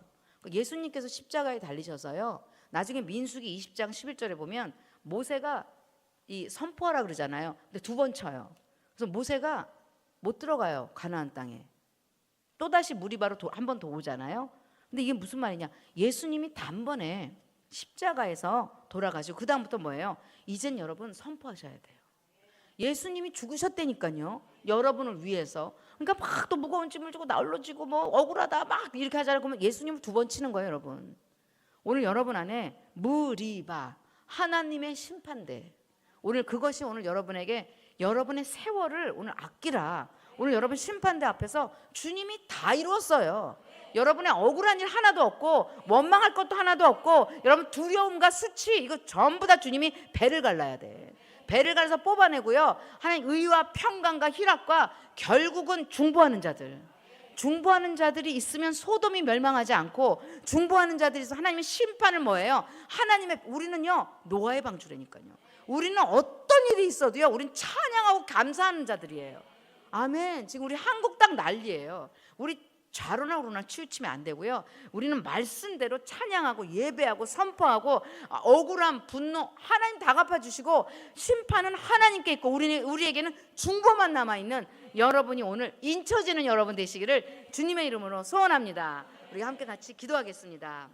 예수님께서 십자가에 달리셔서요. 나중에 민수기 20장 11절에 보면 모세가 이 선포하라 그러잖아요. 근데 2번 쳐요. 그래서 모세가 못 들어가요. 가나안 땅에. 또다시 무리바로 한 번 더 오잖아요. 근데 이게 무슨 말이냐? 예수님이 단번에 십자가에서 돌아가시고 그 다음부터 뭐예요? 이젠 여러분 선포하셔야 돼요. 예수님이 죽으셨다니까요. 여러분을 위해서. 그러니까 막 또 무거운 짐을 지고 나홀로 지고 뭐 억울하다 막 이렇게 하잖아요. 그러면 예수님을 2번 치는 거예요, 여러분. 오늘 여러분 안에 무리바 하나님의 심판대. 오늘 그것이 오늘 여러분에게 여러분의 세월을 오늘 아끼라. 오늘 여러분 심판대 앞에서 주님이 다 이루었어요. 여러분의 억울한 일 하나도 없고 원망할 것도 하나도 없고 여러분 두려움과 수치 이거 전부 다 주님이 배를 갈라야 돼. 배를 갈라서 뽑아내고요. 하나님 의와 평강과 희락과 결국은 중보하는 자들이 있으면 소돔이 멸망하지 않고 중보하는 자들이 있어서 하나님의 심판을 뭐예요? 우리는요 노아의 방주라니까요. 우리는 어떤 일이 있어도요 우린 찬양하고 감사하는 자들이에요. 아멘. 지금 우리 한국 땅 난리예요. 우리 좌로나 우로나 치우치면 안 되고요. 우리는 말씀대로 찬양하고 예배하고 선포하고 억울함, 분노 하나님 다 갚아주시고 심판은 하나님께 있고 우리에게는 중보만 남아있는 여러분이 오늘 인쳐지는 여러분 되시기를 주님의 이름으로 소원합니다. 우리 함께 같이 기도하겠습니다.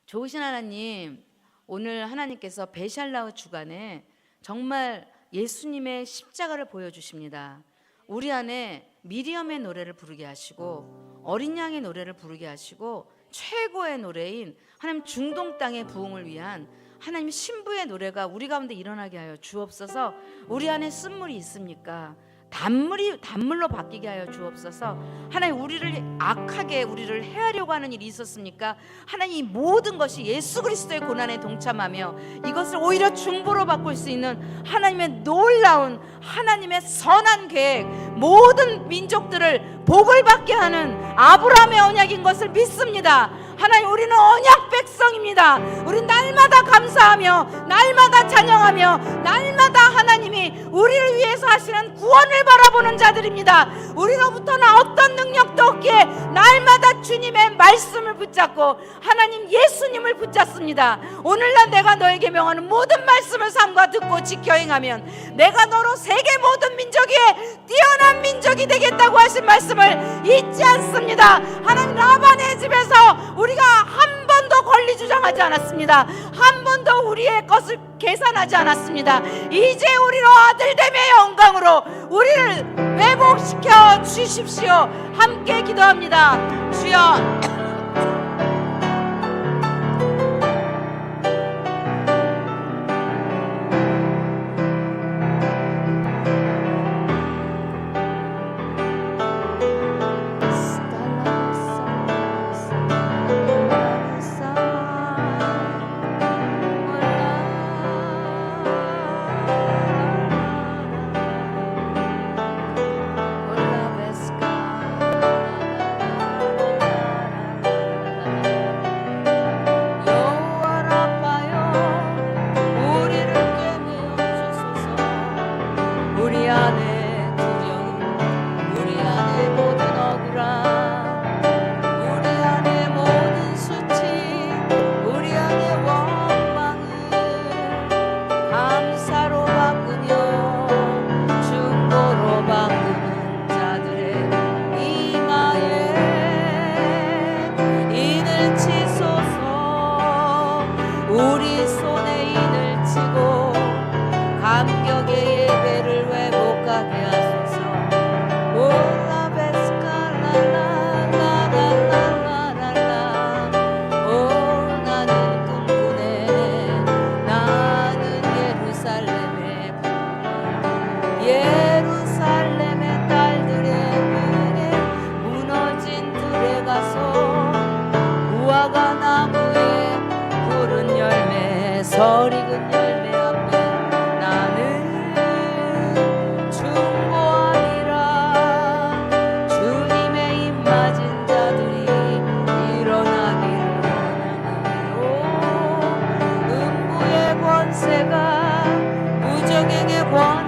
좋으신 하나님, 오늘 하나님께서 베샬라우 주간에 정말 예수님의 십자가를 보여주십니다. 우리 안에 미리엄의 노래를 부르게 하시고 어린 양의 노래를 부르게 하시고 최고의 노래인 하나님 중동 땅의 부흥을 위한 하나님 신부의 노래가 우리 가운데 일어나게 하여 주옵소서. 우리 안에 쓴물이 있습니까? 단물로 바뀌게 하여 주옵소서. 하나님 우리를 해하려고 하는 일이 있었습니까? 하나님 이 모든 것이 예수 그리스도의 고난에 동참하며 이것을 오히려 중보로 바꿀 수 있는 하나님의 놀라운 하나님의 선한 계획, 모든 민족들을 복을 받게 하는 아브라함의 언약인 것을 믿습니다. 하나님 우리는 언약 백성입니다. 우리 날마다 감사하며 날마다 찬양하며 날마다 하나님이 우리를 위해서 하시는 구원을 바라보는 자들입니다. 우리로부터는 어떤 능력도 없기에 날마다 주님의 말씀을 붙잡고 하나님 예수님을 붙잡습니다. 오늘날 내가 너에게 명하는 모든 말씀을 삼가 듣고 지켜 행하면 내가 너로 세계 모든 민족 위에 뛰어난 민족이 되겠다고 하신 말씀을 잊지 않습니다. 하나님 라반의 집에서 우리가 한 번도 권리 주장하지 않았습니다. 한 번도 우리의 것을 계산하지 않았습니다. 이제 우리로 아들됨의 영광으로 우리를 회복시켜 주십시오. 함께 기도합니다. 주여 설 익은 열매 앞에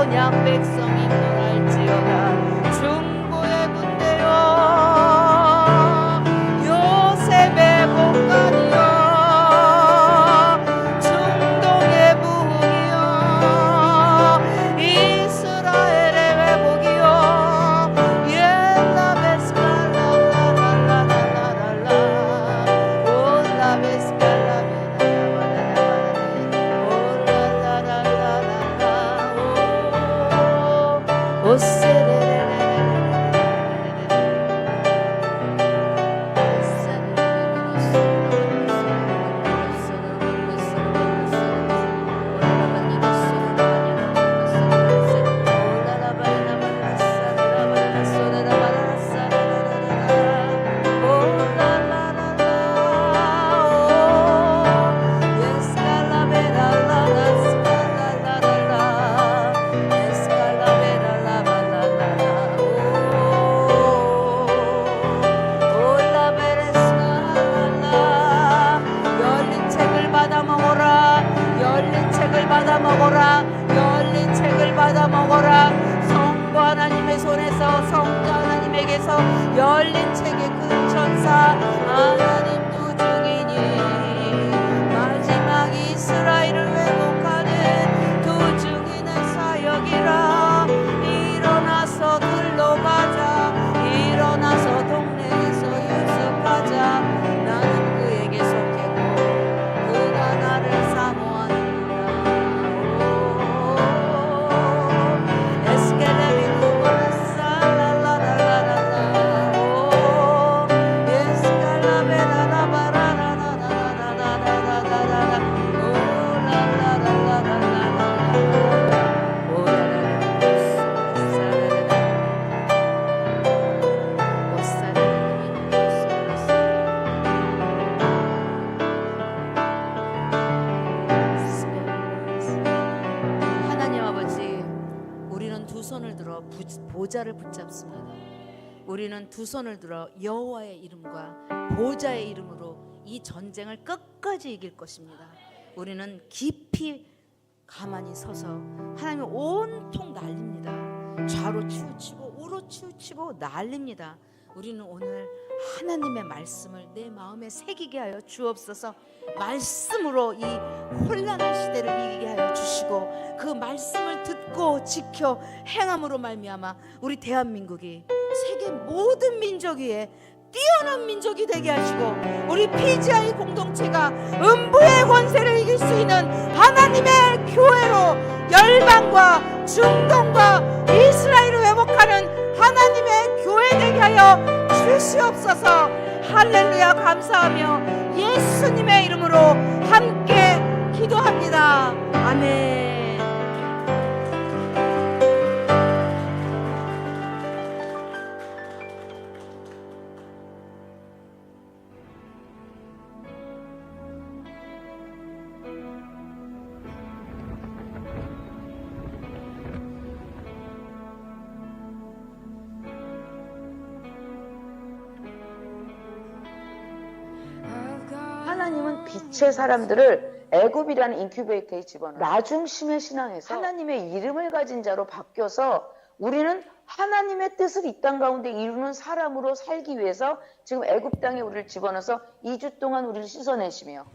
언약 백성이 떠날지어다. 중보의 군대여 요셉의 복간이여 중동의 부흥이여 이스라엘의 회복이여 옐라베스칼라라라라라라라 올라베스칼라베라라라라라 열린 책을 받아 먹어라. 열린 책을 받아 먹어라. 열린 책을 받아 먹어라. 성부 하나님의 손에서 성자 하나님에게서 열린 책의 큰 천사 하나님 두 증인이 마지막 이스라엘을 회복하는 두 증인의 사역이라. 일어나서 들러가자. 일어나서 동네에서 유숙하자. 나는 그에게 속했고 그가 나를 사모하는구나. 에스켈레비누바라살라라라라라 에스칼라베라라바라라라라라라라라라 하나님 아버지, 우리는 두 손을 들어 보좌를 붙잡습니다. 우리는 두 손을 들어 여호와의 이름과 보좌의 이름으로 이 전쟁을 끝까지 이길 것입니다. 우리는 깊이 가만히 서서 하나님을 온통 날립니다. 좌로 치우치고 우로 치우치고 날립니다. 우리는 오늘 하나님의 말씀을 내 마음에 새기게 하여 주옵소서. 말씀으로 이 혼란한 시대를 이기게 하여 주시고 그 말씀을 듣고 지켜 행함으로 말미암아 우리 대한민국이 세계 모든 민족 위에 뛰어난 민족이 되게 하시고 우리 PGI 공동체가 음부의 권세를 이길 수 있는 하나님의 교회로 열방과 중동과 이스라엘을 회복하는 하나님의 교회 되게 하여 주시옵소서. 할렐루야. 감사하며 예수님의 이름으로 함께 기도합니다. 아멘. 하나님은 빛의 사람들을 애굽이라는 인큐베이터에 집어넣어 나중심의 신앙에서 하나님의 이름을 가진 자로 바뀌어서 우리는 하나님의 뜻을 이 땅 가운데 이루는 사람으로 살기 위해서 지금 애굽 땅에 우리를 집어넣어서 2주 동안 우리를 씻어내시며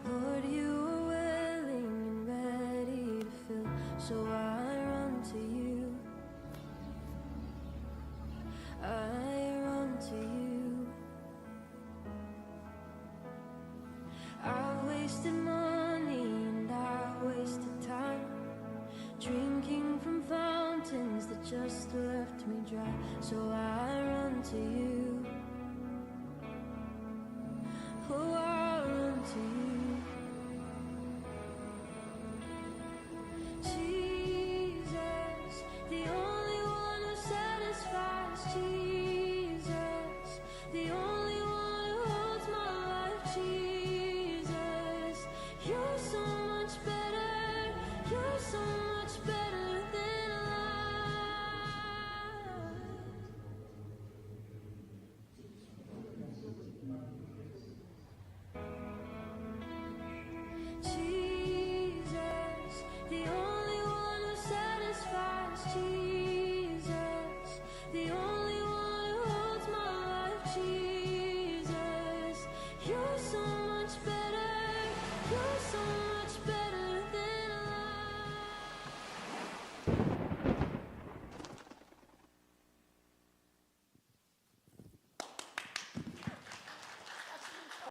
Lord, you are willing and ready to fill, so I run to you. I run to you. I've wasted money and I've wasted time, drinking from fountains that just left me dry, so I run to you.